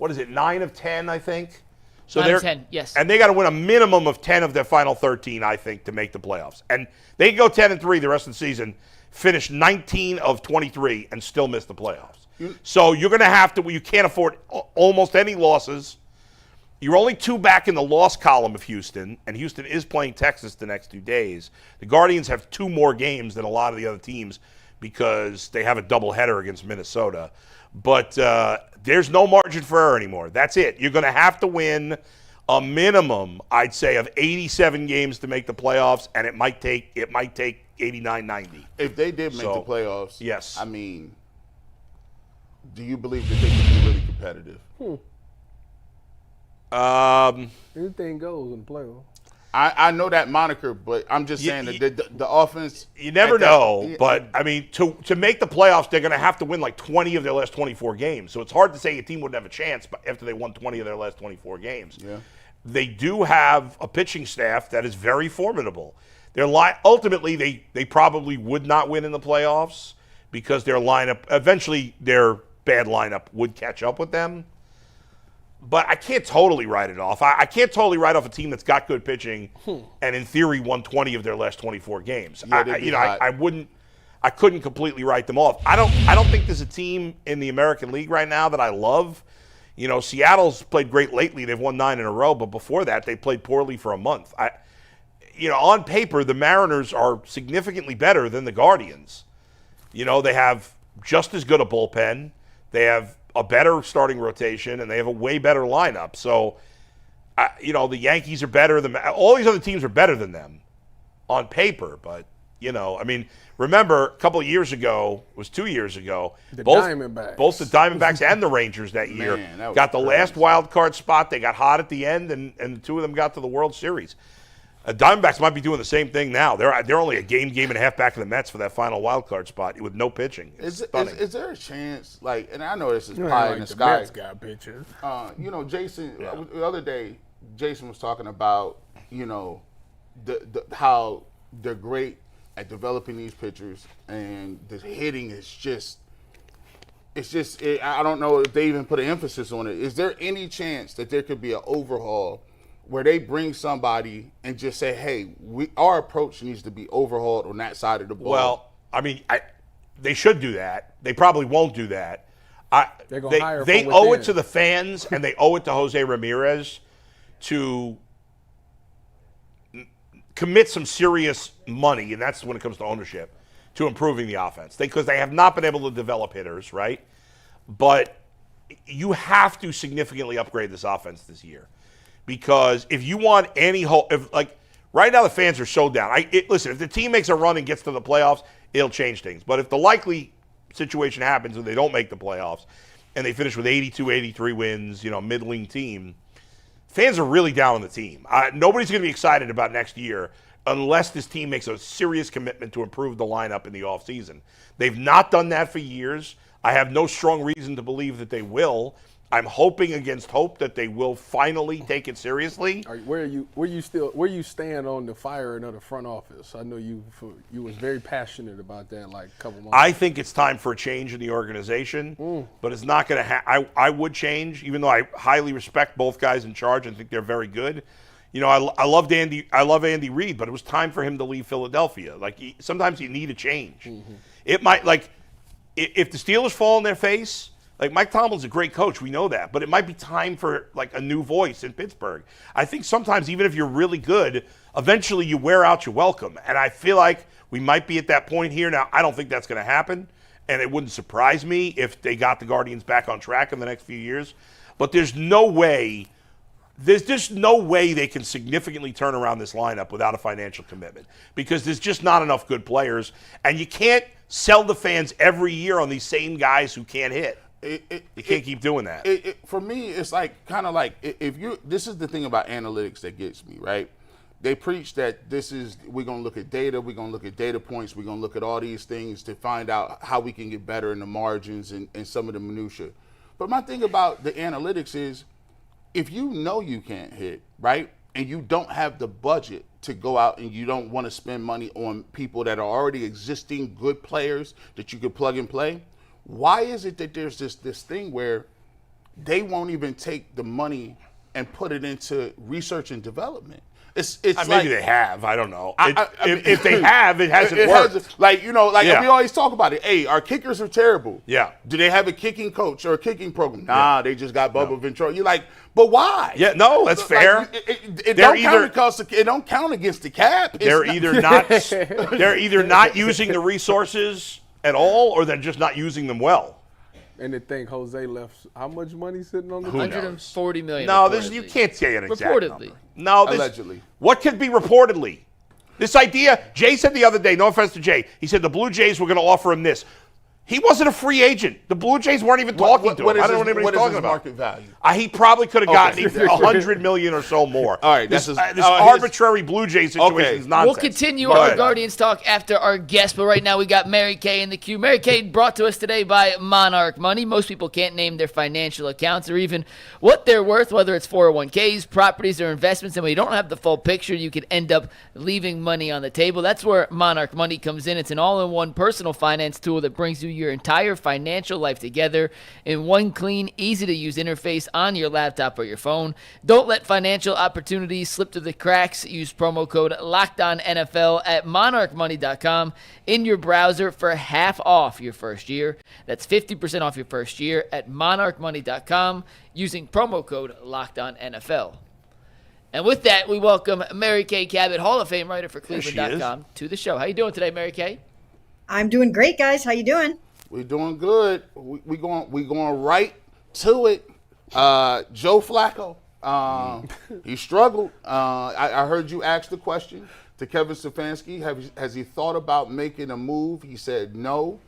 9 of 10, I think. So 9 of 10, yes. And they got to win a minimum of 10 of their final 13, I think, to make the playoffs. And they can go 10-3 the rest of the season, finish 19 of 23, and still miss the playoffs. So you're going to have to. You can't afford almost any losses. You're only 2 back in the loss column of Houston, and Houston is playing Texas the next 2 days. The Guardians have 2 more games than a lot of the other teams because they have a doubleheader against Minnesota. But there's no margin for error anymore. That's it. You're going to have to win a minimum, I'd say, of 87 games to make the playoffs, and it might take 89, 90. If they did make the playoffs, yes. I mean, do you believe that they can be really competitive? Anything goes in the playoffs. I know that moniker, but I'm just saying that the offense. You never know, but I mean, to make the playoffs, they're going to have to win like 20 of their last 24 games. So it's hard to say a team wouldn't have a chance after they won 20 of their last 24 games. Yeah. They do have a pitching staff that is very formidable. Ultimately, they probably would not win in the playoffs because their lineup, eventually their bad lineup would catch up with them. But I can't totally write it off. I can't totally write off a team that's got good pitching and in theory won 20 of their last 24 games. Yeah, I couldn't completely write them off. I don't think there's a team in the American League right now that I love. Seattle's played great lately. They've won 9 in a row, but before that they played poorly for a month. On paper, the Mariners are significantly better than the Guardians. They have just as good a bullpen. They have a better starting rotation, and they have a way better lineup. So, the Yankees are better than all these other teams are better than them on paper. But remember a couple of years ago, it was 2 years ago, both the Diamondbacks and the Rangers that year got the last wild card spot. They got hot at the end, and the 2 of them got to the World Series. Diamondbacks might be doing the same thing now. They're only a game and a half back to the Mets for that final wild card spot with no pitching. Is there a chance, and I know this is pie in the sky. Mets got pitchers. Jason, the other day, Jason was talking about, how they're great at developing these pitchers, and the hitting is just, I don't know if they even put an emphasis on it. Is there any chance that there could be an overhaul where they bring somebody and just say, hey, our approach needs to be overhauled on that side of the ball? Well, they should do that. They probably won't do that. They owe it to the fans, and they owe it to Jose Ramirez to commit some serious money, and that's when it comes to ownership, to improving the offense. Because they have not been able to develop hitters, right? But you have to significantly upgrade this offense this year. Because if you want any hope, right now the fans are so down. Listen, if the team makes a run and gets to the playoffs, it'll change things. But if the likely situation happens and they don't make the playoffs and they finish with 82, 83 wins, middling team, fans are really down on the team. Nobody's going to be excited about next year unless this team makes a serious commitment to improve the lineup in the offseason. They've not done that for years. I have no strong reason to believe that they will. I'm hoping against hope that they will finally take it seriously. Where you stand on the firing of the front office? I know you was very passionate about that like a couple months I think it's time for a change in the organization, but it's not going to I would change, even though I highly respect both guys in charge and think they're very good. You know, I love Andy Reid, but it was time for him to leave Philadelphia. Like, sometimes you need a change. It might, like, if the Steelers fall in their face, like, Mike Tomlin's a great coach, we know that, but it might be time for, like, a new voice in Pittsburgh. I think sometimes, even if you're really good, eventually you wear out your welcome. And I feel like we might be at that point here. Now, I don't think that's going to happen, and it wouldn't surprise me if they got the Guardians back on track in the next few years. But there's just no way they can significantly turn around this lineup without a financial commitment, because there's just not enough good players, and you can't sell the fans every year on these same guys who can't hit. You can't keep doing that. For me, it's like kind of like this is the thing about analytics that gets me, right? They preach that we're going to look at data, we're going to look at data points, we're going to look at all these things to find out how we can get better in the margins and some of the minutia. But my thing about the analytics is, if you know you can't hit, right, and you don't have the budget to go out and you don't want to spend money on people that are already existing good players that you could plug and play, why is it that there's this thing where they won't even take the money and put it into research and development? It's like, maybe they have. I don't know. If they have, it hasn't worked. We always talk about it. Hey, our kickers are terrible. Yeah. Do they have a kicking coach or a kicking program? Nah, they just got Bubba Ventura. You're like, but why? Yeah, no, that's fair. It don't count against the cap. They're either not using the resources at all, or they're just not using them well. And to think Jose left how much money sitting on the Who table? $140 million. No, you can't say an exact reportedly. number. No, allegedly. What could be reportedly? This idea, Jay said the other day, no offense to Jay, he said the Blue Jays were going to offer him this. He wasn't a free agent. The Blue Jays weren't even talking to him. I don't know what anybody's talking about. Market value? He probably could have gotten $100 million or so more. All right, this arbitrary Blue Jay situation is nonsense. We'll continue our Guardians talk after our guest, but right now we got Mary Kay in the queue. Mary Kay brought to us today by Monarch Money. Most people can't name their financial accounts or even what they're worth, whether it's 401ks, properties, or investments. And when you don't have the full picture, you could end up leaving money on the table. That's where Monarch Money comes in. It's an all-in-one personal finance tool that brings you your entire financial life together in one clean, easy-to-use interface on your laptop or your phone. Don't let financial opportunities slip through the cracks. Use promo code LOCKEDONNFL at monarchmoney.com in your browser for half off your first year. That's 50% off your first year at monarchmoney.com using promo code LOCKEDONNFL. And with that, we welcome Mary Kay Cabot, Hall of Fame writer for Cleveland.com, to the show. How you doing today, Mary Kay? I'm doing great, guys. How you doing? We're doing good. We going right to it. Joe Flacco, he struggled. I heard you ask the question to Kevin Stefanski. Has he thought about making a move? He said no.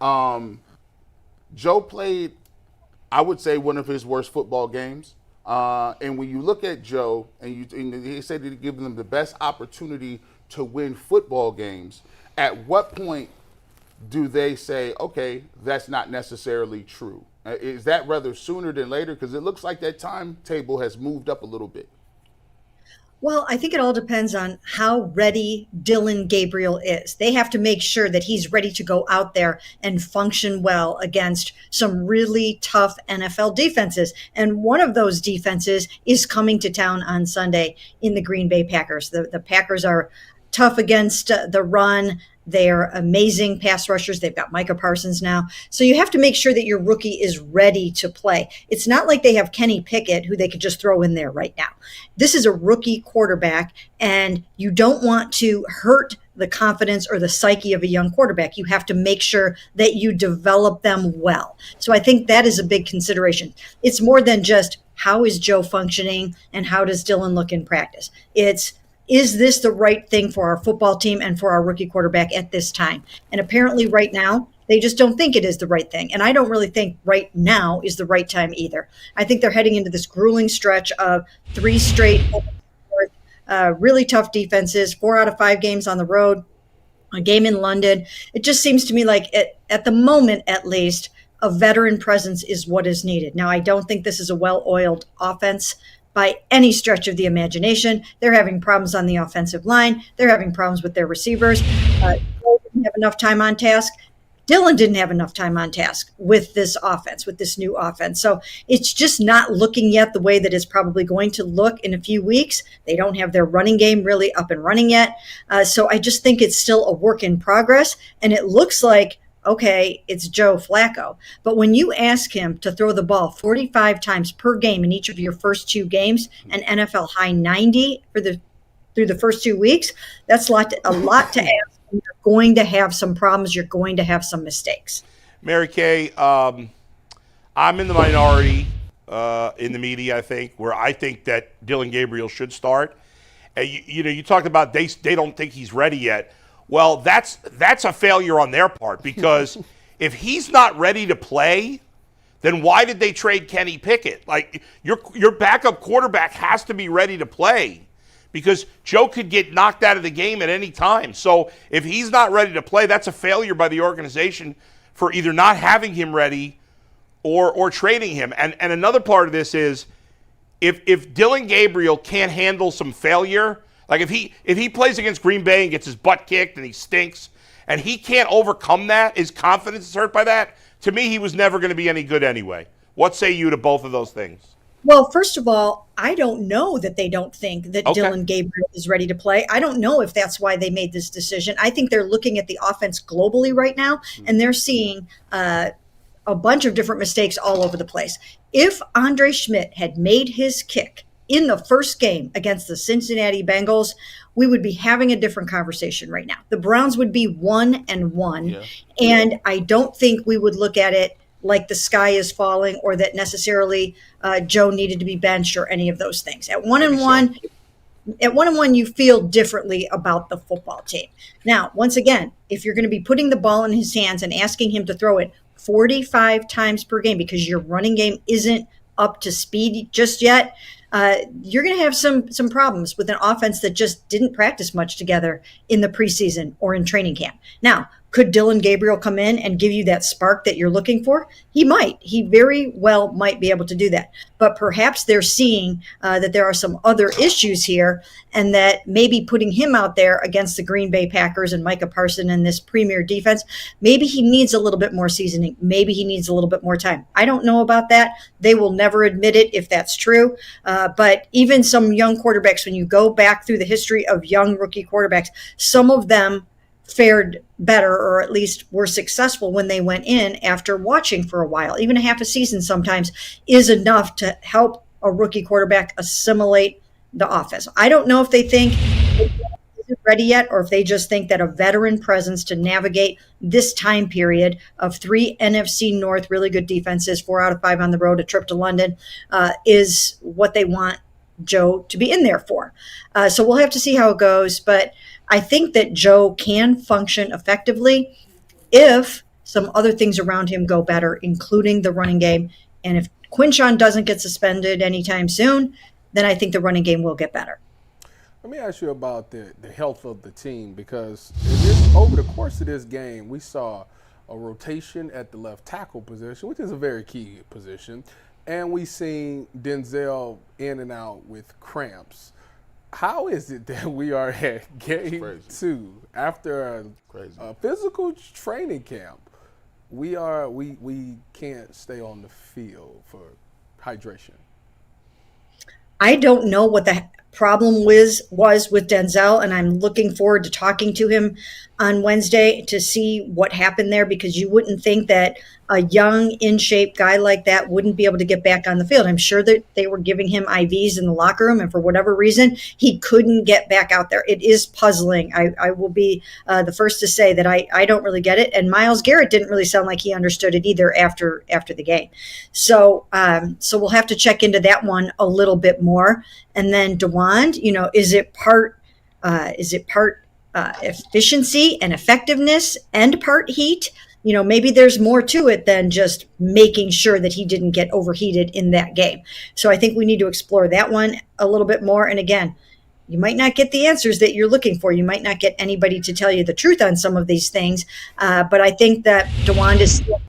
Joe played, I would say, one of his worst football games. And when you look at Joe, and he said he'd give them the best opportunity to win football games, at what point do they say, okay, that's not necessarily true? Is that rather sooner than later? Because it looks like that timetable has moved up a little bit. Well, I think it all depends on how ready Dillon Gabriel is. They have to make sure that he's ready to go out there and function well against some really tough NFL defenses. And one of those defenses is coming to town on Sunday in the Green Bay Packers. The Packers are tough against the run. They're amazing pass rushers. They've got Micah Parsons now. So you have to make sure that your rookie is ready to play. It's not like they have Kenny Pickett, who they could just throw in there right now. This is a rookie quarterback, and you don't want to hurt the confidence or the psyche of a young quarterback. You have to make sure that you develop them well. So I think that is a big consideration. It's more than just how is Joe functioning and how does Dillon look in practice. Is this the right thing for our football team and for our rookie quarterback at this time? And apparently right now, they just don't think it is the right thing. And I don't really think right now is the right time either. I think they're heading into this grueling stretch of 3 straight really tough defenses, 4 out of 5 games on the road, a game in London. It just seems to me like at the moment, at least, a veteran presence is what is needed. Now, I don't think this is a well-oiled offense by any stretch of the imagination. They're having problems on the offensive line. They're having problems with their receivers. Joe didn't have enough time on task. Dylan didn't have enough time on task with this offense, with this new offense. So it's just not looking yet the way that it's probably going to look in a few weeks. They don't have their running game really up and running yet. So I just think it's still a work in progress. And it looks like, okay, it's Joe Flacco. But when you ask him to throw the ball 45 times per game in each of your first 2 games, an NFL high 90 through the first 2 weeks, that's a lot to ask. You're going to have some problems. You're going to have some mistakes. Mary Kay, I'm in the minority in the media, I think, where I think that Dylan Gabriel should start. You talked about they don't think he's ready yet. Well, that's a failure on their part, because if he's not ready to play, then why did they trade Kenny Pickett? Like, your backup quarterback has to be ready to play, because Joe could get knocked out of the game at any time. So if he's not ready to play, that's a failure by the organization for either not having him ready or trading him. And another part of this is if Dylan Gabriel can't handle some failure, like if he plays against Green Bay and gets his butt kicked and he stinks and he can't overcome that, his confidence is hurt by that, to me he was never going to be any good anyway. What say you to both of those things? Well, first of all, I don't know that they don't think that Dylan Gabriel is ready to play. I don't know if that's why they made this decision. I think they're looking at the offense globally right now, and they're seeing a bunch of different mistakes all over the place. If Andre Schmidt had made his kick in the first game against the Cincinnati Bengals, we would be having a different conversation right now. The Browns would be 1-1, and I don't think we would look at it like the sky is falling, or that necessarily Joe needed to be benched, or any of those things. At 1-1, you feel differently about the football team. Now, once again, if you're going to be putting the ball in his hands and asking him to throw it 45 times per game because your running game isn't up to speed just yet, you're going to have some problems with an offense that just didn't practice much together in the preseason or in training camp. Now, could Dylan Gabriel come in and give you that spark that you're looking for? He might. He very well might be able to do that. But perhaps they're seeing that there are some other issues here, and that maybe putting him out there against the Green Bay Packers and Micah Parsons and this premier defense, maybe he needs a little bit more seasoning. Maybe he needs a little bit more time. I don't know about that. They will never admit it if that's true. But even some young quarterbacks, when you go back through the history of young rookie quarterbacks, some of them fared better, or at least were successful when they went in after watching for a while. Even a half a season sometimes is enough to help a rookie quarterback assimilate the offense. I don't know if they think it's ready yet, or if they just think that a veteran presence to navigate this time period of 3 NFC North really good defenses, 4 out of 5 on the road, a trip to London, is what they want Joe to be in there for. So we'll have to see how it goes, but I think that Joe can function effectively if some other things around him go better, including the running game. And if Quinshon doesn't get suspended anytime soon, then I think the running game will get better. Let me ask you about the health of the team, because over the course of this game, we saw a rotation at the left tackle position, which is a very key position, and we seen Denzel in and out with cramps. How is it that we are at game 2 after a physical training camp? We can't stay on the field for hydration. I don't know what the problem was with Denzel, and I'm looking forward to talking to him on Wednesday to see what happened there, because you wouldn't think that a young, in-shape guy like that wouldn't be able to get back on the field. I'm sure that they were giving him IVs in the locker room, and for whatever reason, he couldn't get back out there. It is puzzling. I will be the first to say that I don't really get it, and Myles Garrett didn't really sound like he understood it either after the game. So we'll have to check into that one a little bit more. And then DeWand, is it part efficiency and effectiveness and part heat? Maybe there's more to it than just making sure that he didn't get overheated in that game. So I think we need to explore that one a little bit more. And again, you might not get the answers that you're looking for. You might not get anybody to tell you the truth on some of these things. But I think that DeWand is still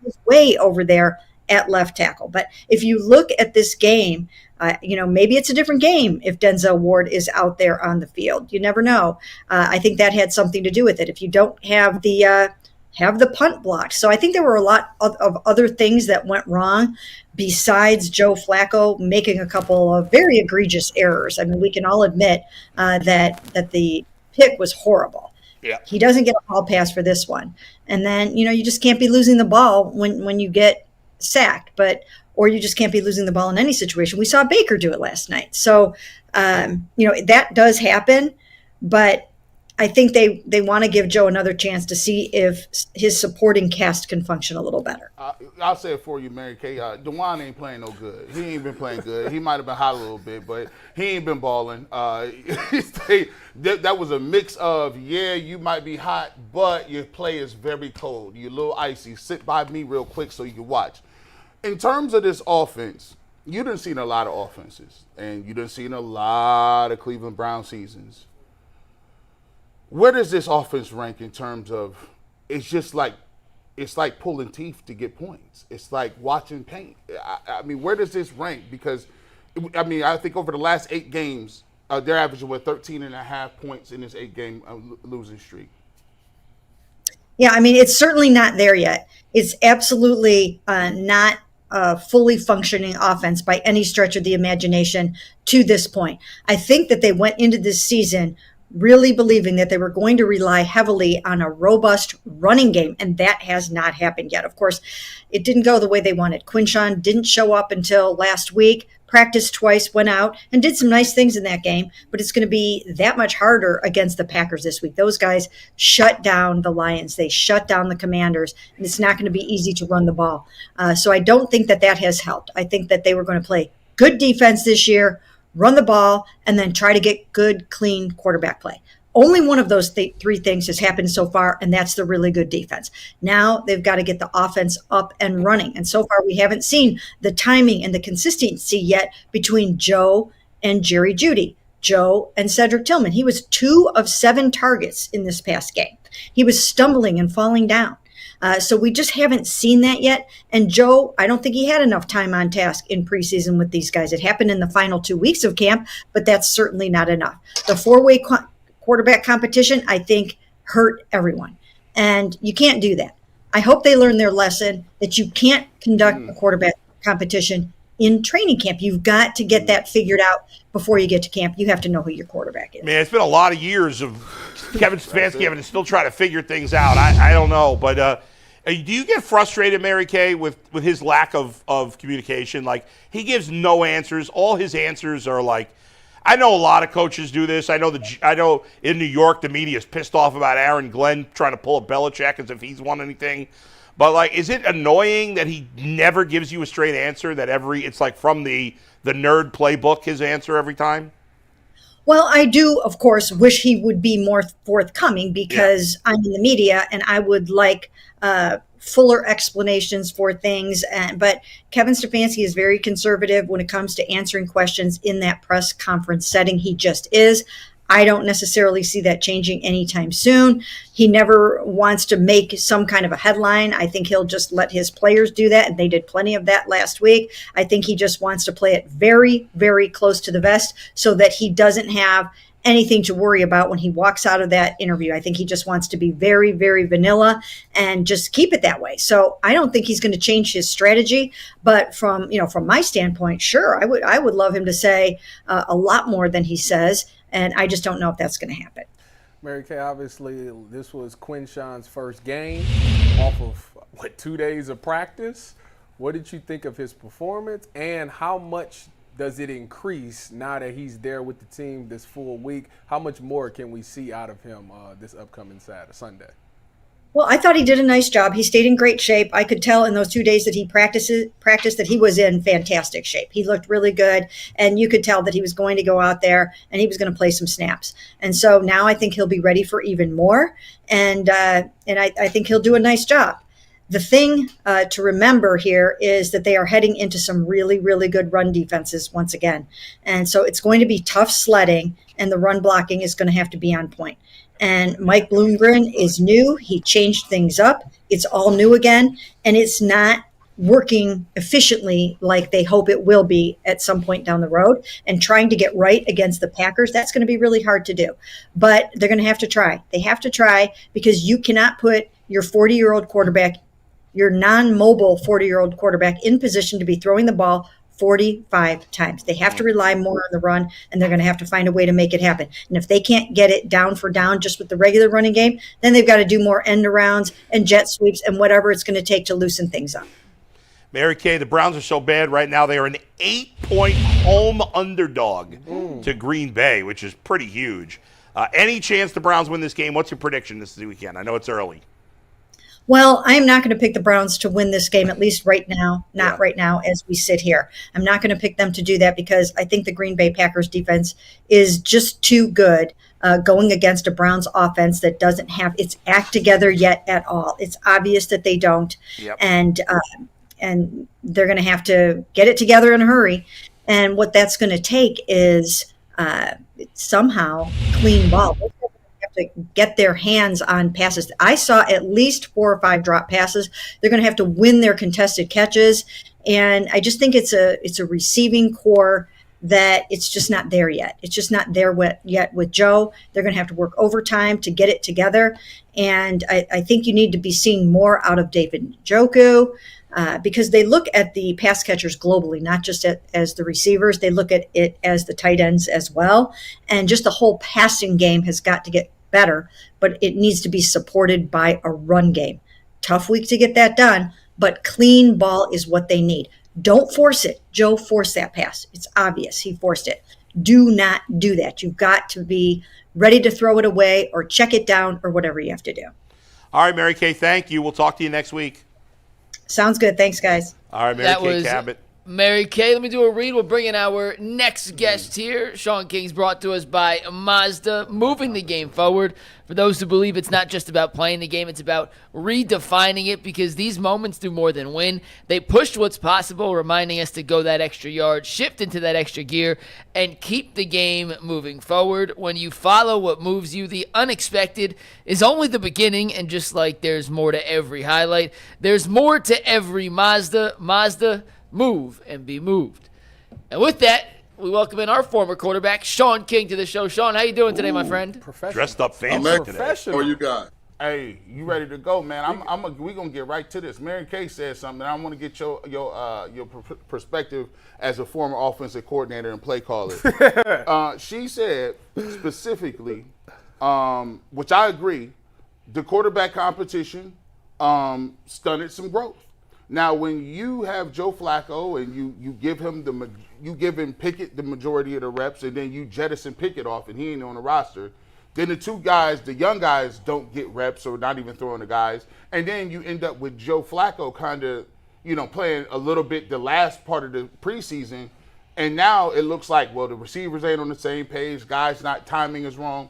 was way over there at left tackle. But if you look at this game, maybe it's a different game if Denzel Ward is out there on the field. You never know. I think that had something to do with it. If you don't have the punt blocked. So I think there were a lot of other things that went wrong besides Joe Flacco making a couple of very egregious errors. I mean, we can all admit that the pick was horrible. Yeah. He doesn't get a hall pass for this one. And then, you just can't be losing the ball when you get sacked, or you just can't be losing the ball in any situation. We saw Baker do it last night. So, that does happen, but I think they want to give Joe another chance to see if his supporting cast can function a little better. I'll say it for you, Mary Kay. DeJuan ain't playing no good. He ain't been playing good. He might have been hot a little bit, but he ain't been balling. That was a mix of, you might be hot, but your play is very cold. You're a little icy. Sit by me real quick so you can watch. In terms of this offense, you done seen a lot of offenses, and you done seen a lot of Cleveland Brown seasons. Where does this offense rank in terms of, it's like pulling teeth to get points. It's like watching paint. I mean, where does this rank? Because, I think over the last 8 games, they're averaging 13.5 points in this 8-game losing streak. Yeah, it's certainly not there yet. It's absolutely not a fully functioning offense by any stretch of the imagination to this point. I think that they went into this season really believing that they were going to rely heavily on a robust running game, and that has not happened yet. Of course, it didn't go the way they wanted. Quinshon didn't show up until last week, practiced twice, went out, and did some nice things in that game, but it's going to be that much harder against the Packers this week. Those guys shut down the Lions. They shut down the Commanders, and it's not going to be easy to run the ball. So I don't think that has helped. I think that they were going to play good defense this year, run the ball, and then try to get good, clean quarterback play. Only one of those 3 things has happened so far, and that's the really good defense. Now they've got to get the offense up and running. And so far, we haven't seen the timing and the consistency yet between Joe and Jerry Jeudy, Joe and Cedric Tillman. He was 2 of 7 targets in this past game. He was stumbling and falling down. So we just haven't seen that yet. And Joe, I don't think he had enough time on task in preseason with these guys. It happened in the final 2 weeks of camp, but that's certainly not enough. The 4-way quarterback competition, I think, hurt everyone. And you can't do that. I hope they learn their lesson that you can't conduct a quarterback competition in training camp. You've got to get that figured out before you get to camp. You have to know who your quarterback is. Man, it's been a lot of years of Kevin Stefanski having to still try to figure things out. I don't know, but do you get frustrated, Mary Kay, with his lack of communication? Like, he gives no answers. All his answers are like, I know a lot of coaches do this. I know in New York the media is pissed off about Aaron Glenn trying to pull a Belichick as if he's won anything. But, like, is it annoying that he never gives you a straight answer, that it's like from the nerd playbook, his answer every time? Well, I do, of course, wish he would be more forthcoming because I'm in the media and I would like fuller explanations for things. But Kevin Stefanski is very conservative when it comes to answering questions in that press conference setting. He just is. I don't necessarily see that changing anytime soon. He never wants to make some kind of a headline. I think he'll just let his players do that, and they did plenty of that last week. I think he just wants to play it very, very close to the vest so that he doesn't have anything to worry about when he walks out of that interview. I think he just wants to be very, very vanilla and just keep it that way. So I don't think he's going to change his strategy. But from my standpoint, sure, I would love him to say a lot more than he says. And I just don't know if that's going to happen. Mary Kay, obviously, this was Quinshon's first game off of, 2 days of practice. What did you think of his performance, and how much does it increase now that he's there with the team this full week? How much more can we see out of him this upcoming Sunday? Well, I thought he did a nice job. He stayed in great shape. I could tell in those 2 days that he practiced that he was in fantastic shape. He looked really good, and you could tell that he was going to go out there and he was going to play some snaps. And so now I think he'll be ready for even more, and I think he'll do a nice job. The thing to remember here is that they are heading into some really, really good run defenses once again. And so it's going to be tough sledding, and the run blocking is going to have to be on point. And Mike Bloomgren is new. He changed things up. It's all new again, and it's not working efficiently like they hope it will be at some point down the road. And trying to get right against the Packers, that's going to be really hard to do. But they're going to have to try. They have to try, because you cannot put your 40-year-old quarterback, your non-mobile 40-year-old quarterback, in position to be throwing the ball 45 times. They have to rely more on the run, and they're going to have to find a way to make it happen. And if they can't get it down for down just with the regular running game, then they've got to do more end arounds and jet sweeps and whatever it's going to take to loosen things up. Mary Kay, the Browns are so bad right now. They are an 8-point home underdog to Green Bay, which is pretty huge. Any chance the Browns win this game? What's your prediction this weekend? I know it's early. Well, I'm not going to pick the Browns to win this game, at least right now, right now as we sit here. I'm not going to pick them to do that, because I think the Green Bay Packers defense is just too good going against a Browns offense that doesn't have its act together yet at all. It's obvious that they don't. Yep. And they're going to have to get it together in a hurry. And what that's going to take is somehow clean ball. They're going to have to get their hands on passes. I saw at least 4 or 5 drop passes. They're going to have to win their contested catches. And I just think it's a receiving core that it's just not there yet. It's just not there yet with Joe. They're going to have to work overtime to get it together. And I think you need to be seeing more out of David Njoku. Because they look at the pass catchers globally, not just as the receivers. They look at it as the tight ends as well. And just the whole passing game has got to get better, but it needs to be supported by a run game. Tough week to get that done, but clean ball is what they need. Don't force it. Joe forced that pass. It's obvious he forced it. Do not do that. You've got to be ready to throw it away or check it down or whatever you have to do. All right, Mary Kay, thank you. We'll talk to you next week. Sounds good. Thanks, guys. All right, Mary Kay Cabot. Mary Kay, let me do a read. We'll bring in our next guest here. Sean King's brought to us by Mazda, moving the game forward. For those who believe it's not just about playing the game, it's about redefining it, because these moments do more than win. They push what's possible, reminding us to go that extra yard, shift into that extra gear, and keep the game moving forward. When you follow what moves you, the unexpected is only the beginning, and just like there's more to every highlight, there's more to every Mazda. Mazda, move and be moved. And with that, we welcome in our former quarterback, Sean King, to the show. Sean, how you doing today, my friend? Dressed up fancy today. How you guys? Hey, you ready to go, man? We're gonna get right to this. Mary Kay said something, and I want to get your perspective as a former offensive coordinator and play caller. She said specifically, which I agree, the quarterback competition stunted some growth. Now, when you have Joe Flacco and you give him Pickett the majority of the reps, and then you jettison Pickett off and he ain't on the roster, then the young guys don't get reps or not even throwing the guys, and then you end up with Joe Flacco kind of, playing a little bit the last part of the preseason, and now it looks like, well, the receivers ain't on the same page, timing is wrong.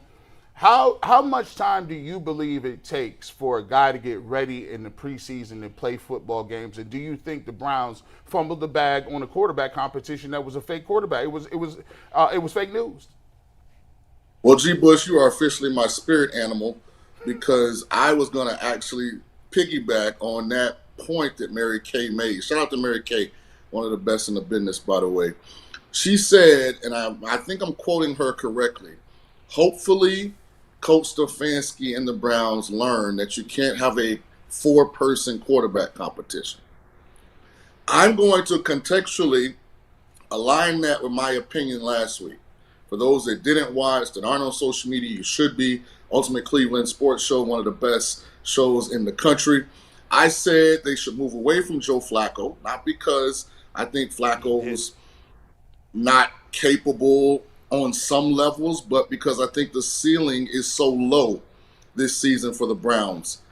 How much time do you believe it takes for a guy to get ready in the preseason and play football games? And do you think the Browns fumbled the bag on a quarterback competition that was a fake quarterback? It was fake news. Well, G. Bush, you are officially my spirit animal, because I was going to actually piggyback on that point that Mary Kay made. Shout out to Mary Kay, one of the best in the business, by the way. She said, and I think I'm quoting her correctly, hopefully Coach Stefanski and the Browns learn that you can't have a 4-person quarterback competition. I'm going to contextually align that with my opinion last week. For those that didn't watch, that aren't on social media, you should be. Ultimate Cleveland Sports Show, one of the best shows in the country. I said they should move away from Joe Flacco, not because I think Flacco was not capable on some levels, but because I think the ceiling is so low this season for the Browns.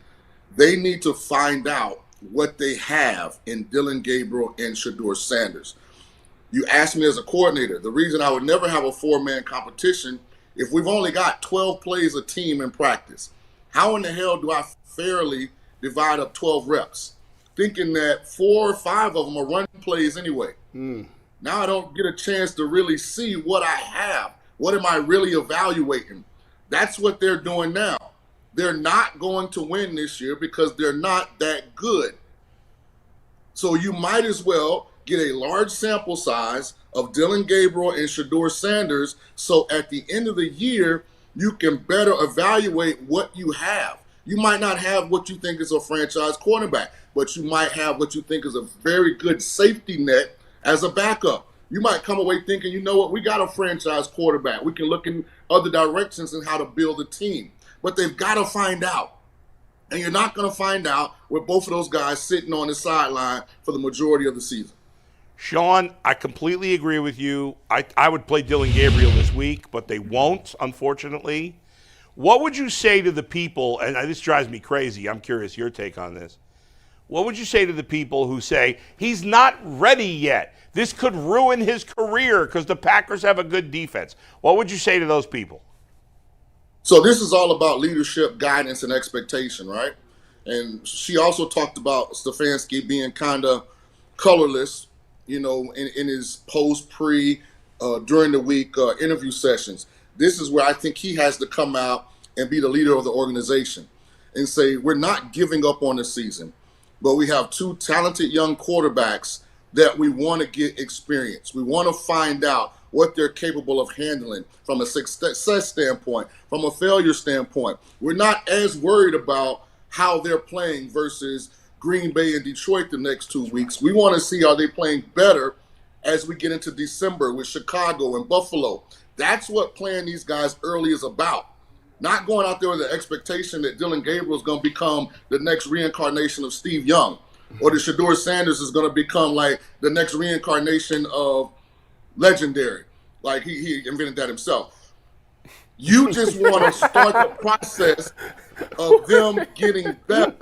They need to find out what they have in Dylan Gabriel and Shedeur Sanders. You asked me as a coordinator, the reason I would never have a 4-man competition, if we've only got 12 plays a team in practice, how in the hell do I fairly divide up 12 reps? Thinking that 4 or 5 of them are run plays anyway. Now I don't get a chance to really see what I have. What am I really evaluating? That's what they're doing now. they're not going to win this year because they're not that good. So you might as well get a large sample size of Dillon Gabriel and Shedeur Sanders, so at the end of the year, you can better evaluate what you have. You might not have what you think is a franchise quarterback, but you might have what you think is a very good safety net as a backup. You might come away thinking, you know what, we got a franchise quarterback. We can look in other directions in how to build a team. But they've got to find out. And you're not going to find out with both of those guys sitting on the sideline for the majority of the season. Sean, I completely agree with you. I would play Dillon Gabriel this week, but they won't, unfortunately. What would you say to the people, and this drives me crazy, I'm curious your take on this. What would you say to the people who say, he's not ready yet? This could ruin his career because the Packers have a good defense. What would you say to those people? So this is all about leadership, guidance, and expectation, right? And she also talked about Stefanski being kind of colorless, you know, in his post-pre, during the week interview sessions. This is where I think he has to come out and be the leader of the organization and say, we're not giving up on the season, but we have two talented young quarterbacks that we want to get experience. We want to find out what they're capable of handling from a success standpoint, from a failure standpoint. We're not as worried about how they're playing versus Green Bay and Detroit the next 2 weeks. We want to see are they playing better as we get into December with Chicago and Buffalo. That's what playing these guys early is about. Not going out there with the expectation that Dillon Gabriel is going to become the next reincarnation of Steve Young, or that Shedeur Sanders is going to become like the next reincarnation of Legendary. Like he invented that himself. You just want to start the process of them getting better.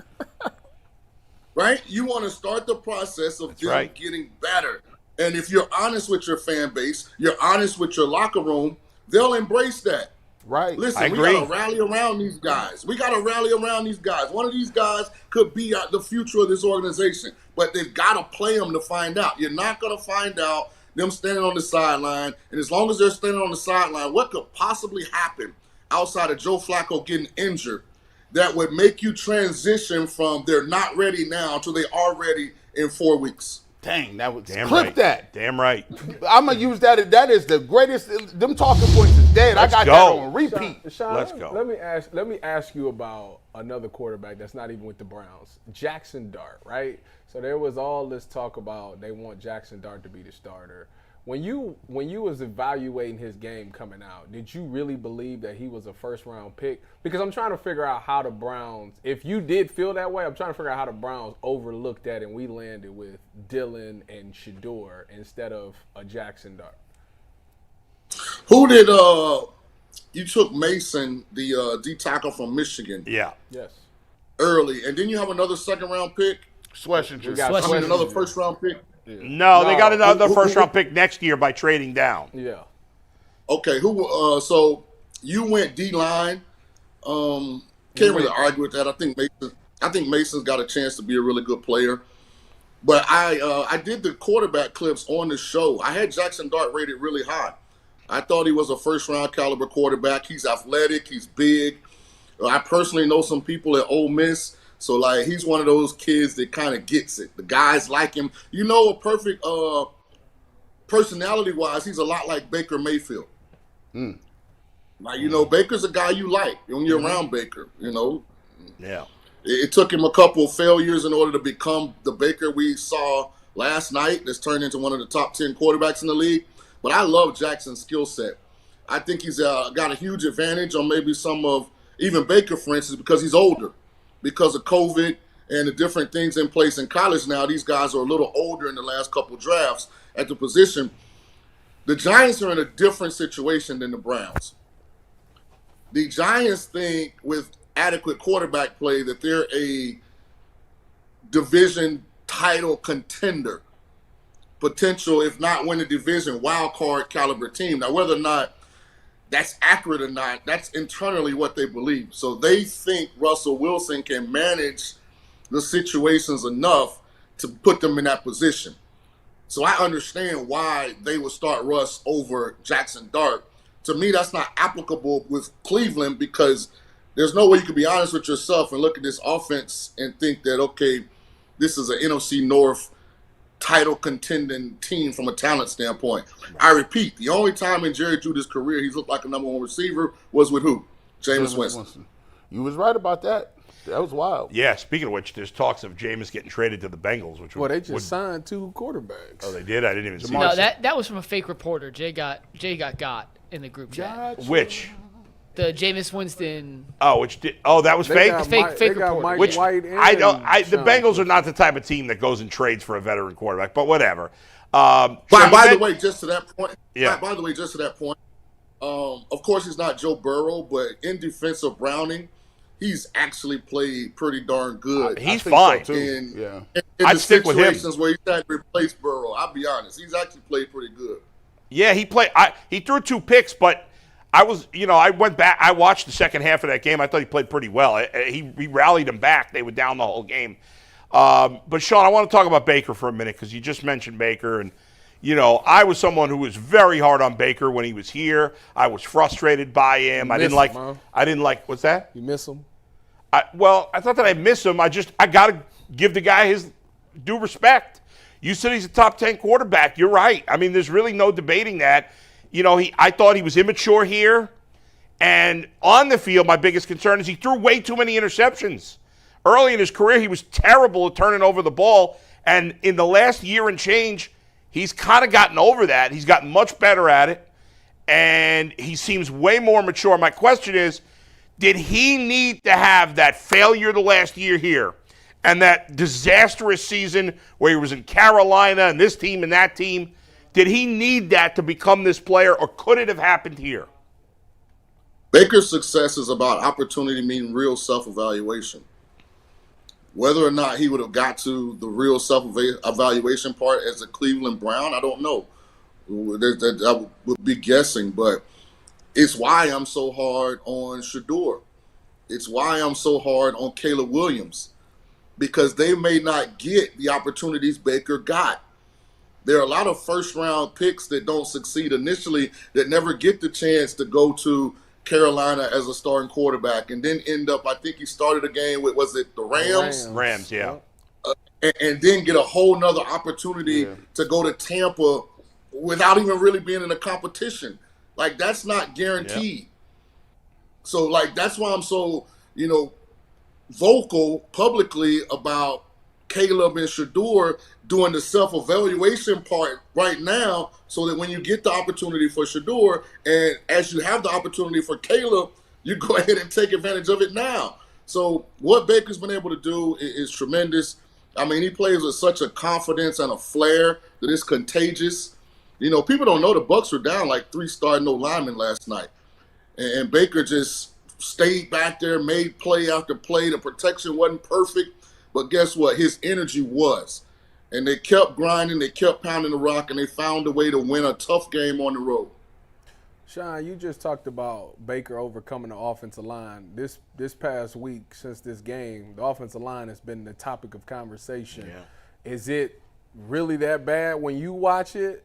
Right? You want to start the process of them getting better. And if you're honest with your fan base, you're honest with your locker room, they'll embrace that. Right. Listen, we got to rally around these guys. One of these guys could be the future of this organization, but they've got to play them to find out. You're not going to find out them standing on the sideline. And as long as they're standing on the sideline, what could possibly happen outside of Joe Flacco getting injured that would make you transition from they're not ready now to they are ready in 4 weeks? Dang, that was Damn clip right. that. Damn right. I'm gonna use that. That is the greatest. Them talking points is dead. Let's I got go. that on repeat. Sean, Let's go. Let me ask you about another quarterback that's not even with the Browns, Jackson Dart, right? So there was all this talk about they want Jackson Dart to be the starter. When you was evaluating his game coming out, did you really believe that he was a first-round pick? Because I'm trying to figure out how the Browns, if you did feel that way, I'm trying to figure out how the Browns overlooked that and we landed with Dillon and Shedeur instead of a Jackson Dart. Who did you took Mason, the D tackle from Michigan? Yeah. Yes. Early, and then you have another second-round pick. Schlesinger. Another first-round pick. Yeah. No, they got another first-round pick next year by trading down. Yeah. Okay, so you went D-line. Can't really argue with that. I think Mason's got a chance to be a really good player. But I did the quarterback clips on the show. I had Jackson Dart rated really high. I thought he was a first-round caliber quarterback. He's athletic. He's big. I personally know some people at Ole Miss. So, like, he's one of those kids that kind of gets it. The guys like him. You know, a perfect personality-wise, he's a lot like Baker Mayfield. Like, you know, Baker's a guy you like when you're around Baker, you know. Yeah. It took him a couple of failures in order to become the Baker we saw last night that's turned into one of the top 10 quarterbacks in the league. But I love Jackson's skill set. I think he's got a huge advantage on maybe some of even Baker, for instance, because he's older. Because of COVID and the different things in place in college now, these guys are a little older in the last couple drafts at the position. The Giants are in a different situation than the Browns. The Giants think with adequate quarterback play that they're a division title contender, potential, if not win the division, wild card caliber team. Now, whether or not that's accurate or not, that's internally what they believe. So they think Russell Wilson can manage the situations enough to put them in that position. So I understand why they would start Russ over Jackson Dart. To me, that's not applicable with Cleveland because There's no way you can be honest with yourself and look at this offense and think that, okay, this is an NFC North title contending team from a talent standpoint. I repeat, the only time in Jerry Jeudy's career he's looked like a number one receiver was with who? Jameis Winston. You was right about that. That was wild. Yeah, speaking of which, there's talks of Jameis getting traded to the Bengals. Well, they just signed 2 quarterbacks. Oh, they did? I didn't even see No, that. that was from a fake reporter. Jay got in the group chat. Which? The Jameis Winston. Oh, that was fake? Fake report. Mike Which White and the Sean Bengals are not the type of team that goes and trades for a veteran quarterback, but whatever. By the way, just to that point. Yeah. By the way, just to that point. Of course, he's not Joe Burrow, but in defense of Browning, he's actually played pretty darn good. He's fine. In I'd the stick with him. situations where he's had to replace Burrow, I'll be honest, he's actually played pretty good. Yeah, he played. He threw 2 picks, but I went back. I watched the second half of that game. I thought he played pretty well. He rallied them back. They were down the whole game. But Sean, I want to talk about Baker for a minute because you just mentioned Baker, and I was someone who was very hard on Baker when he was here. I was frustrated by him. I didn't like. What's that? You miss him? Well, I thought that I miss him. I got to give the guy his due respect. You said he's a top 10 quarterback. You're right. I mean, there's really no debating that. I thought he was immature here. And on the field, my biggest concern is he threw way too many interceptions. Early in his career, he was terrible at turning over the ball. And in the last year and change, he's kind of gotten over that. He's gotten much better at it. And he seems way more mature. My question is, did he need to have that failure the last year here and that disastrous season where he was in Carolina and this team and that team? Did he need that to become this player, or could it have happened here? Baker's success is about opportunity, meaning real self-evaluation. Whether or not he would have got to the real self-evaluation part as a Cleveland Brown, I don't know. I would be guessing, but it's why I'm so hard on Shador. It's why I'm so hard on Caleb Williams, because they may not get the opportunities Baker got. There are a lot of first-round picks that don't succeed initially, that never get the chance to go to Carolina as a starting quarterback, and then end up, I think he started a game with, was it the Rams? Rams, yeah. And then get a whole nother opportunity to go to Tampa without even really being in a competition. Like, that's not guaranteed. Yeah. So, like, that's why I'm so, vocal publicly about Caleb and Shador doing the self-evaluation part right now, so that when you get the opportunity for Shador, and as you have the opportunity for Caleb, you go ahead and take advantage of it now. So what Baker's been able to do is tremendous. I mean, he plays with such a confidence and a flair that it's contagious. People don't know the Bucs were down like 3 starting no linemen last night. And Baker just stayed back there, made play after play. The protection wasn't perfect, but guess what? His energy was. And they kept grinding, they kept pounding the rock, and they found a way to win a tough game on the road. Sean, you just talked about Baker overcoming the offensive line. This past week, since this game, the offensive line has been the topic of conversation. Yeah. Is it really that bad when you watch it,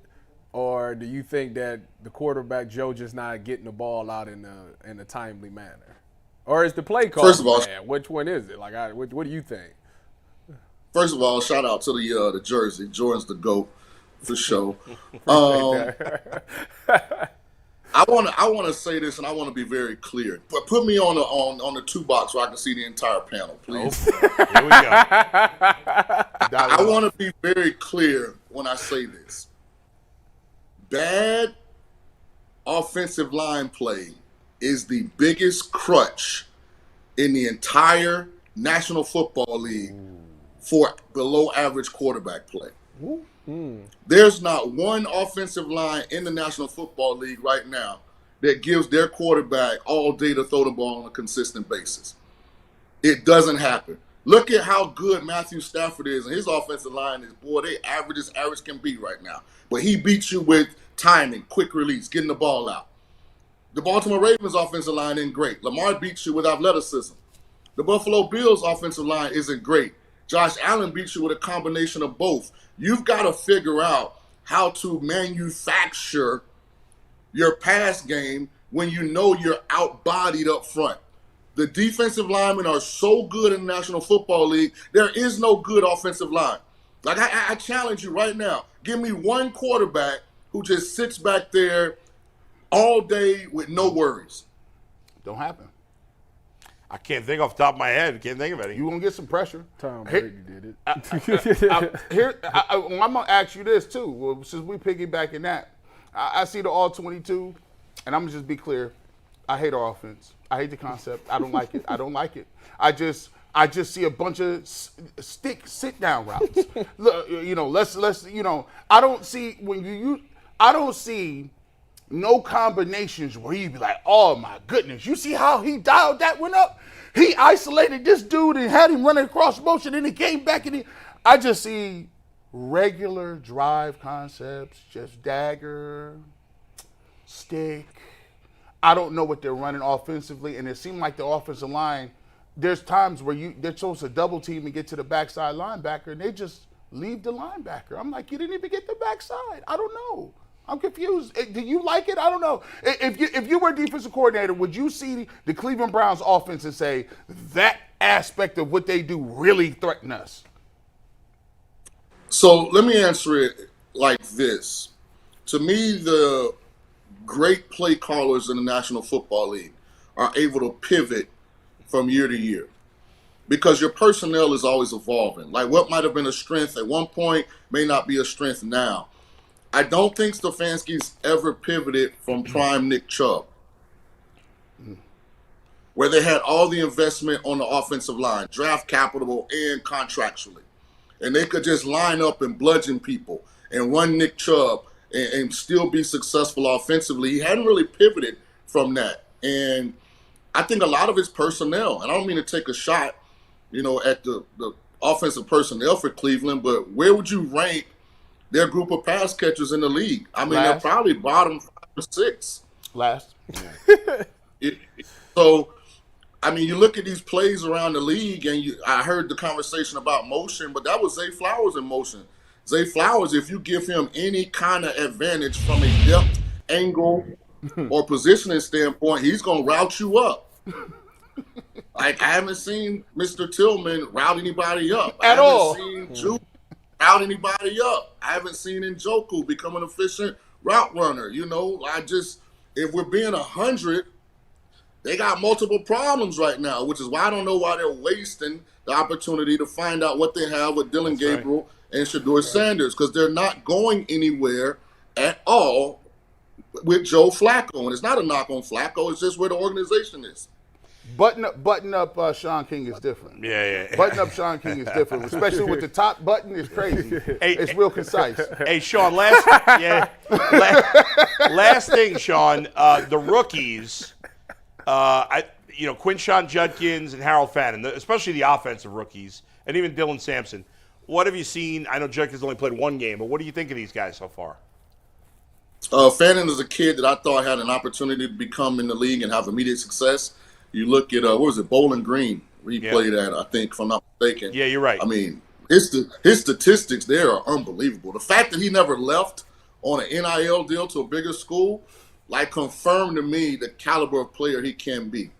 or do you think that the quarterback, Joe, just not getting the ball out in a timely manner? Or is the play call bad? Which one is it? What do you think? First of all, shout out to the jersey. Jordan's the GOAT for sure. I want to say this, and I want to be very clear. But put me on the 2 box so I can see the entire panel, please. Here we go. I want to be very clear when I say this. Bad offensive line play is the biggest crutch in the entire National Football League for below average quarterback play. There's not one offensive line in the National Football League right now that gives their quarterback all day to throw the ball on a consistent basis. It doesn't happen. Look at how good Matthew Stafford is, and his offensive line is, boy, they average as average can be right now. But he beats you with timing, quick release, getting the ball out. The Baltimore Ravens offensive line isn't great. Lamar beats you with athleticism. The Buffalo Bills offensive line isn't great. Josh Allen beats you with a combination of both. You've got to figure out how to manufacture your pass game when you know you're outbodied up front. The defensive linemen are so good in the National Football League. There is no good offensive line. Like, I challenge you right now. Give me one quarterback who just sits back there all day with no worries. Don't happen. I can't think off the top of my head. Can't think of any. You gonna get some pressure. Tom Brady did it. I'm gonna ask you this too. Well, since we piggybacking that, I see the all 22, and I'm gonna just be clear. I hate our offense. I hate the concept. I don't like it. I don't like it. I just see a bunch of sit down routes. Look, let's I don't see I don't see no combinations where you'd be like, oh my goodness, you see how he dialed that one up? He isolated this dude and had him running across motion, and he came back and I just see regular drive concepts, just dagger, stick. I don't know what they're running offensively, and it seemed like the offensive line, there's times where they're supposed to double team and get to the backside linebacker, and they just leave the linebacker. I'm like, you didn't even get the backside. I don't know. I'm confused. Do you like it? I don't know. If you were a defensive coordinator, would you see the Cleveland Browns offense and say that aspect of what they do really threaten us? So let me answer it like this. To me, the great play callers in the National Football League are able to pivot from year to year because your personnel is always evolving. Like what might have been a strength at one point may not be a strength now. I don't think Stefanski's ever pivoted from prime Nick Chubb, where they had all the investment on the offensive line, draft capital and contractually. And they could just line up and bludgeon people and run Nick Chubb and still be successful offensively. He hadn't really pivoted from that. And I think a lot of it's personnel. And I don't mean to take a shot, at the offensive personnel for Cleveland, but where would you rank their group of pass catchers in the league? I mean, they're probably bottom 5 or 6. Last. So, I mean, you look at these plays around the league, and I heard the conversation about motion, but that was Zay Flowers in motion. Zay Flowers, if you give him any kind of advantage from a depth, angle, or positioning standpoint, he's going to route you up. Like, I haven't seen Mr. Tillman route anybody up. At all. I haven't seen Jude route anybody up. I haven't seen Njoku become an efficient route runner. If we're being 100, they got multiple problems right now, which is why I don't know why they're wasting the opportunity to find out what they have with Dylan Gabriel and Shedeur Sanders, because they're not going anywhere at all with Joe Flacco. And it's not a knock on Flacco, it's just where the organization is. Button up Sean King is different. Yeah. Button up Sean King is different, especially with the top button. It's crazy. It's real concise. Hey, Sean, last thing, Sean, the rookies, Quinshon Judkins and Harold Fannin, especially the offensive rookies, and even Dylan Sampson. What have you seen? I know Judkins only played one game, but what do you think of these guys so far? Fannin is a kid that I thought had an opportunity to become in the league and have immediate success. You look at, Bowling Green, where he played at, I think, if I'm not mistaken. Yeah, you're right. I mean, his statistics there are unbelievable. The fact that he never left on an NIL deal to a bigger school, confirmed to me the caliber of player he can be.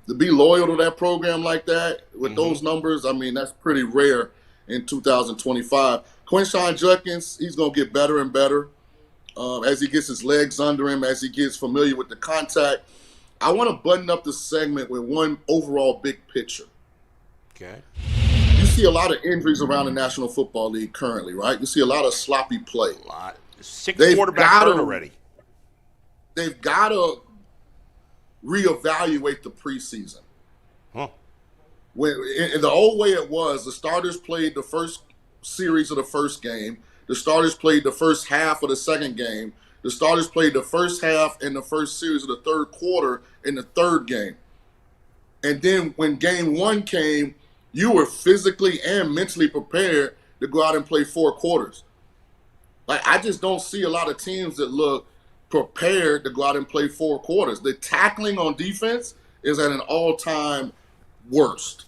To be loyal to that program like that, with those numbers, I mean, that's pretty rare in 2025. Quinshon Judkins, he's going to get better and better as he gets his legs under him, as he gets familiar with the contact. I want to button up the segment with one overall big picture. Okay. You see a lot of injuries around the National Football League currently, right? You see a lot of sloppy play. A lot. 6 quarterbacks hurt already. They've got to reevaluate the preseason. Huh. In the old way it was, the starters played the first series of the first game. The starters played the first half of the second game. The starters played the first half and the first series of the third quarter in the third game. And then when game 1 came, you were physically and mentally prepared to go out and play 4 quarters. I just don't see a lot of teams that look prepared to go out and play 4 quarters. The tackling on defense is at an all-time worst.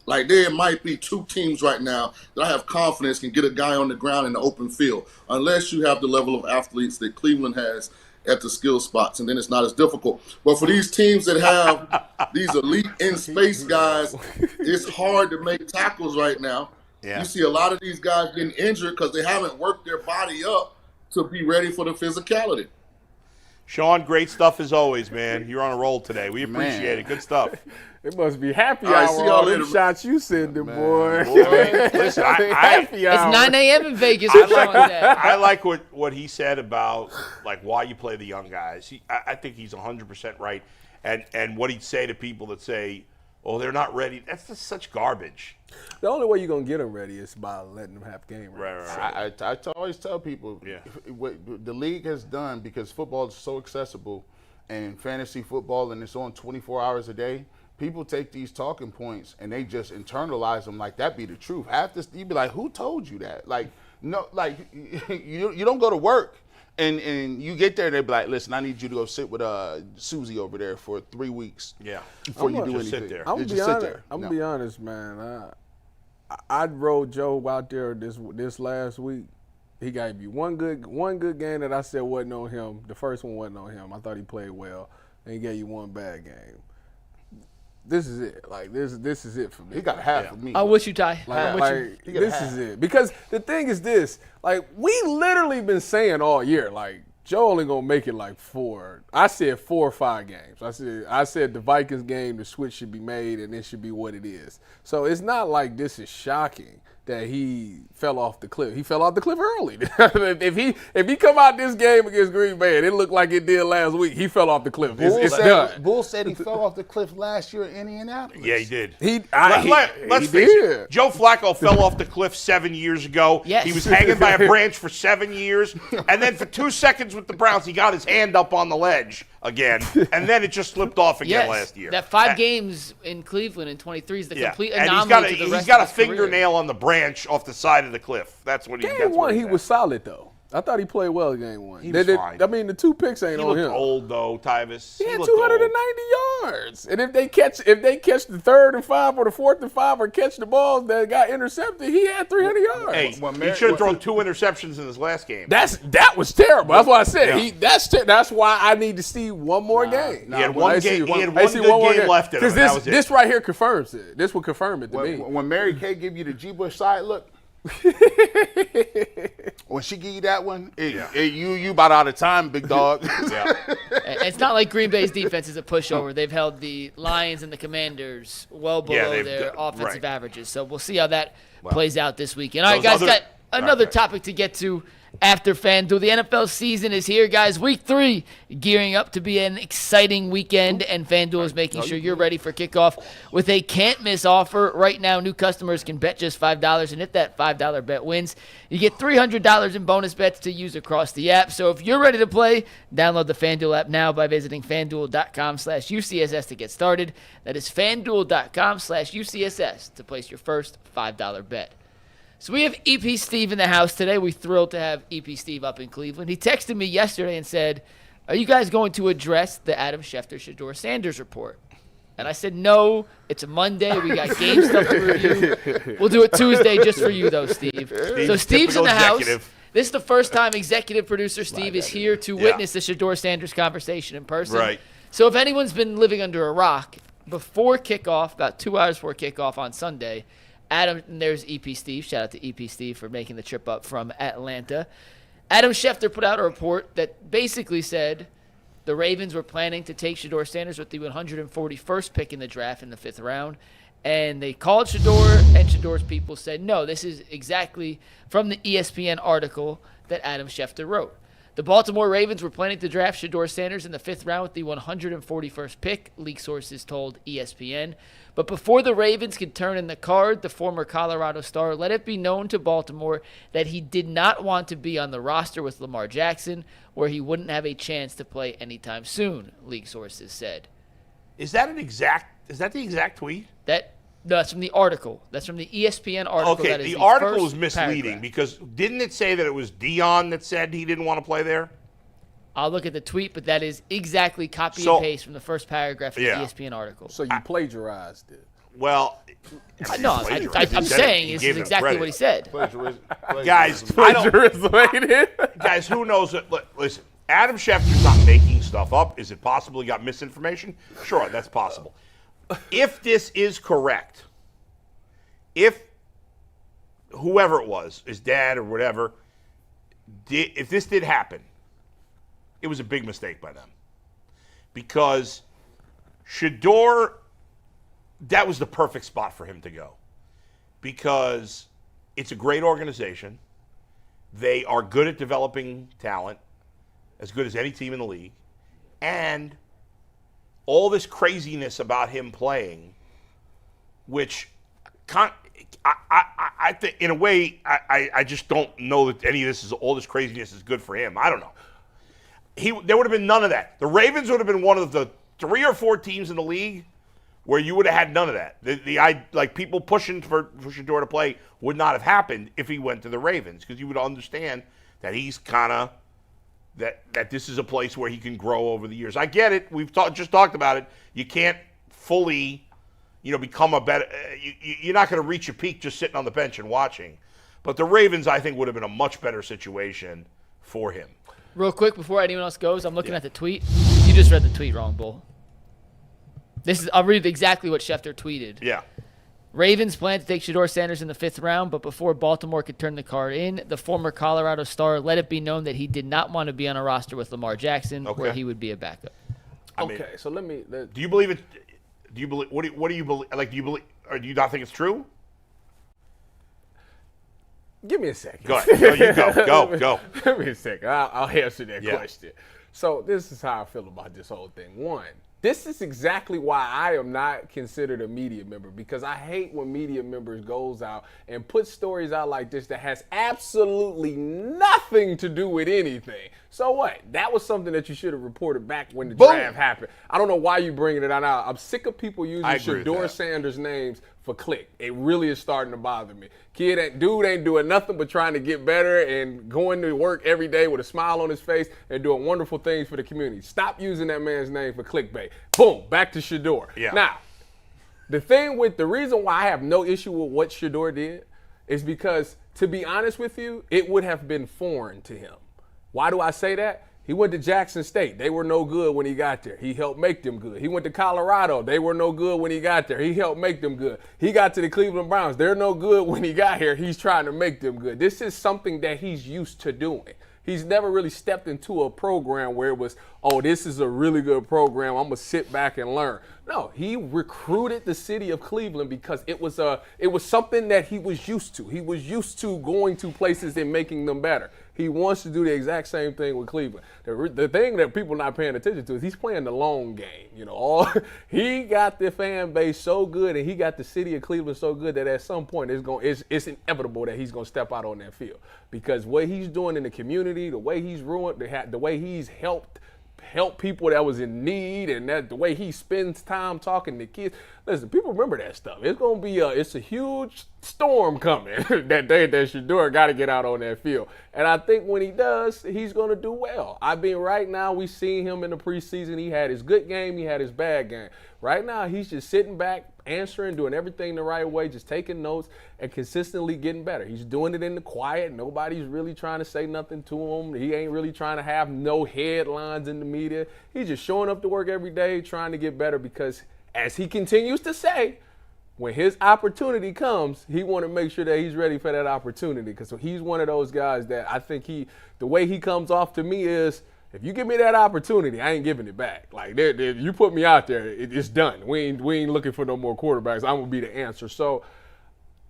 There might be 2 teams right now that I have confidence can get a guy on the ground in the open field, unless you have the level of athletes that Cleveland has at the skill spots, and then it's not as difficult. But for these teams that have these elite in-space guys, it's hard to make tackles right now. Yeah. You see a lot of these guys getting injured because they haven't worked their body up to be ready for the physicality. Sean, great stuff as always, man. You're on a roll today. We appreciate it. Good stuff. It must be happy All right, hour. see y'all All them later. shots you sending, boy. Listen, Happy hour. It's 9 a.m. in Vegas. for Sean today. I like what he said about like why you play the young guys. I think he's 100% right. And what he'd say to people that say, "Oh, they're not ready." That's just such garbage. The only way you're going to get them ready is by letting them have game reps. Right. I always tell people Yeah. what the league has done, because football is so accessible and fantasy football, and it's on 24 hours a day. People take these talking points and they just internalize them like that be the truth. Half this, you be like, who told you that? Like, no, like you don't go to work and you get there and they be like, listen, I need you to go sit with Susie over there for 3 weeks. Yeah. Before you Just do sit anything. there. I'm You gonna just be sit honest. there. I'm No. gonna be honest, man. I rode Joe out there this last week. He gave you one good game that I said wasn't on him. The first one wasn't on him. I thought he played well, and he gave you one bad game. This is it. Like this is it for me. He got half of me. I'm with you, Ty. I'm with you. Like, He got this half. is it. Because the thing is this, like, we literally been saying all year, like, Joe only gonna make it like 4. I said 4 or 5 games. I said the Vikings game, the switch should be made, and it should be what it is. So it's not like this is shocking that he fell off the cliff. He fell off the cliff early. if he come out this game against Green Bay and it looked like it did last week, he fell off the cliff. It's done. Bull said he fell off the cliff last year in Indianapolis. Yeah, he did. He Let's face did. it. Joe Flacco fell off the cliff 7 years ago. Yes. He was hanging by a branch for 7 years. And then for 2 seconds with the Browns, he got his hand up on the ledge again. And then it just slipped off again Yes, last year. that 5 games in Cleveland in 23 is the complete and anomaly to the rest he's got a of his career. fingernail on the branch off the side of the cliff. That's what he Game that's what one, he's he at. was solid, though. I thought he played well in game one. He was fine. I mean, the 2 picks ain't He on looked him. old though, Tyvis. He had looked 290 old. yards. And if they catch the 3rd and 5 or the 4th and 5 or catch the balls that got intercepted, he had 300 yards. Hey, he should have thrown 2 interceptions in his last game. That was terrible. That's why I said Yeah. that's why I need to see one more game. He had one game. He had I one see good more game left in him. Because and that was it. this right here confirms it. This will confirm it to me. When Mary Kay give you the G. Bush side look, when she give you that one, you about out of time, big dog. Yeah. It's not like Green Bay's defense is a pushover. They've held the Lions and the Commanders well below they've their done- offensive right. averages. So we'll see how that plays out this weekend. All right, Those guys, other- got another right. topic to get to after FanDuel. The NFL season is here, guys. Week 3 gearing up to be an exciting weekend, and FanDuel is making sure you're ready for kickoff with a can't-miss offer. Right now, new customers can bet just $5, and if that $5 bet wins, you get $300 in bonus bets to use across the app. So if you're ready to play, download the FanDuel app now by visiting FanDuel.com/UCSS to get started. That is FanDuel.com/UCSS to place your first $5 bet. So we have EP Steve in the house today. We're thrilled to have EP Steve up in Cleveland. He texted me yesterday and said, "Are you guys going to address the Adam Schefter Shedeur Sanders report?" And I said, "No, it's a Monday. We got game stuff to review. We'll do it Tuesday just for you, though, Steve." So Steve's in the house. executive. This is the first time executive producer Steve is here to witness the Shedeur Sanders conversation in person. Right. So if anyone's been living under a rock, before kickoff, about 2 hours before kickoff on Sunday, Adam, and there's EP Steve. Shout out to EP Steve for making the trip up from Atlanta. Adam Schefter put out a report that basically said the Ravens were planning to take Shedeur Sanders with the 141st pick in the draft in the 5th round. And they called Shedeur, and Shedeur's people said, no, this is exactly from the ESPN article that Adam Schefter wrote. The Baltimore Ravens were planning to draft Shedeur Sanders in the 5th round with the 141st pick, league sources told ESPN. But before the Ravens could turn in the card, the former Colorado star let it be known to Baltimore that he did not want to be on the roster with Lamar Jackson, where he wouldn't have a chance to play anytime soon, league sources said. Is that the exact tweet? No, that's from the article. That's from the ESPN article. Okay, That is the article first was misleading paragraph. because didn't it say that it was Dion that said he didn't want to play there? I'll look at the tweet, but that is exactly copy So- and paste from the first paragraph of Yeah. the ESPN article. So you plagiarized it. Well, No, I'm saying this is exactly what he said. Guys, I don't, Plagiarism, ain't it? guys, who knows? Listen, Adam Schefter's not making stuff up. Is it possible he got misinformation? Sure, that's possible. If this is correct, if whoever it was, his dad or whatever, if this did happen, it was a big mistake by them. Because Shedeur, that was the perfect spot for him to go. Because it's a great organization. They are good at developing talent, as good as any team in the league. And all this craziness about him playing, which I think, in a way, I just don't know that any of this all this craziness is good for him. I don't know. There would have been none of that. The Ravens would have been one of the 3 or 4 teams in the league where you would have had none of that. Like people pushing for Shedeur to play would not have happened if he went to the Ravens, because you would understand that he's kind of that this is a place where he can grow over the years. I get it. We've just talked about it. You can't fully, become a better. You're not going to reach a peak just sitting on the bench and watching. But the Ravens, I think, would have been a much better situation for him. Real quick, before anyone else goes, I'm looking at the tweet. You just read the tweet wrong, Bull. I'll read exactly what Schefter tweeted. Yeah. Ravens plan to take Shedeur Sanders in the 5th round, but before Baltimore could turn the card in, the former Colorado star let it be known that he did not want to be on a roster with Lamar Jackson, where he would be a backup. So let me. Do you believe it? Do you believe? What do you believe? Like, do you believe? Or do you not think it's true? Give me a second. Go ahead. No, you go. Give me a second. I'll answer that question. So this is how I feel about this whole thing. One, this is exactly why I am not considered a media member, because I hate when media members goes out and put stories out like this that has absolutely nothing to do with anything. So what? That was something that you should have reported back when the draft happened. I don't know why you bringing it out now. I'm sick of people using Shedeur Sanders names for click. It really is starting to bother me. Dude ain't doing nothing but trying to get better and going to work every day with a smile on his face and doing wonderful things for the community. Stop using that man's name for clickbait. Boom, back to Shedeur. Yeah. Now, the reason why I have no issue with what Shedeur did is because, to be honest with you, it would have been foreign to him. Why do I say that? He went to Jackson State. They were no good when he got there. He helped make them good. He went to Colorado. They were no good when he got there. He helped make them good. He got to the Cleveland Browns. They're no good when he got here. He's trying to make them good. This is something that he's used to doing. He's never really stepped into a program where it was, this is a really good program. I'm going to sit back and learn. No, he recruited the city of Cleveland because it was something that he was used to. He was used to going to places and making them better. He wants to do the exact same thing with Cleveland. The thing that people are not paying attention to is he's playing the long game. He got the fan base so good and he got the city of Cleveland so good that at some point it's inevitable that he's going to step out on that field, because what he's doing in the community, the way he's ruined, the way he's helped people that was in need, and the way he spends time talking to kids. Listen, people remember that stuff. It's gonna be it's a huge storm coming that day that Shedeur got to get out on that field. And I think when he does, he's gonna do well. Right now we seen him in the preseason. He had his good game, he had his bad game. Right now he's just sitting back, answering, doing everything the right way, just taking notes and consistently getting better. He's doing it in the quiet. Nobody's really trying to say nothing to him. He ain't really trying to have no headlines in the media. He's just showing up to work every day, trying to get better, because as he continues to say, when his opportunity comes, he want to make sure that he's ready for that opportunity, because he's one of those guys that I think the way he comes off to me is, if you give me that opportunity, I ain't giving it back. Like, if you put me out there, it's done. We ain't looking for no more quarterbacks. I'm going to be the answer. So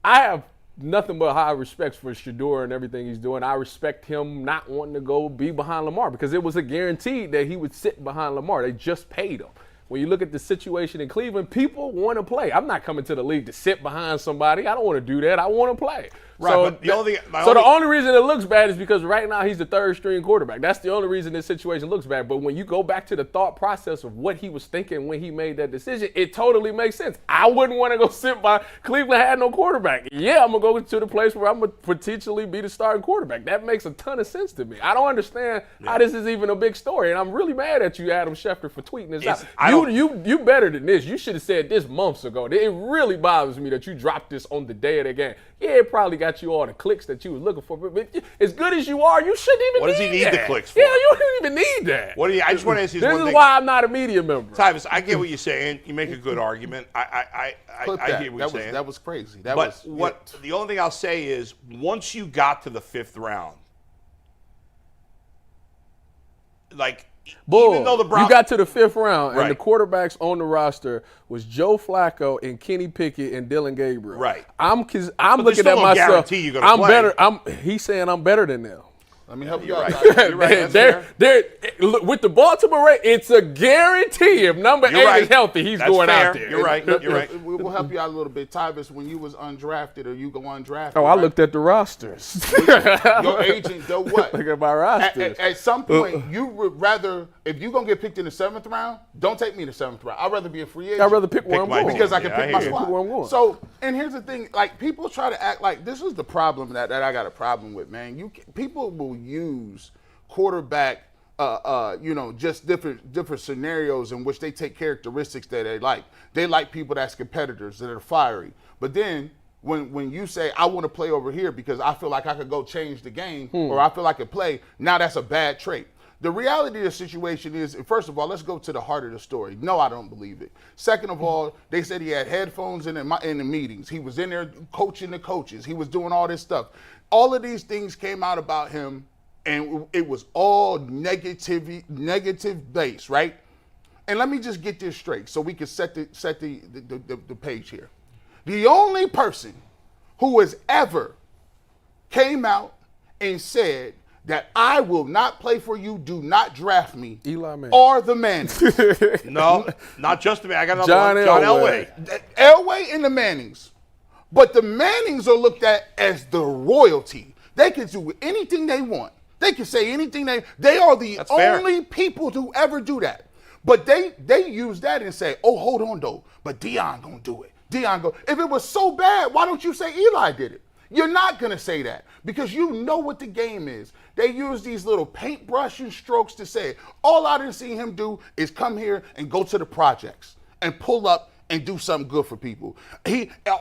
I have nothing but high respect for Shedeur and everything he's doing. I respect him not wanting to go be behind Lamar, because it was a guarantee that he would sit behind Lamar. They just paid him. When you look at the situation in Cleveland, people want to play. I'm not coming to the league to sit behind somebody. I don't want to do that. I want to play. Right, so but the only reason it looks bad is because right now he's the third string quarterback. That's the only reason this situation looks bad. But when you go back to the thought process of what he was thinking when he made that decision, it totally makes sense. I wouldn't want to go sit by Cleveland had no quarterback. Yeah, I'm going to go to the place where I'm going to potentially be the starting quarterback. That makes a ton of sense to me. I don't understand how this is even a big story. And I'm really mad at you, Adam Schefter, for tweeting this out. You better than this. You should have said this months ago. It really bothers me that you dropped this on the day of the game. Yeah, it probably got got you all the clicks that you was looking for. But as good as you are, you shouldn't even What does he need that. the clicks for? Yeah, you don't even need that. I just want to ask you this one is thing. why I'm not a media member. Tyvis, I get what you're saying. You make a good argument. I hear what you're saying. That was crazy. The only thing I'll say is once you got to the 5th round, like, even though the Browns, you got to the 5th round, right, and the quarterbacks on the roster was Joe Flacco and Kenny Pickett and Dillon Gabriel. Right. I'm there's looking still at no myself. guarantee you're gonna I'm play. better. He's saying I'm better than them. Let me help you You're out. right. You're right. That's fair. Look, with the Baltimore Ravens, it's a guarantee. If number 8 is healthy, he's That's going fair. out there. You're right. You're right. We'll help you out a little bit. Tyvis, when you was undrafted or you go undrafted. Oh, I looked at the rosters. Your agent, do what? Look at my rosters. At some point, you would rather, if you're going to get picked in the 7th round, don't take me in the 7th round. I'd rather be a free agent. I'd rather pick where I'm going. Because I can pick my hear you. squad. Pick where I'm going. So, and here's the thing, like, people try to act like this is the problem that I got a problem with, man. People will use quarterback, just different scenarios in which they take characteristics that they like. They like people that's competitors, that are fiery. But then when you say, I want to play over here because I feel like I could go change the game or I feel like I could play, now that's a bad trait. The reality of the situation is, first of all, let's go to the heart of the story. No, I don't believe it. Second of all, they said he had headphones in the meetings. He was in there coaching the coaches. He was doing all this stuff. All of these things came out about him, and it was all negative base, right? And let me just get this straight so we can set the page here. The only person who has ever came out and said that I will not play for you, do not draft me, Eli Manning. are the Mannings. No, not just the man. I got another John one. John Elway. Elway and the Mannings. But the Mannings are looked at as the royalty. They can do anything they want. They can say anything they are the That's fair. only people to ever do that. But they use that and say, oh, hold on though, but Deion gonna do it. If it was so bad, why don't you say Eli did it? You're not gonna say that because you know what the game is. They use these little paintbrush and strokes to say it. All I didn't see him do is come here and go to the projects and pull up and do something good for people.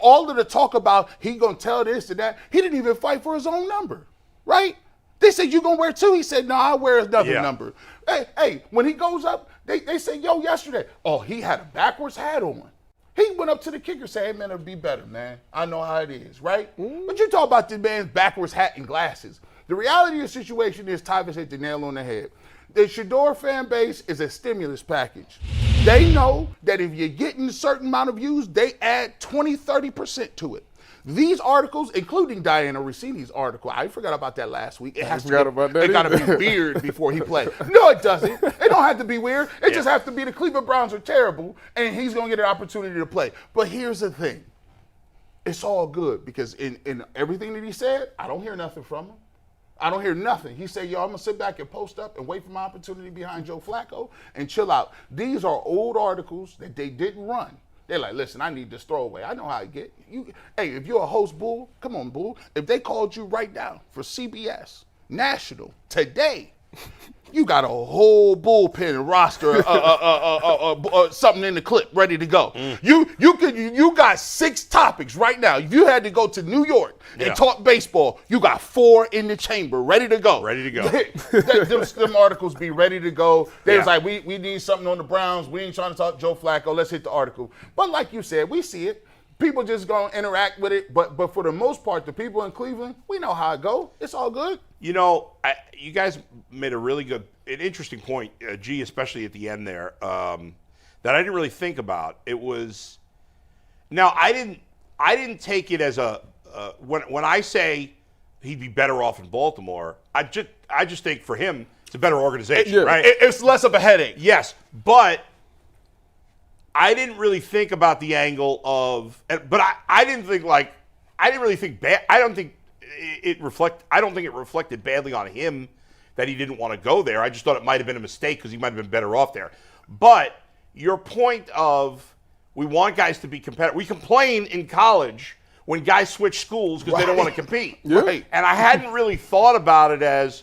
All of the talk about he gonna tell this and that, he didn't even fight for his own number, right? They said, you gonna wear 2? He said, no, I'll wear another number. Hey, when he goes up, they say, yo, yesterday, oh, he had a backwards hat on. He went up to the kicker and said, hey, man, it'll be better, man. I know how it is, right? But you talk about this man's backwards hat and glasses. The reality of the situation is Tyvis hit the nail on the head. The Shador fan base is a stimulus package. They know that if you're getting a certain amount of views, they add 20, 30% to it. These articles, including Diana Rossini's article, I forgot about that last week. It got to be weird before he plays. No, it doesn't. It don't have to be weird. It just has to be the Cleveland Browns are terrible, and he's going to get an opportunity to play. But here's the thing. It's all good because in everything that he said, I don't hear nothing from him. I don't hear nothing. He said, yo, I'm going to sit back and post up and wait for my opportunity behind Joe Flacco and chill out. These are old articles that they didn't run. They're like, listen, I need this throwaway. I know how I get. Hey, if you're a host, Bull, come on, Bull. If they called you right now for CBS, National, today, you got a whole bullpen roster, something in the clip ready to go. You got 6 topics right now. If you had to go to New York and talk baseball, you got 4 in the chamber ready to go. Them articles be ready to go. They was like, we need something on the Browns. We ain't trying to talk Joe Flacco. Let's hit the article. But like you said, we see it. People just gonna interact with it, but for the most part, the people in Cleveland, we know how it go. It's all good. You know, you guys made an interesting point, G, especially at the end there, that I didn't really think about. It was, now I didn't take it as when I say he'd be better off in Baltimore, I just think for him it's a better organization, right? It's less of a headache. Yes, but I didn't really think about the angle of, but I didn't really think bad. I don't think it reflected badly on him that he didn't want to go there. I just thought it might have been a mistake because he might have been better off there. But your point of we want guys to be competitive. We complain in college when guys switch schools because they don't want to compete. Right. And I hadn't really thought about it as,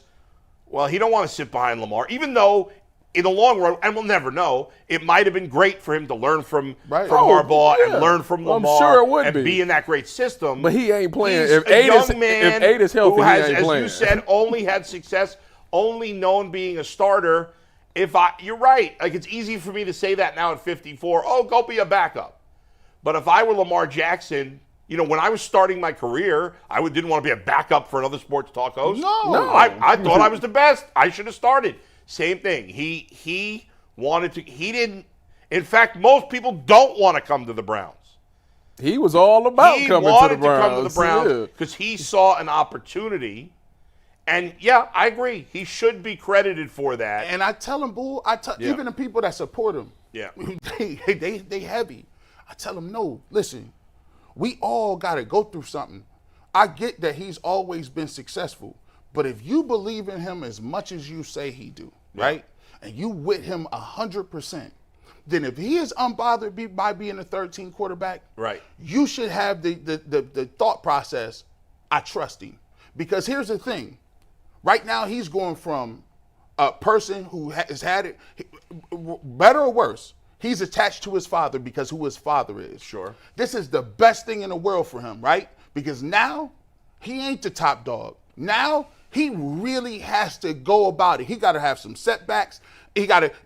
well, he don't want to sit behind Lamar, even though in the long run, and we'll never know, it might have been great for him to learn from Right. Harbaugh yeah. and learn from Lamar sure it would and be in that great system. But he ain't playing. He's If a young 8 man is healthy, who has, he ain't as playing. you said, only had success, only known being a starter. You're right. Like, it's easy for me to say that now at 54. Oh, go be a backup. But if I were Lamar Jackson, when I was starting my career, I didn't want to be a backup for another sports talk host. No. I thought I was the best. I should have started. Same thing. He wanted to. He didn't. In fact, most people don't want to come to the Browns. He was all about He coming to wanted the Browns. to come to the Browns because he saw an opportunity. And, yeah, I agree. He should be credited for that. And I tell him, Bull, Yeah. even the people that support him, Yeah. they heavy. I tell them, no, listen, we all got to go through something. I get that he's always been successful, but if you believe in him as much as you say he do, right, and you with him 100%, then if he is unbothered by being a 13 quarterback, Right. you should have the thought process, I trust him. Because here's the thing. Right now, he's going from a person who has had it, better or worse, he's attached to his father because who his father is. Sure. This is the best thing in the world for him, right? Because now he ain't the top dog. Now he really has to go about it. He got to have some setbacks.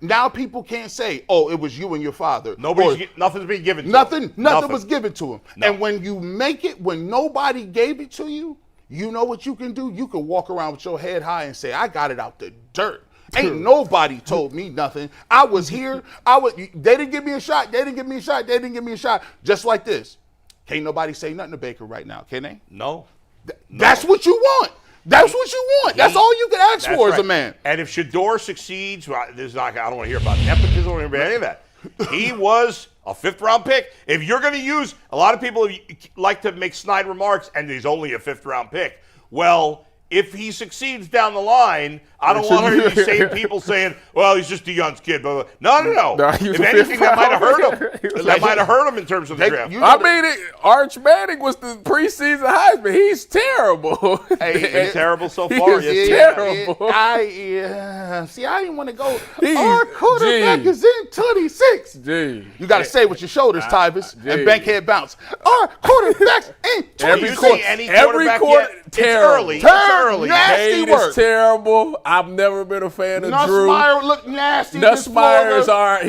Now people can't say, oh, it was you and your father. Nothing's being given to him. Nothing was given to him. No. And when you make it, when nobody gave it to you, you know what you can do? You can walk around with your head high and say, I got it out the dirt. Ain't nobody told me nothing. I was here. They didn't give me a shot. They didn't give me a shot. They didn't give me a shot. Just like this. Can't nobody say nothing to Baker right now, can they? No. That's what you want. That's what you want. That's all you can ask That's for as a right. man. And if Shador succeeds, I don't want to hear about nepotism. I don't want to hear about any of that. He was a 5th-round pick. If you're going to use, a lot of people like to make snide remarks, and he's only a 5th-round pick. Well, if he succeeds down the line, I don't want to hear these same people saying, well, he's just a young kid. Blah, blah. No. If anything, that might have hurt him. That might have hurt him in terms of the draft. Arch Manning was the preseason Heisman. He's terrible. He's been terrible so far. He's Yes, terrible. I didn't want to go. Our quarterback is in 26. You got to say with your shoulders, Tyvis, and bankhead bounce. Our quarterback's in 26. Have you seen any quarterback yet? It's early. Terrible. It's early. Nasty Cade work. is terrible. I've never been a fan of Drew. Nussmeier looked nasty.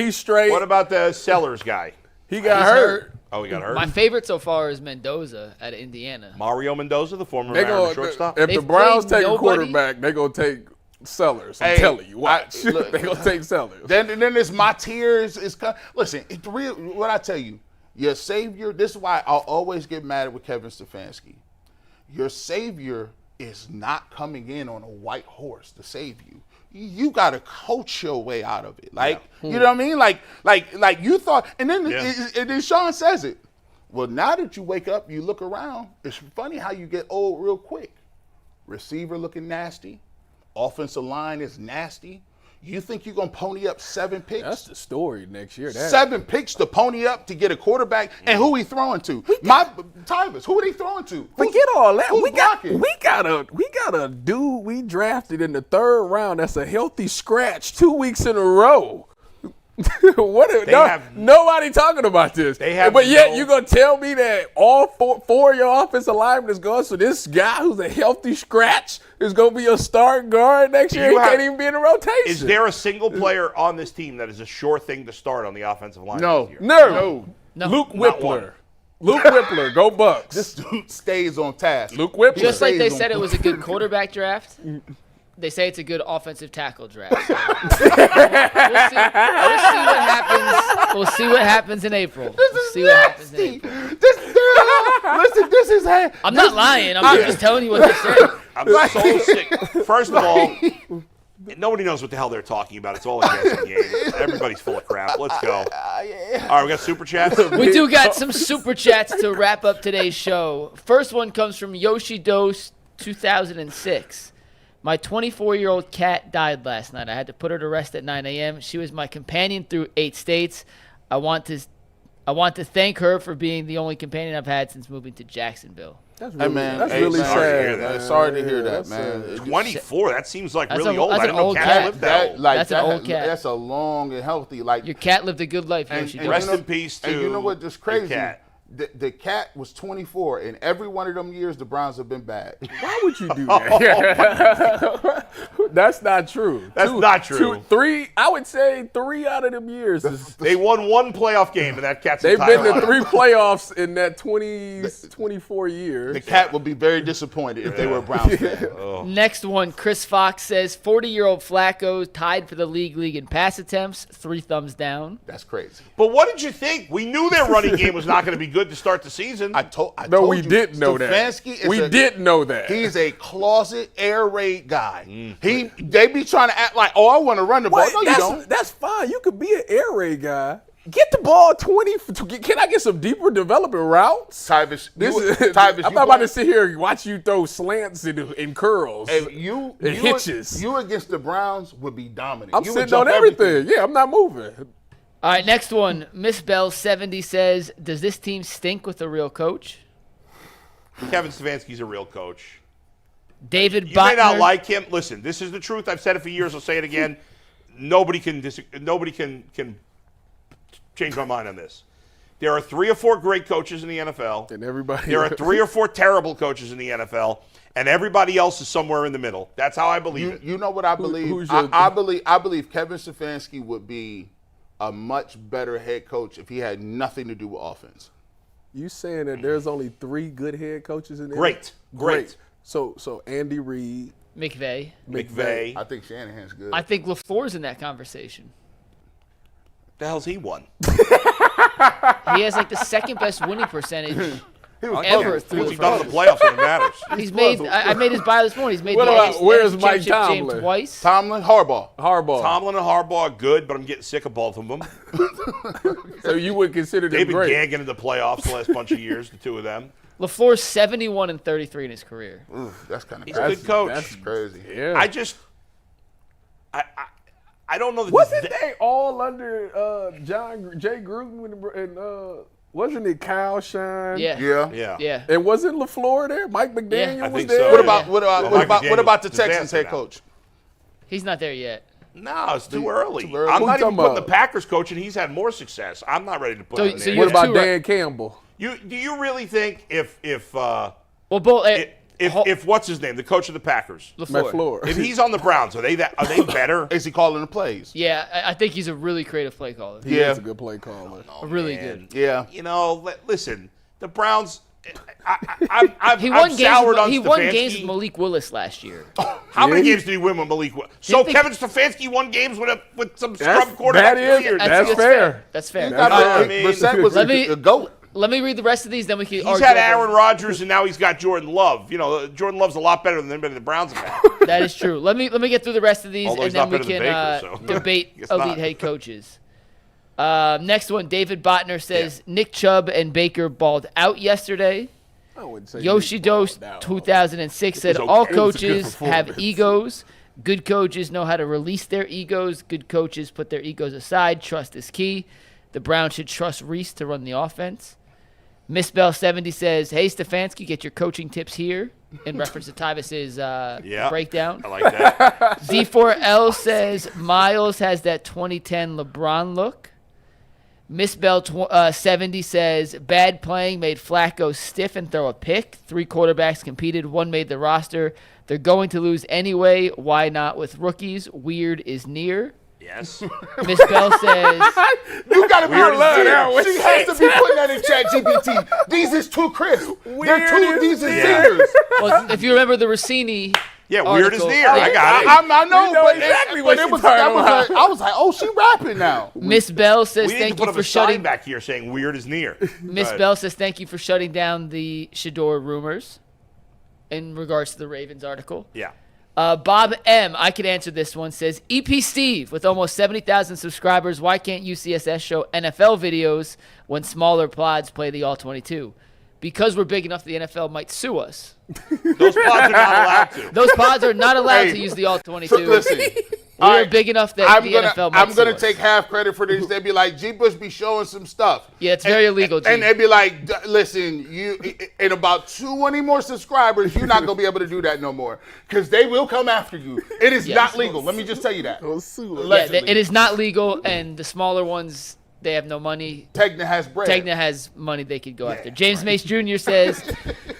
He's straight. What about the Sellers guy? He got hurt. Oh, he got hurt? My favorite so far is Mendoza at Indiana. Mario Mendoza, the former They Mariners go, shortstop. if the They've Browns played take a nobody. quarterback, they gonna take Sellers. I'm telling you, watch. They gonna take Sellers. Then there's my tears. Listen, it's real. What I tell you, your savior. This is why I'll always get mad with Kevin Stefanski. Your savior is not coming in on a white horse to save you. You got to coach your way out of it. You know what I mean? Like you thought, and then Sean says it. Well, now that you wake up, you look around. It's funny how you get old real quick. Receiver looking nasty. Offensive line is nasty. You think you're going to pony up 7 picks? That's the story next year. 7 picks to pony up to get a quarterback, and who he throwing to? Tyvis, who are they throwing to? Forget all that. Who's We got blocking? a dude we drafted in the 3rd round that's a healthy scratch 2 weeks in a row. Nobody talking about this. But yet you're gonna tell me that all four of your offensive linemen is going. So this guy who's a healthy scratch is gonna be your starting guard next year. He can't even be in the rotation. Is there a single player on this team that is a sure thing to start on the offensive line? No. This year? No. No. Luke Not one. Whippler. Luke Whippler, go Bucks. This dude stays on task. Luke Whippler. Just like they Stays said on- it was a good quarterback draft, they say it's a good offensive tackle draft. So we'll see what happens. We'll see what happens in April. This is nasty. This is. I'm not lying. I'm just telling you what they said. I'm so sick. First of all, nobody knows what the hell they're talking about. It's all a guessing game. Everybody's full of crap. Let's go. All right, we got super chats. We do got some super chats to wrap up today's show. First one comes from Yoshi Dose 2006. My 24-year-old cat died last night. I had to put her to rest at 9 a.m. She was my companion through 8 states. I want to thank her for being the only companion I've had since moving to Jacksonville. That's Hey, really, man, that's hey, really man, sad. man. Sorry to hear that, That's man. 24. That seems like That's really a- old. that's I an didn't know old cats cat. lived that old. That's an old cat. That's a long and healthy. Like Your cat lived a good life, and, Yoshi. and Rest you know- in peace And you know to what? Just your crazy. cat. The cat was 24, and every one of them years the Browns have been bad. Why would you do that? That's not true. That's not true. 3. I would say 3 out of them years. They won one playoff game in that cat's They've entire been to life. 3 playoffs in that 24 years. The cat would be very disappointed if they were a Browns fan. Next one, Chris Fox says 40-year-old Flacco tied for the league in pass attempts. 3 thumbs down. That's crazy. But what did you think? We knew their running game was not going to be good to start the season. I told We you, didn't know that. Stefanski is We didn't know that. He's a closet air raid guy. They be trying to act like, oh, I want to run the ball. What? No, you don't. That's fine. You could be an air raid guy. Get the ball 20. Can I get some deeper development routes? Tyvis, I'm not about to sit here and watch you throw slants and curls. If you hitches. You against the Browns would be dominant. I'm You would sitting jump on everything. Yeah, I'm not moving. All right, next one. Miss Bell 70 says, does this team stink with a real coach? Kevin Stefanski's a real coach. David You may not Botner. like him. Listen, this is the truth. I've said it for years. I'll say it again. Nobody can change my mind on this. There are 3 or 4 great coaches in the NFL. And everybody. There are 3 or 4 terrible coaches in the NFL, and everybody else is somewhere in the middle. That's how I believe it. You know what I believe? who's your- I believe Kevin Stefanski would be a much better head coach if he had nothing to do with offense. You saying that there's only 3 good head coaches in there? Great. So Andy Reid, McVay. McVay. I think Shanahan's good. I think LaFleur's in that conversation. The hell's he won? He has like the second best winning percentage he was ever What's through he the done in the process. playoffs when it matters? He's made. I made his bio this morning. He's made What the about- NFC where's Mike championship game Tomlin? twice. Tomlin, Harbaugh. Harbaugh. Tomlin and Harbaugh are good, but I'm getting sick of both of them. So you would consider them They've been great. gagging in the playoffs the last bunch of years, the 2 of them. LaFleur's 71-33 in his career. That's kind of He's a good coach. That's crazy. Yeah. I don't know that Wasn't they all under Jay Gruden and wasn't it Kyle Shine? Yeah. Yeah. And wasn't LaFleur there? Mike McDaniel I was think there. so. What Yeah. about Well, Mike what about the McDaniel's Texans disaster head now. coach? He's not there yet. No, it's too early. Too early. I'm Who not you even talking putting the about? Packers coach, and he's had more success. I'm not ready to put him in So there. you What have about two Dan Campbell? Do you really think if Well, both. what's his name, the coach of the Packers, LaFleur. if he's on the Browns, are they better? Is he calling the plays? Yeah, I think he's a really creative play caller. He Yeah. is a good play caller. Really Man. good. Yeah. You know, listen, the Browns. I've He won games. soured on He won Stefanski. games with Malik Willis last year. How many Yeah, games did he win with Malik Willis? So think- Kevin Stefanski won games with some scrub quarterback that is- for years. That's fair. That's fair. That's I mean, Brissett was Let me- a goat. Let me read the rest of these, then we can. He's argue had over- Aaron Rodgers, and now he's got Jordan Love. You know, Jordan Love's a lot better than anybody the Browns have had. That is true. Let me get through the rest of these, Although and he's then not we better can than Baker, so. debate Guess elite not. head coaches. Next one, David Botner says Nick Chubb and Baker balled out yesterday. I wouldn't say Yoshi Dose 2006 said okay. all It was a good coaches have performance. egos. Good coaches know how to release their egos. Good coaches put their egos aside. Trust is key. The Browns should trust Reese to run the offense. Miss Bell 70 says, "Hey Stefanski, get your coaching tips here." In reference to Tyvis's breakdown. I like that. D4L says Miles has that 2010 LeBron look. Miss Bell 70 says bad playing made Flacco stiff and throw a pick. 3 quarterbacks competed. 1 made the roster. They're going to lose anyway. Why not with rookies? Weird is near. Yes. Miss Bell says You gotta be Weird is sincere. there. She has to be putting that in ChatGPT. These is too crisp. They're too. These are Yeah. singers. well, if you remember the Rossini Yeah, weird is article- near. I got it. I know, We know but exactly but what it she's was. talking That was about. like, I was like, oh, she rapping now. Miss Bell says We need thank to put you up for a sign shutting back here saying weird is near. Miss Right. Bell says thank you for shutting down the Shador rumors in regards to the Ravens article. Yeah. Bob M, I could answer this one, says, EP Steve, with almost 70,000 subscribers, why can't UCSS show NFL videos when smaller pods play the All-22? Because we're big enough the NFL might sue us. Those pods are not allowed to. Those pods are not allowed Hey, to use the All-22. So listen, We All are right, big enough that I'm the gonna, NFL might I'm going to sue us. take half credit for this. They'd be like, G. Bush be showing some stuff. Yeah, it's very illegal, G. And they'd be like, listen, you in about 20 more subscribers, you're not going to be able to do that no more. Because they will come after you. It is Yes. not legal. Let me just tell you that. Yeah, Allegedly. it is not legal, and the smaller ones, they have no money. Tegna has bread. Tegna has money they could go after. James Mace Jr. says,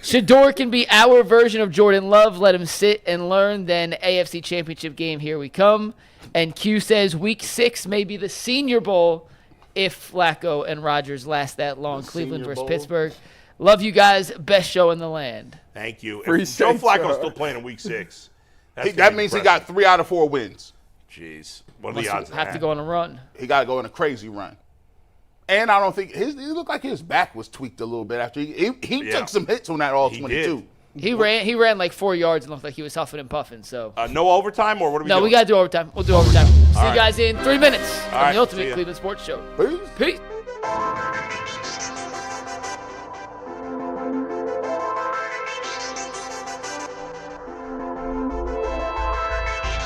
Shador can be our version of Jordan Love. Let him sit and learn. Then AFC Championship game, here we come. And Q says, Week 6 may be the Senior Bowl if Flacco and Rodgers last that long. Cleveland Senior versus Bowl. Pittsburgh. Love you guys. Best show in the land. Thank you. If Appreciate Joe Flacco's y'all. still playing in Week 6. That means he got 3 out of 4 wins. Jeez. What are the Must odds of have that? to go on a run. He got to go on a crazy run. And I don't think he looked like his back was tweaked a little bit after he Yeah. took some hits on that all He 22. did. He ran like 4 yards and looked like he was huffing and puffing. So No overtime, or what are we no, doing? we got to do overtime. We'll do overtime. See you right. guys in 3 minutes on right, the Ultimate see ya. Cleveland Sports Show. Peace. Peace.